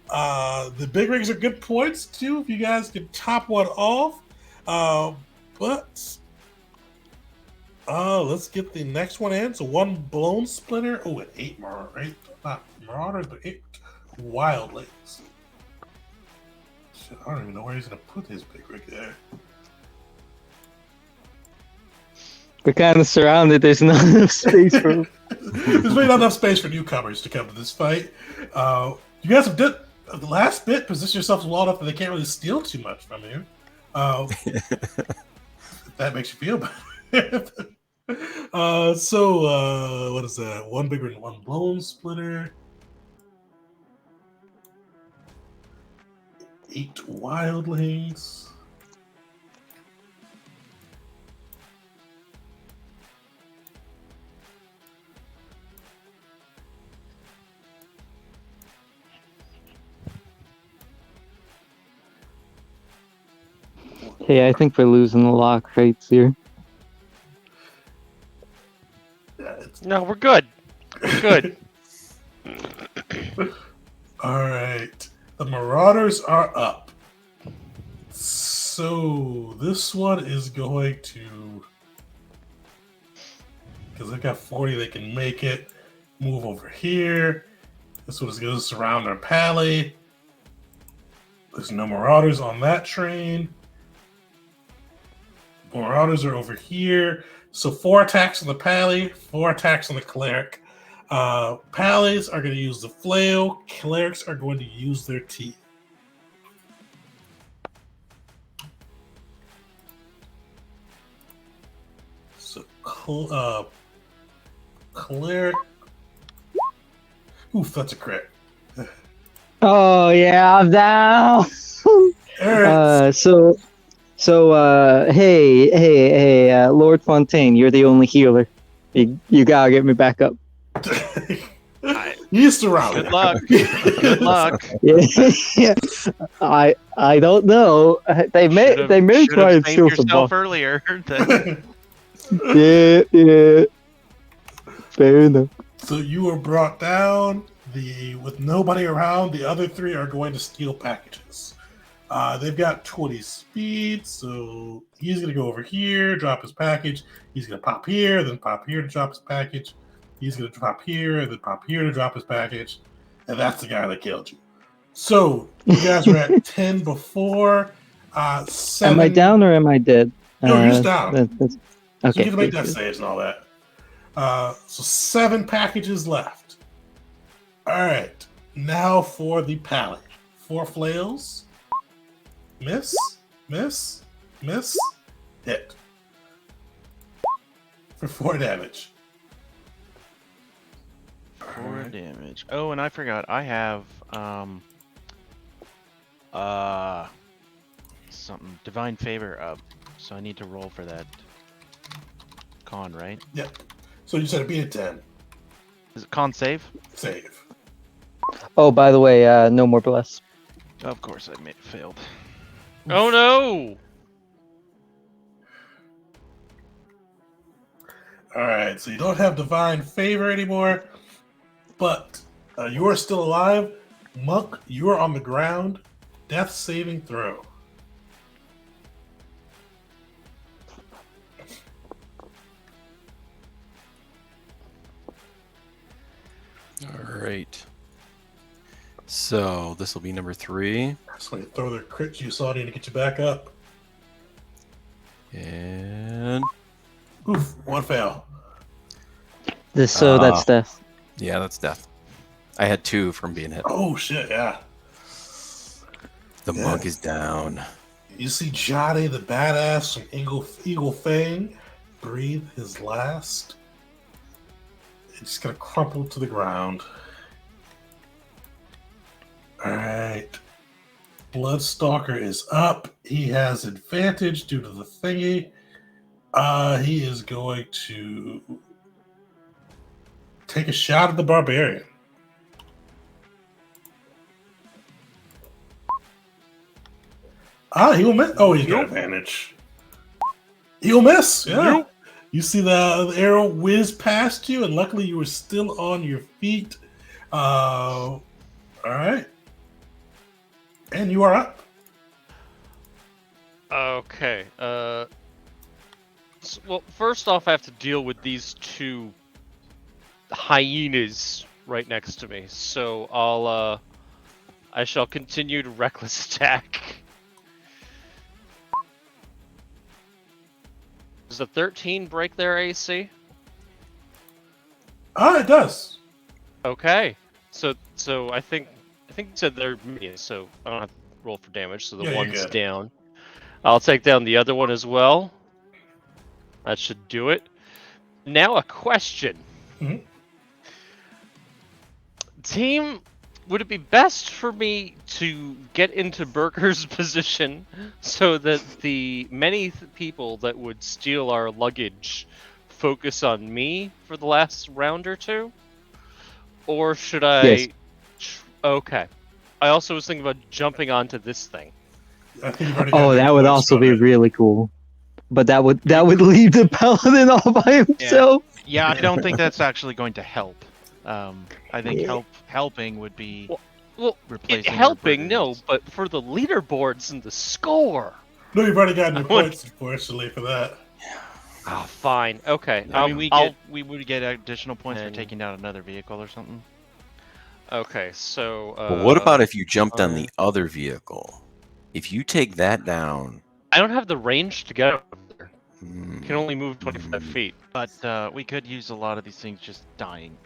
The big rigs are good points too if you guys can top one off. But let's get the next one in. So 1 blown splitter. Oh, and 8 right? Not marauders, but 8 wildlings. Shit, I don't even know where he's gonna put his big rig there. We're kind of surrounded. There's not enough space for. There's really not enough space for newcomers to come to this fight. You guys have done the last bit. Position yourselves well enough that they can't really steal too much from you. If that makes you feel better. What is that? 1 bigger and 1 blown splitter. 8 wildlings. Hey, I think we're losing the lock rates here. No, we're good. We're good. All right. The Marauders are up. So this one is going to, because they've got 40, they can make it. Move over here. This one is going to surround our pally. There's no Marauders on that train. Marauders are over here. So 4 attacks on the pally, 4 attacks on the cleric. Pallies are going to use the flail. Clerics are going to use their teeth. So cleric. Oof, that's a crit. Oh yeah, I'm down. Alright. Hey, Lord Fontaine, you're the only healer. You gotta get me back up. He's surrounded. Good luck. Good luck. Yeah, I don't know. They may Should try have and saved steal some yourself box. earlier. Yeah. Fair enough. So you were brought down. With nobody around, the other three are going to steal packages. They've got 20 speed, so he's going to go over here, drop his package. He's going to pop here, then pop here to drop his package. He's going to drop here, then pop here to drop his package. And that's the guy that killed you. So you guys were at 10 before. 7. Am I down or am I dead? No, you're just down. That's, So okay. you get to make good, that good. saves and all that. So 7 packages left. All right. Now for the pallet. 4 flails. Miss. Hit. For 4 damage. 4 damage. Oh, and I forgot. I have something divine favor up, so I need to roll for that con, right? Yep. So you said it'd be a 10. Is it con save? Save. Oh, by the way, no more bless. Of course, I failed. Oh no! All right. So you don't have divine favor anymore, but you are still alive. Monk, you are on the ground. Death saving throw. All right. So this will be number 3. So they throw their crit juice on you to get you back up. And Oof, 1 fail. That's death. yeah, that's death. I had 2 from being hit. Oh shit, yeah. The monk is down. You see Johnny the badass from Eagle Fang breathe his last. It's just gonna crumple to the ground. Alright. Bloodstalker is up. He has advantage due to the thingy. He is going to take a shot at the barbarian. He will miss. Oh, he's got advantage. He'll miss. Yeah. You see the arrow whiz past you, and luckily you were still on your feet. All right. And you are up. Okay. Well, first off, I have to deal with these 2 hyenas right next to me. So I shall continue to reckless attack. Does a 13 break their AC? It does. Okay. So I think you said they're minions, so I don't have to roll for damage. So the Yeah, you're one's good. down. I'll take down the other one as well. That should do it. Now a question. Mhm. Team, would it be best for me to get into Burger's position so that the many people that would steal our luggage focus on me for the last round or 2? Or should I... Yes. Okay. I also was thinking about jumping onto this thing. I think you've already got Oh, your that would points also from be it. really cool. But that would leave the paladin all by himself. Yeah, I don't think that's actually going to help. I think Yeah. helping would be Well, replacing helping, their no, burgers. but for the leaderboards and the score. No, you've already gotten your I would- points, unfortunately, for that. Ah, fine. Okay. I mean, we would get additional points for and- taking down another vehicle or something. Okay, so... But what about if you jumped on the other vehicle? If you take that down... I don't have the range to get over there. hmm, I can only move 25 feet. But we could use a lot of these things just dying.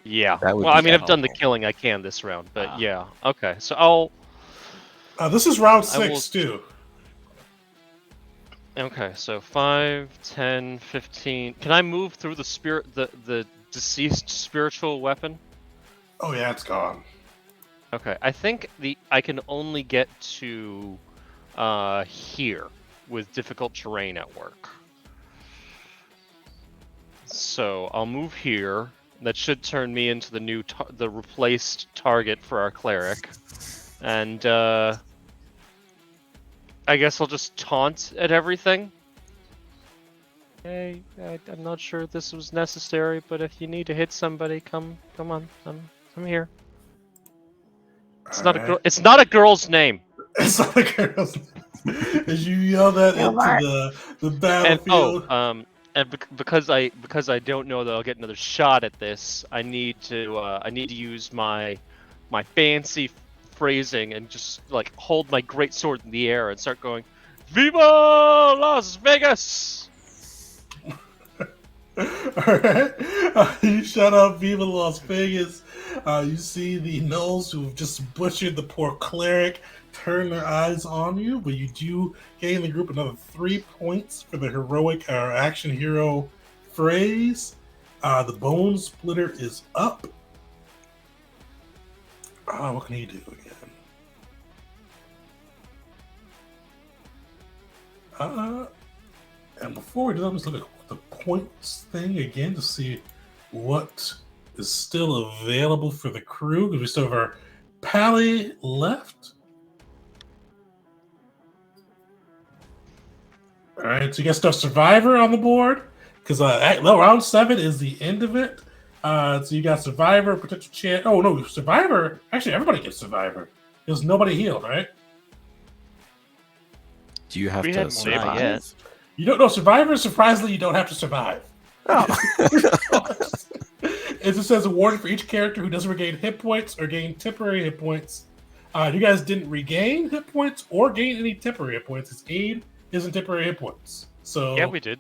Yeah. That would Well, be I mean, I've done the helpful. killing I can this round, but Ah. yeah. Okay, so I'll... This is round I 6, too. Okay, so 5, 10, 15... Can I move through the the deceased spiritual weapon? Oh, yeah, it's gone. Okay, I think I can only get to here with difficult terrain at work. So I'll move here, That should turn me into the replaced target for our cleric. And I guess I'll just taunt at everything. Hey, I'm not sure this was necessary, but if you need to hit somebody, come on, I'm here. It's not a girl. It's not a girl's name. It's not a girl's name. As you yell that into the battlefield. Because I don't know that I'll get another shot at this, I need to use my fancy phrasing and just like hold my great sword in the air and start going, "Viva Las Vegas!" Alright. You shout out Viva Las Vegas. You see the gnolls who've just butchered the poor cleric turn their eyes on you, but you do gain the group another 3 points for the heroic action hero phrase. The bone splitter is up. What can he do again? And before we do that, let's look at the points thing again to see what is still available for the crew, because we still have our Pally left. All right, so you got stuff Survivor on the board, because round 7 is the end of it. So you got Survivor, potential chance. Oh no, Survivor. Actually, everybody gets Survivor. There's nobody healed, right? Do you have We to hadn't survive? yet. You don't know Survivor. Surprisingly, you don't have to survive. Oh. It just says awarded for each character who doesn't regain hit points or gain temporary hit points. You guys didn't regain hit points or gain any temporary hit points. Its aid isn't temporary hit points. So Yeah, we did.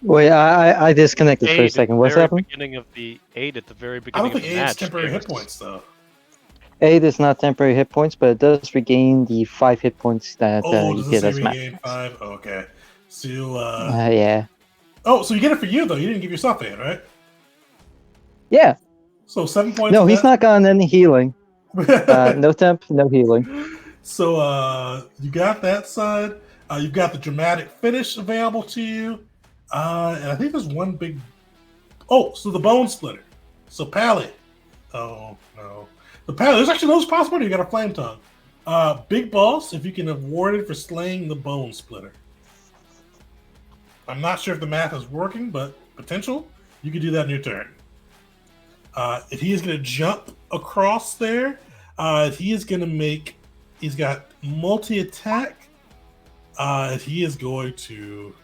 Wait, I disconnected for a second. What's happening? Beginning of the aid at the very I beginning don't think of the aid's match. temporary gave hit us- points though. 8 is not temporary hit points, but it does regain the 5 hit points that Oh, you does it get say as regain max. 5? Okay. So you, Yeah. oh, so you get it for you though. You didn't give yourself aid, right? Yeah. So 7 points. No, for he's that. not gotten any healing. No temp, no healing. So you got that side. You've got the dramatic finish available to you. And I think there's one big. Oh, so the bone splitter. So Pally. Oh no. The Pally. There's actually those possibilities. You got a flame tongue. Big boss. If you can award it for slaying the bone splitter. I'm not sure if the math is working, but potential. You could do that in your turn. If he is going to jump across there, he is going to make. He's got multi attack. He is going to.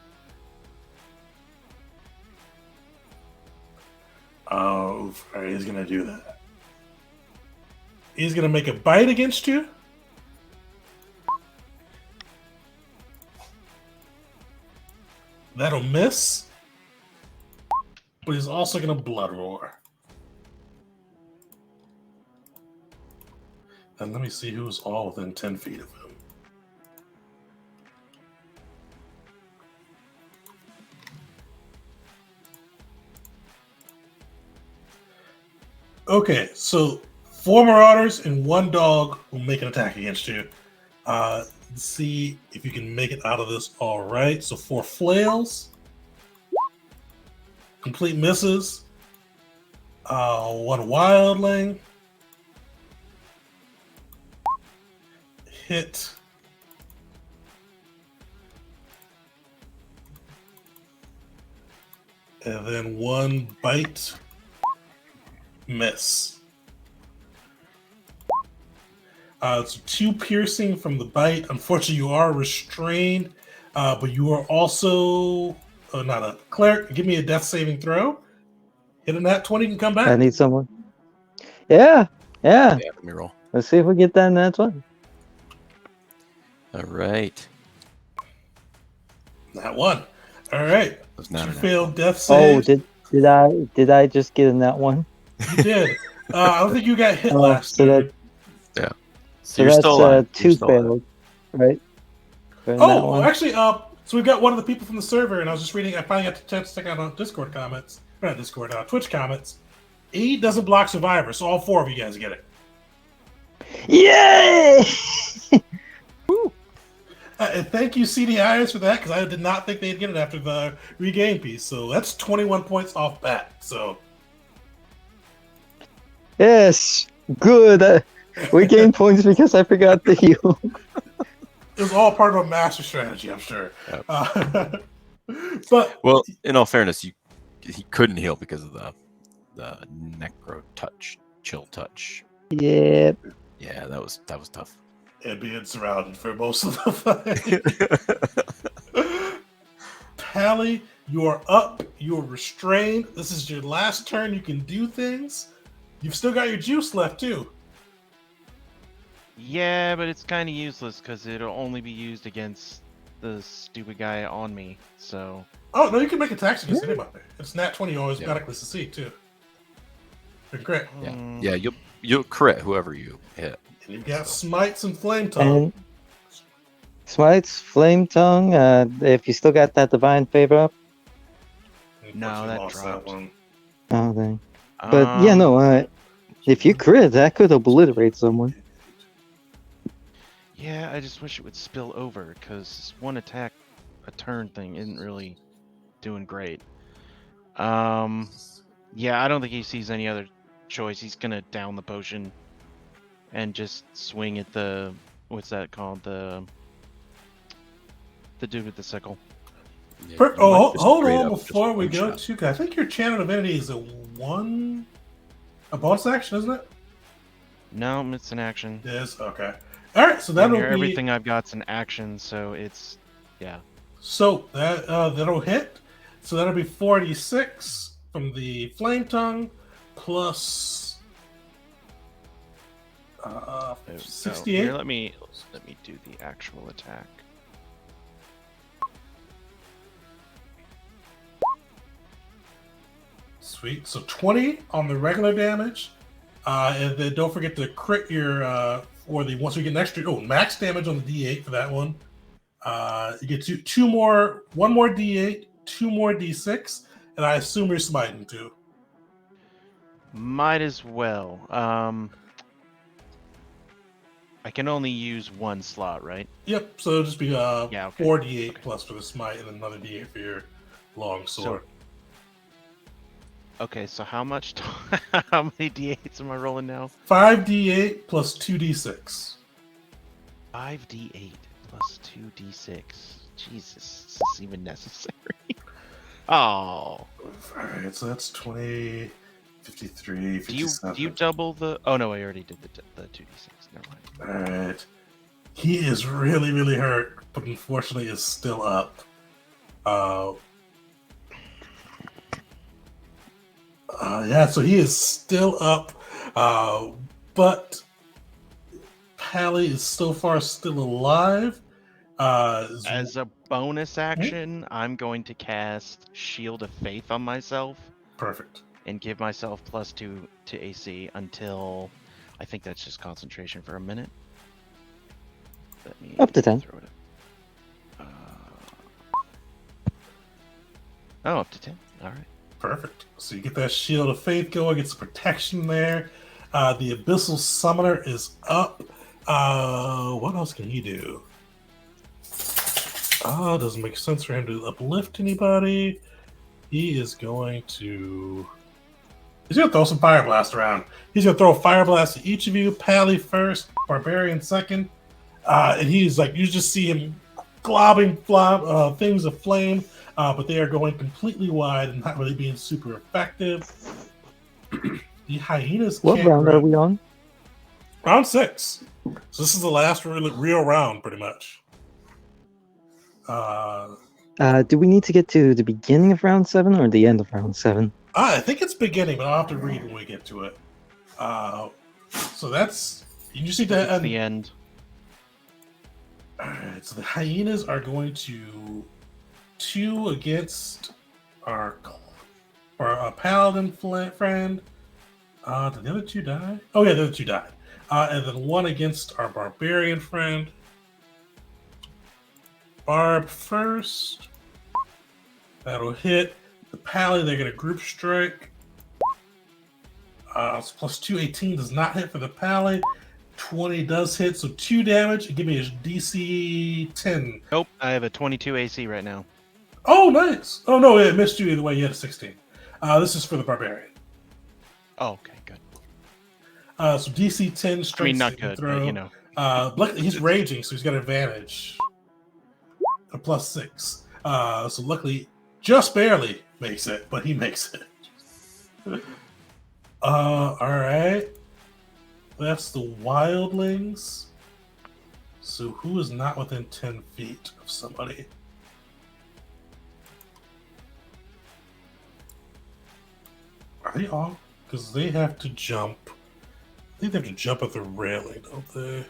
Oh, he's going to do that. He's going to make a bite against you. That'll miss. But he's also going to blood roar. And let me see who's all within 10 feet of him. Okay, so 4 marauders and 1 dog will make an attack against you. See if you can make it out of this all right. So 4 flails. Complete misses. 1 wildling. Hit. And then 1 bite. Miss. It's 2 piercing from the bite. Unfortunately, you are restrained, but you are also not a cleric. Give me a death saving throw. Hit a nat 20 and come back. I need someone. Yeah. Yeah, let me roll. Let's see if we get that in that one. All right. Nat 1. All right. Was not You an failed death Oh, save. did I just get in that one? You did. I don't think you got hit Oh, last so turn. So you're that's still alive. You're 2 still alive. failed, right? For that Oh, one. actually, so we've got one of the people from the server, and I was just reading. I finally got the chance to check out on Discord comments. Or not Discord, Twitch comments. E doesn't block Survivor, so all 4 of you guys get it. Yay! And thank you, CDIs, for that, because I did not think they'd get it after the regain piece. So that's 21 points off bat. So Yes, good. We gained points because I forgot to heal. It was all part of a master strategy, I'm sure. Yep. But Well, in all fairness, he couldn't heal because of the necro touch, chill touch. Yeah. Yeah, that was tough. and being surrounded for most of the fight. Pally, you are up. You are restrained. This is your last turn. You can do things. You've still got your juice left too. Yeah, but it's kind of useless because it'll only be used against the stupid guy on me. So. Oh no, you can make attacks against anybody. It's nat 20. You always automatically succeed too. Great. Yeah, you'll crit whoever you hit. And you've got smites and flame tongue. And Smites, Flame Tongue, if you still got that Divine Favor up. No, that dropped. one. Oh, dang. But yeah, no, if you crit, that could obliterate someone. Yeah, I just wish it would spill over, because one attack a turn thing isn't really doing great. Yeah, I don't think he sees any other choice. He's gonna down the potion and just swing at the, what's that called? The dude with the sickle. Yeah, Hold on before we go to, I think your channel divinity is a bonus action, isn't it? No, it's an action. It is? Okay. Alright, so that'll be... Everything I've got's an action, so it's... yeah. So that'll hit. So that'll be 46 from the Flame Tongue plus 68. Here, let me do the actual attack. Sweet. So 20 on the regular damage. And then don't forget to crit your once we get an extra max damage on the D8 for that one. You get one more D8, 2 more D6, and I assume you're smiting too. Might as well. I can only use one slot, right? Yep. So it'll just be 4 D8 plus for the smite, and another D8 for your long sword. Okay, so how much? How many D8s am I rolling now? 5 D8 plus 2 D6. 5 D8 plus 2 D6. Jesus, is this even necessary? Oh. All right, so that's 20, 53, 57. Do you double the? Oh no, I already did the 2 D6. Never mind. All right. He is really, really hurt, but unfortunately is still up. Yeah, so he is still up, but Pally is so far still alive. As a bonus action, I'm going to cast Shield of Faith on myself. Perfect. And give myself +2 to AC until, I think that's just concentration for a minute. Let me up to 10. Throw it up. Oh, up to 10. All right. Perfect. So you get that Shield of Faith going, get some protection there. The Abyssal Summoner is up. What else can he do? Doesn't make sense for him to uplift anybody. He is going to... He's going to throw some Fire Blast around. He's going to throw a Fire Blast at each of you. Pally first, Barbarian second. And he's like, you just see him globbing things of flame. But they are going completely wide and not really being super effective. The hyenas. What round are we on? Round 6. So this is the last real round, pretty much. Do we need to get to the beginning of round 7 or the end of round 7? I think it's beginning, but I'll have to read when we get to it. So that's... You just need to... the end. Alright, so the hyenas are going to... 2 against our paladin friend. Did the other 2 die? Oh yeah, the other 2 died. And then 1 against our barbarian friend. Barb first. That'll hit. The pally, they're going to group strike. So +2, 18 does not hit for the pally. 20 does hit, so 2 damage. Give me a DC 10. Nope, I have a 22 AC right now. Oh, nice. Oh, no, it missed you either way. You had a 16. This is for the barbarian. Oh, okay, good. So DC 10 strength I mean, not saving good, throw. but you know. Luckily, he's raging, so he's got advantage. A +6. So luckily, just barely makes it, but he makes it. All right. That's the wildlings. So who is not within 10 feet of somebody? Are they all? Because they have to jump. I think they have to jump at the railing, don't they?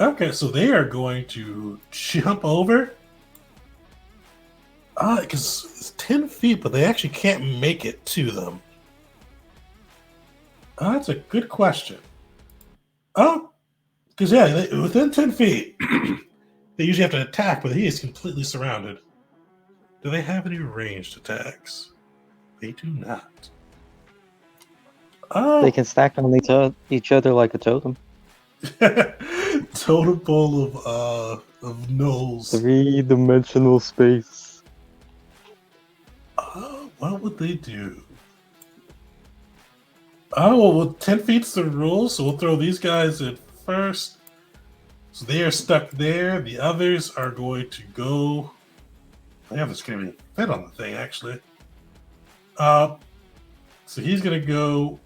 Okay, so they are going to jump over. Because it's 10 feet, but they actually can't make it to them. That's a good question. Oh, because within 10 feet, they usually have to attack, but he is completely surrounded. Do they have any ranged attacks? They do not. Oh, They can stack on each other like a totem. totem pole of gnolls. 3-dimensional space. What would they do? Oh, well, 10 feet's the rule, so we'll throw these guys in first. So they are stuck there. The others are going to go. Yeah, this can't even fit on the thing, actually. So he's going to go.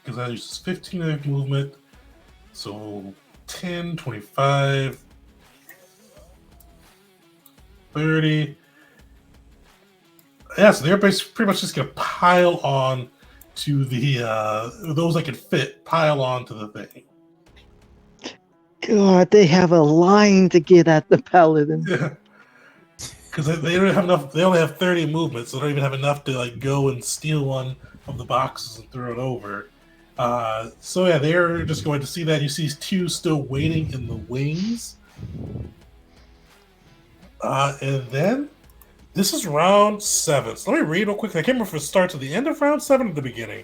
Because that uses 15 of movement. So 10, 25, 30. Yeah, so they're pretty much just going to pile on to the those that can fit, pile on to the thing. God, they have a line to get at the paladin. Yeah, because they don't have enough. They only have 30 movement, so they don't even have enough to like go and steal one of the boxes and throw it over. So yeah, they're just going to see that. You see two still waiting in the wings, and then this is round 7. So let me read real quick. I can't remember if it starts at the end of round 7 or the beginning.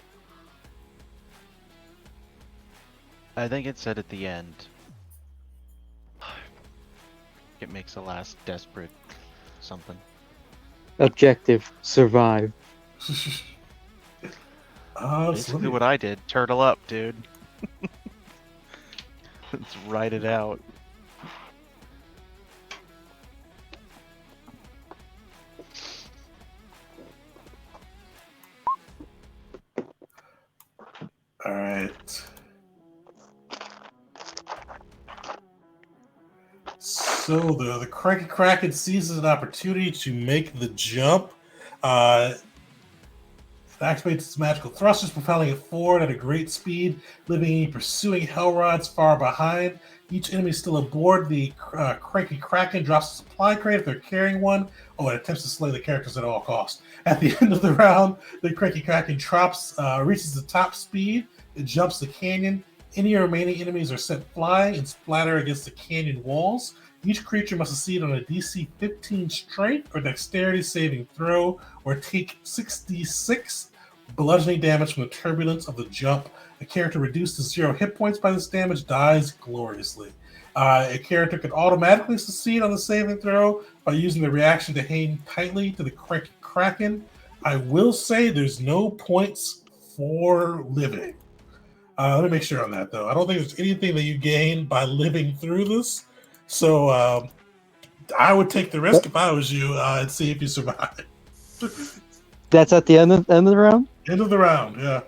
I think it said at the end. It makes the last desperate something. Objective: survive. Basically what I did. Turtle up, dude. Let's write it out. All right. So the Cranky Kraken seizes an opportunity to make the jump. It activates its magical thrusters, propelling it forward at a great speed, leaving any pursuing Hellrods far behind. Each enemy still aboard the Cranky Kraken drops a supply crate if they're carrying one. Oh, it attempts to slay the characters at all costs. At the end of the round, the Cranky Kraken reaches the top speed. It jumps the canyon. Any remaining enemies are sent flying and splatter against the canyon walls. Each creature must succeed on a DC 15 strength or dexterity saving throw, or take 66 bludgeoning damage from the turbulence of the jump. A character reduced to 0 hit points by this damage dies gloriously. A character can automatically succeed on the saving throw by using the reaction to hang tightly to the Kraken. I will say there's no points for living. Let me make sure on that, though. I don't think there's anything that you gain by living through this. So I would take the risk if I was you and see if you survive. That's at the end of the round? End of the round, yeah.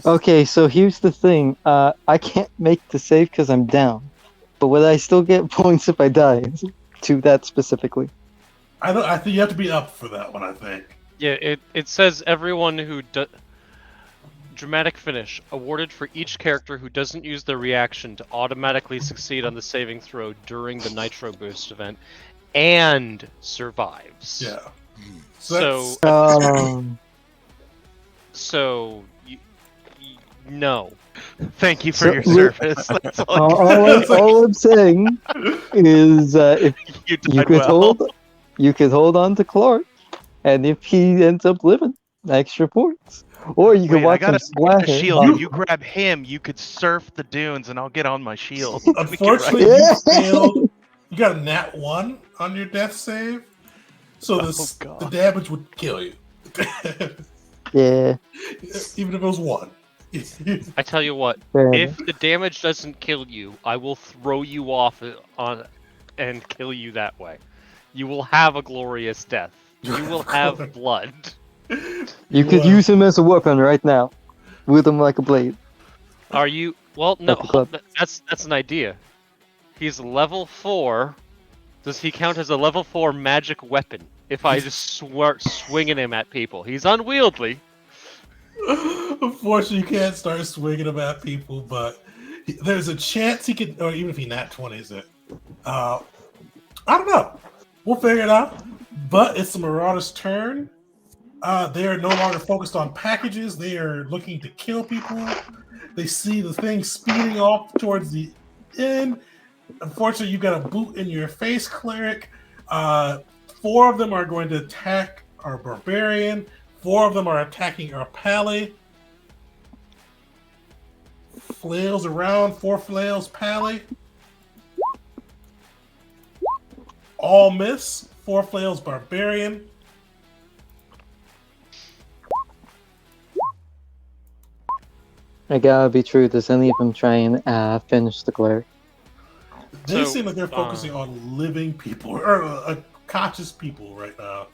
Okay, so here's the thing. I can't make the save because I'm down. But would I still get points if I die? To that specifically. I think you have to be up for that one, I think. Yeah, it says everyone who dramatic finish awarded for each character who doesn't use their reaction to automatically succeed on the saving throw during the Nitro Boost event and survives. Yeah. So no. Thank you for your service. That's all all I'm saying is if you you could hold on to Clark, and if he ends up living, extra points. Or you can Wait, I watch got him a splatter. shield. You- You grab him, you could surf the dunes, and I'll get on my shield. We can Unfortunately, ride- you Yeah. failed. You got a nat 1 on your death save, so the God. damage would kill you, Yeah, even if it was 1. I tell you what, fair if enough. the damage doesn't kill you, I will throw you off on and kill you that way. You will have a glorious death. You will have blood. You could use him as a weapon right now. Wield him like a blade. Are you? Well, no. Like a club. That's an idea. He's level 4. Does he count as a level 4 magic weapon? If I just start swinging him at people, he's unwieldy. Unfortunately, you can't start swinging them at people, but there's a chance he could, or even if he nat 20s it. I don't know. We'll figure it out. But it's the Marauder's turn. They are no longer focused on packages. They are looking to kill people. They see the thing speeding off towards the end. Unfortunately, you got a boot in your face, cleric. 4 of them are going to attack our barbarian. 4 of them are attacking our pally. Flails around, 4 flails, pally. All miss. 4 flails, barbarian. I gotta be true. Does any of them try and finish the cleric? They So, seem like they're focusing on living people or conscious people right now.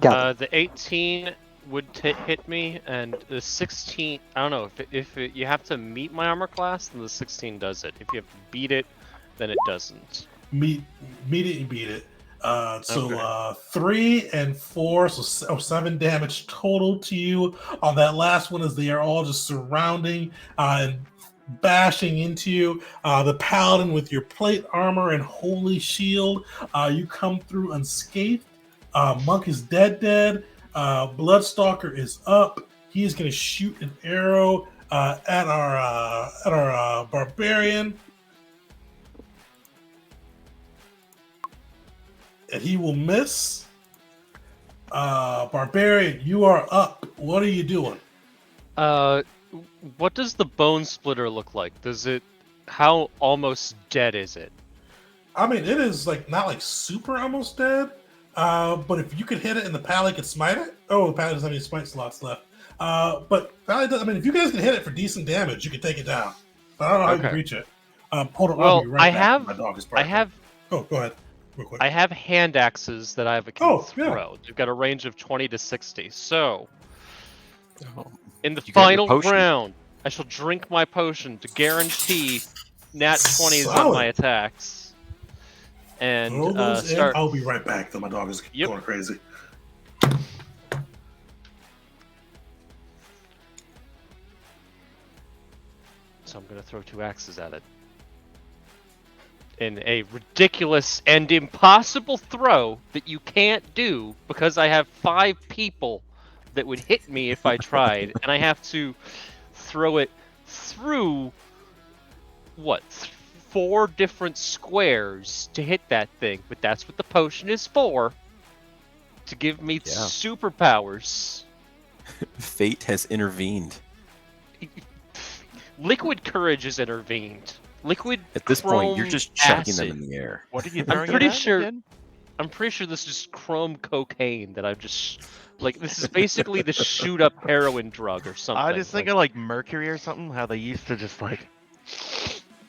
Got it. The 18 would hit me, and the 16. I don't know if you have to meet my armor class, then the 16 does it. If you have to beat it, then it doesn't. Meet it and beat it. Okay. 3 and 4, so 7 damage total to you on that last one, as they are all just surrounding and bashing into you. The paladin with your plate armor and holy shield, you come through unscathed. Monk is dead. Bloodstalker is up. He is going to shoot an arrow at our barbarian. And he will miss. Barbarian, you are up. What are you doing? What does the bone splitter look like? Does it? How almost dead is it? I mean, it is like not like super almost dead. But if you could hit it and the pally could smite it. Oh, the pally doesn't have any smite slots left. But pally does, I mean, if you guys can hit it for decent damage, you can take it down. But I don't know how you Okay. can reach it. Hold on, I'll Well, be right back. My dog is I barking. have Oh, go ahead, real quick. I have hand axes that I can Oh, yeah. throw. They've got a range of 20 to 60. So, Oh, in the You got your final potion. round, I shall drink my potion to guarantee nat 20s on Solid. my attacks. And Throw those in. start. I'll be right back. Though my dog is Yep. going crazy. So I'm going to throw 2 axes at it. In a ridiculous and impossible throw that you can't do because I have 5 people that would hit me if I tried, and I have to throw it through, what, 4 different squares to hit that thing, but that's what the potion is for, to give me superpowers. Fate has intervened. Liquid courage is intervened. Liquid At this point, you're chrome just chucking acid. them in the air. What are you I'm throwing pretty it at sure- again? I'm pretty sure this is just chrome cocaine that I've just like. This is basically the shoot up heroin drug or something. I just think of like mercury or something. How they used to just like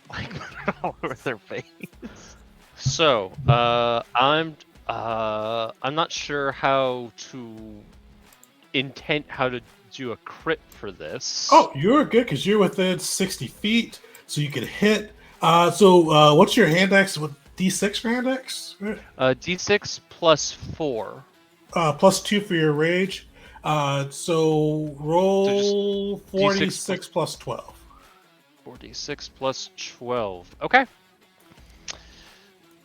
put it all over their face. So, I'm not sure how to do a crit for this. Oh, you're good because you're within 60 feet, so you can hit. What's your hand axe with D6 for hand axe? D6 plus 4. Plus 2 for your rage. So roll D6 46 plus 12. 4d6 plus 12. Okay.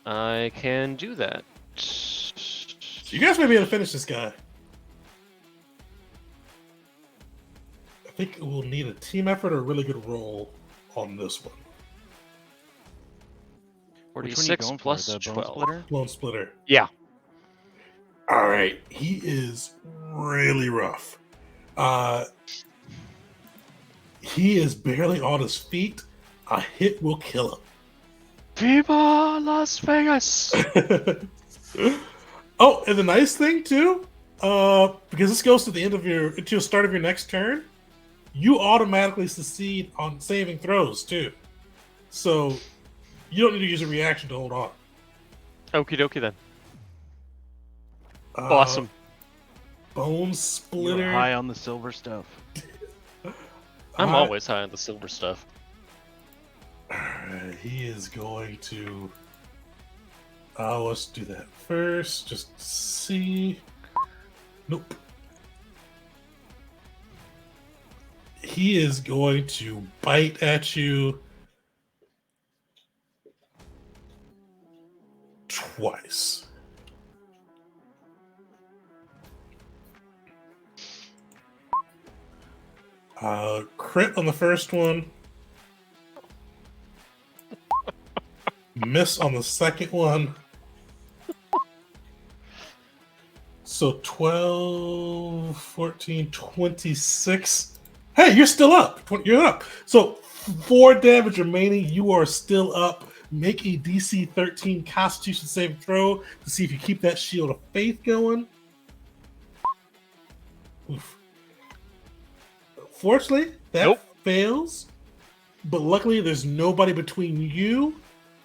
I can do that. So you guys may be able to finish this guy. I think we'll need a team effort or a really good roll on this one. Which one are you 46 going for? plus The bone 12. splitter? Lone splitter. Yeah. All right, he is really rough. He is barely on his feet. A hit will kill Viva Las Vegas! him. Oh, and the nice thing too, because this goes to the end of to the start of your next turn, you automatically succeed on saving throws too. So you don't need to use a reaction to hold on. Okie dokie then. Uh, Awesome. Bone You're splitter. high on the silver stuff. I'm always high on the silver stuff. Alright, he is going to. Let's do that first. Just see. Nope. He is going to bite at you twice. Crit on the first one. Miss on the second one. So 12, 14, 26. Hey, you're still up. You're up. So 4 damage remaining. You are still up. Make a DC 13 Constitution saving throw to see if you keep that Shield of Faith going. Oof. Fortunately, that fails. But luckily, there's nobody between you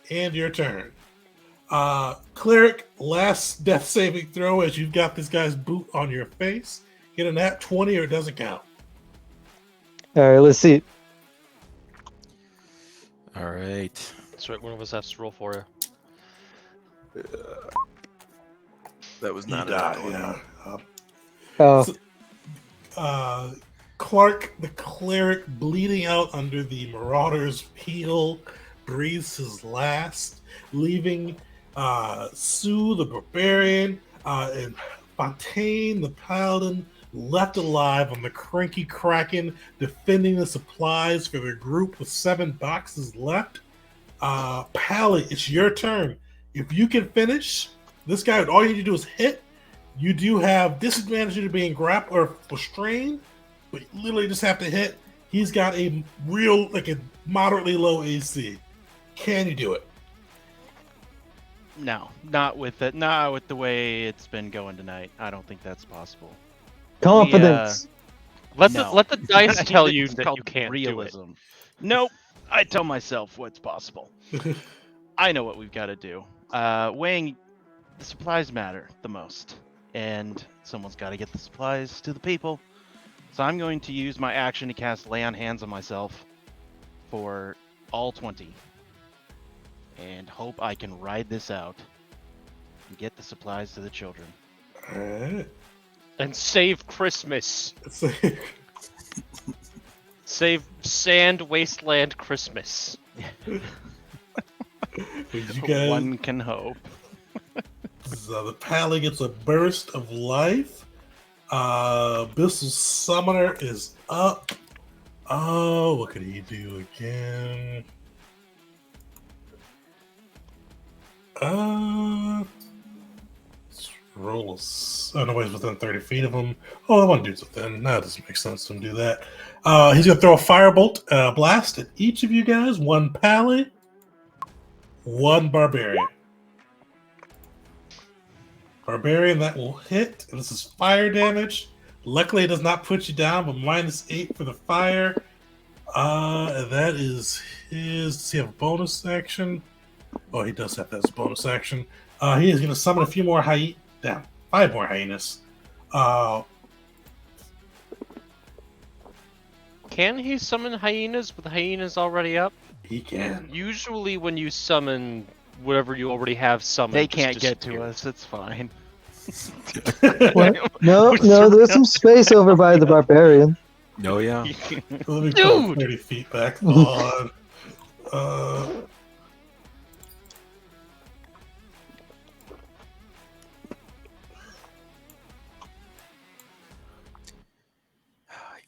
and your turn. Cleric, last death saving throw as you've got this guy's boot on your face. Get a nat 20 or it doesn't count. All right, let's see. All right. That's right, one of us has to roll for you. That was You not die, a yeah. Oh, Clark, the cleric, bleeding out under the Marauder's heel, breathes his last, leaving Sue, the barbarian, and Fontaine, the paladin, left alive on the cranky kraken, defending the supplies for the group with 7 boxes left. Pally, it's your turn. If you can finish this guy, all you need to do is hit. You do have disadvantage to being grappled or restrained, but you literally just have to hit. He's got a moderately low AC. Can you do it? No, not with it. Not with the way it's been going tonight. I don't think that's possible. confidence. Let No. the dice tell you It's that called you can't realism. Nope. I tell myself what's possible. I know what we've got to do. Weighing the supplies matter the most, and someone's got to get the supplies to the people. So I'm going to use my action to cast Lay on Hands on myself for all 20, and hope I can ride this out and get the supplies to the children. All right. And save Christmas. So, Save Sand Wasteland Christmas. you guys, One can hope. so the Pally gets a burst of life. Abyssal Summoner is up. Oh, what could he do again? Let's roll nobody's within 30 feet of him. Oh, that one dude's within. That doesn't make sense to him do that. He's gonna throw a firebolt blast at each of you guys. 1 Pally, 1 Barbarian. Barbarian, that will hit. And this is fire damage. Luckily, it does not put you down, but -8 for the fire. And that is his. Does he have a bonus action? Oh, he does have that as a bonus action. He is going to summon a few more hyenas. Down. 5 more hyenas. Can he summon hyenas with hyenas already up? He can. Usually when you summon whatever you already have summoned, They just can't get to disappears. us. It's fine. What? No, there's some space over by the barbarian. Oh yeah. Let me put Dude! 30 feet back on.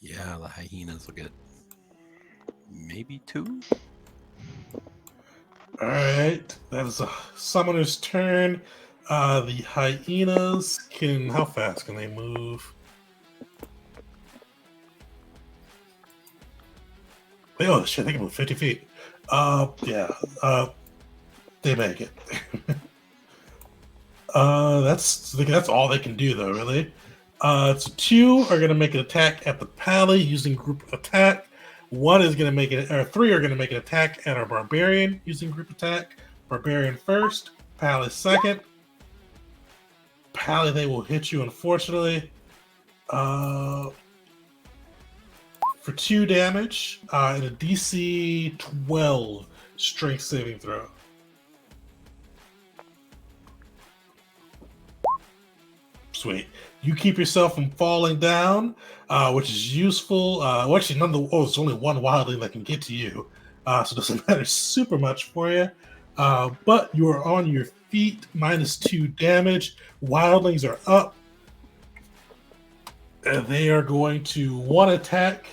Yeah, the hyenas will get maybe 2. Alright. That is a summoner's turn. The hyenas can. How fast can they move? Oh shit! They can move 50 feet. Yeah. They make it. That's all they can do though, really. So 2 are going to make an attack at the pally using group attack. 1 is going to make it, or 3 are going to make an attack at our barbarian using group attack. Barbarian first, pally second. Pally, they will hit you, unfortunately. For 2 damage and a DC 12 strength saving throw. Sweet. You keep yourself from falling down, which is useful. Well, actually, it's only 1 wildling that can get to you, so it doesn't matter super much for you. But you are on your feet, -2 damage. Wildlings are up. And they are going to 1 attack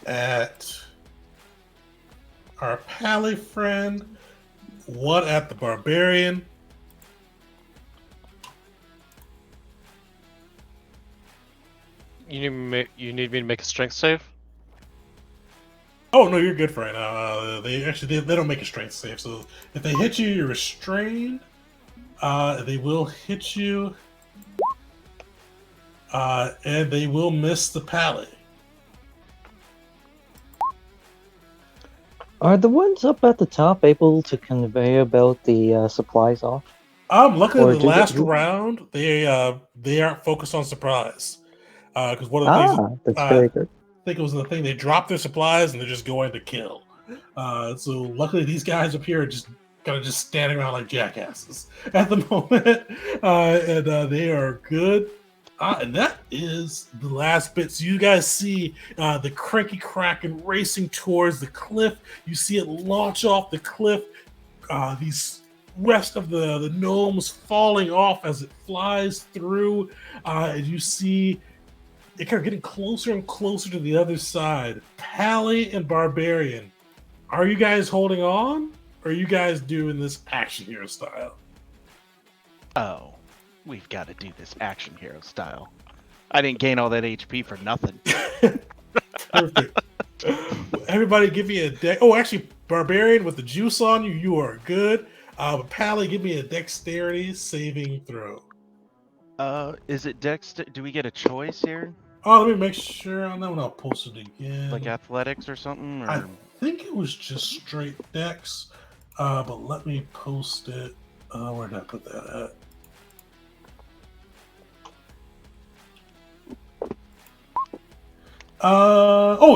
at our pally friend, 1 at the barbarian. You need me to make a strength save? Oh no, you're good for right now. They don't make a strength save, so if they hit you, you're restrained. They will hit you, and they will miss the pally. Are the ones up at the top able to convey about the supplies off? Luckily, Or the do they- last round they aren't focused on surprise because one of the things That's very good. I think it was the thing they dropped their supplies and they're just going to kill. So luckily, these guys up here are just kind of just standing around like jackasses at the moment, and they are good. And that is the last bit. So you guys see the Cranky Kraken racing towards the cliff. You see it launch off the cliff. These rest of the gnomes falling off as it flies through. And you see it kind of getting closer and closer to the other side. Pally and Barbarian, are you guys holding on? Or are you guys doing this action hero style? Oh, we've got to do this action hero style. I didn't gain all that HP for nothing. Perfect. Everybody give me a deck. Oh, actually, Barbarian with the juice on you, you are good. But Pally, give me a dexterity saving throw. Is it dex? Do we get a choice here? Oh, let me make sure on that one. I'll post it again. Like athletics or something? Or... I think it was just straight dex. But let me post it. Where did I put that at?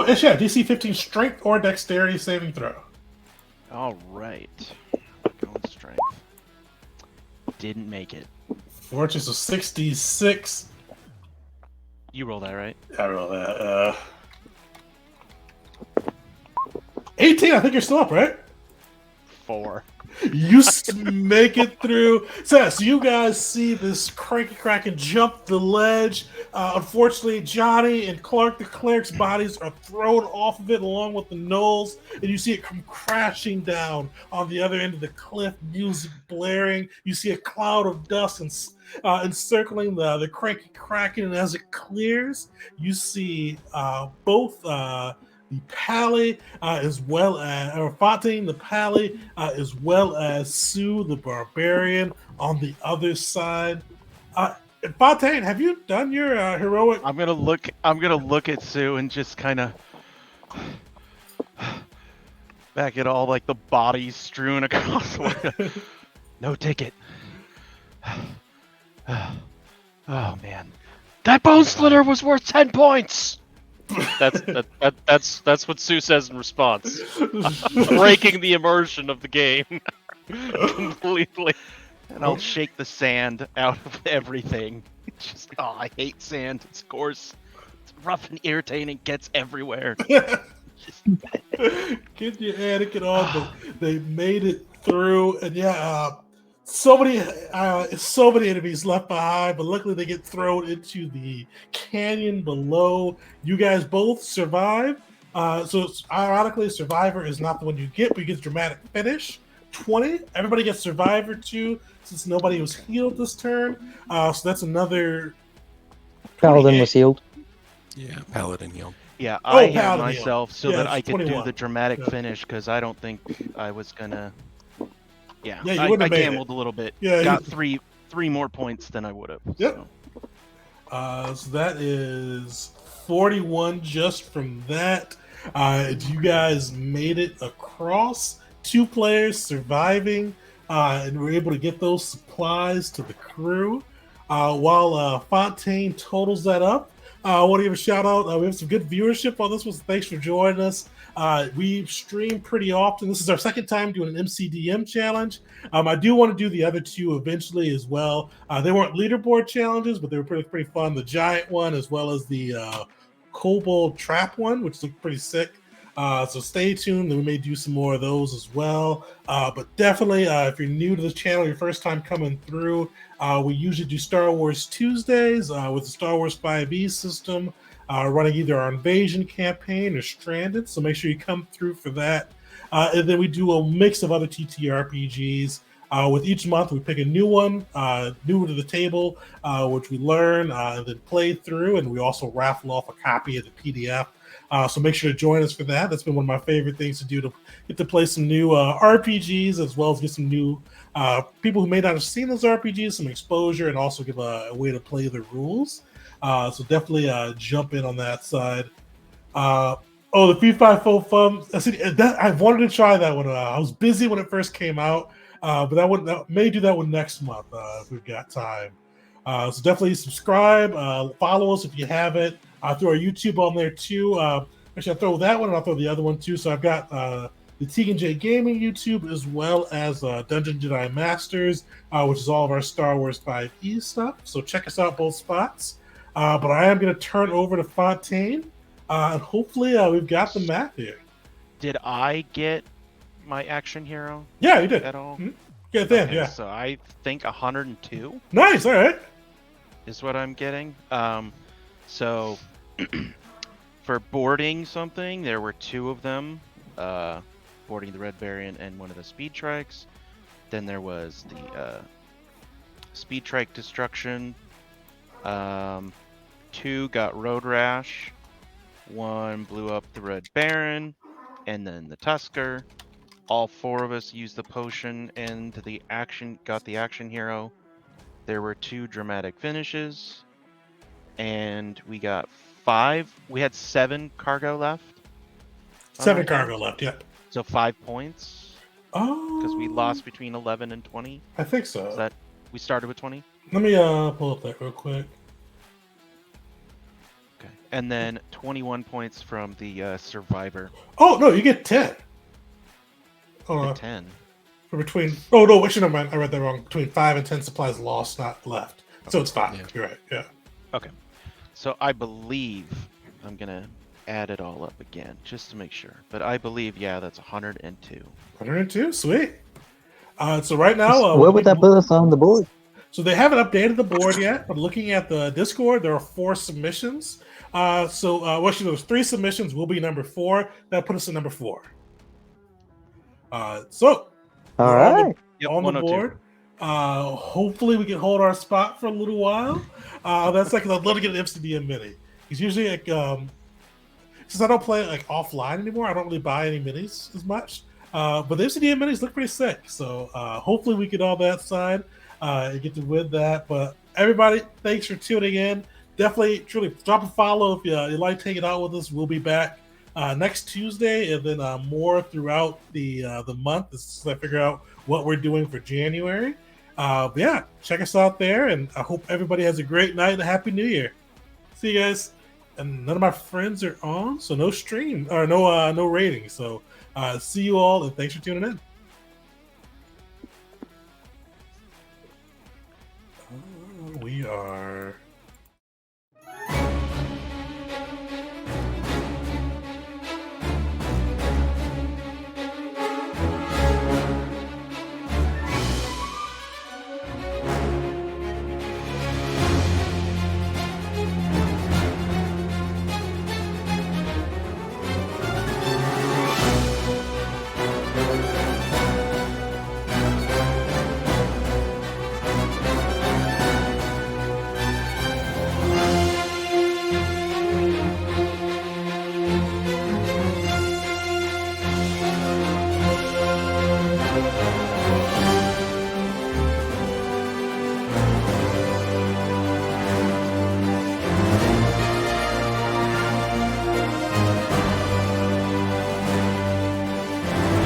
It's DC 15 strength or dexterity saving throw. All right. Going strength. Didn't make it. Fortress of 66. You roll that, right? I roll that. 18. I think you're still up, right? 4. You make it through. So you guys see this Cranky Kraken jump the ledge. Unfortunately, Johnny and Clark, the cleric's bodies are thrown off of it along with the gnolls, and you see it come crashing down on the other end of the cliff, music blaring. You see a cloud of dust encircling the Cranky Kraken, and as it clears, you see both the Pally, as well as Fontaine, the Pally, as well as Sue, the Barbarian, on the other side. Fontaine, have you done your heroic? I'm gonna look at Sue and just kind of back at all like the bodies strewn across the way. No ticket. Oh man, that bone splitter was worth 10 points. That's what Sue says in response. Breaking the immersion of the game completely. And I'll shake the sand out of everything. Just I hate sand. It's coarse. It's rough and irritating. Gets everywhere. Just... Get your etiquette on, but they made it through, and so many enemies left behind, but luckily they get thrown into the canyon below. You guys both survive. So ironically, Survivor is not the one you get, but you get dramatic finish. 20. Everybody gets Survivor too, since nobody was healed this turn. So that's another. Paladin was healed. Yeah, Paladin healed. Yeah, Oh, I had Paladin. myself so Yeah, that it's I could do 21. the dramatic Yeah. finish because I don't think I was gonna. Yeah, Yeah, you I wouldn't have made it. gambled a little bit. Yeah, Got three more points than I would have. Yep. So. So that is 41 just from that. You guys made it across. 2 players surviving, and were able to get those supplies to the crew. While Fontaine totals that up, I want to give a shout out. We have some good viewership on this one. So thanks for joining us. We stream pretty often. This is our second time doing an MCDM challenge. I do want to do the other 2 eventually as well. They weren't leaderboard challenges, but they were pretty fun. The giant one, as well as the kobold trap one, which looked pretty sick. So stay tuned. We may do some more of those as well. But definitely, if you're new to the channel, your first time coming through, we usually do Star Wars Tuesdays with the Star Wars 5e system, running either our Invasion campaign or Stranded. So make sure you come through for that. And then we do a mix of other TTRPGs. With each month, we pick a new one, new to the table, which we learn and then play through, and we also raffle off a copy of the PDF. So make sure to join us for that. That's been one of my favorite things to do, to get to play some new RPGs, as well as get some new people who may not have seen those RPGs some exposure, and also give a way to play the rules. So definitely jump in on that side. Oh, the P5 Fun. I wanted to try that one. I was busy when it first came out, but that may do that one next month if we've got time. So definitely subscribe, follow us if you haven't. I'll throw our YouTube on there too. Actually, I'll throw that one, and I'll throw the other one too. So I've got the Tegan J Gaming YouTube, as well as Dungeon Jedi Masters, which is all of our Star Wars 5e stuff. So check us out both spots. But I am going to turn over to Fontaine. And hopefully we've got the map here. Did I get my action hero? Yeah, you did. At all? Mm-hmm. Get them, okay, yeah. So I think 102. Nice, all right. Is what I'm getting. So for boarding something, there were 2 of them. Boarding the red variant and one of the speed trikes. Then there was the speed trike destruction. 2 got road rash. 1 blew up the Red Baron, and then the Tusker. All 4 of us used the potion and got the action hero. There were 2 dramatic finishes, and we got 5. We had 7 cargo left. 7 cargo left, yep. So 5 points. Oh. Because we lost between 11 and 20. I think so. Is that we started with 20? Let me pull up that real quick. Okay. And then 21 points from the survivor. Oh no, you get 10. You get 10. For between. Oh no, actually, never mind. I read that wrong. Between 5 and 10 supplies lost, not left. So it's 5. Yeah. You're right. Yeah. Okay. So I believe I'm gonna add it all up again just to make sure. But I believe, yeah, that's 102. 102, sweet. So right now, where would that put us on the board? So they haven't updated the board yet, but looking at the Discord, there are 4 submissions. Actually, there's 3 submissions. We'll be number 4. That put us at number 4. So All right. on the board. Hopefully we can hold our spot for a little while. That's like I'd love to get an MCDM mini. Because usually, like, since I don't play it like offline anymore, I don't really buy any minis as much. But the MCDM minis look pretty sick. So hopefully we get all that side and get to win that. But everybody, thanks for tuning in. Definitely, truly, drop a follow if you like hanging out with us. We'll be back next Tuesday, and then more throughout the month as I figure out what we're doing for January. But yeah, check us out there, and I hope everybody has a great night and a happy New Year. See you guys. And none of my friends are on, so no stream or no rating. So see you all, and thanks for tuning in.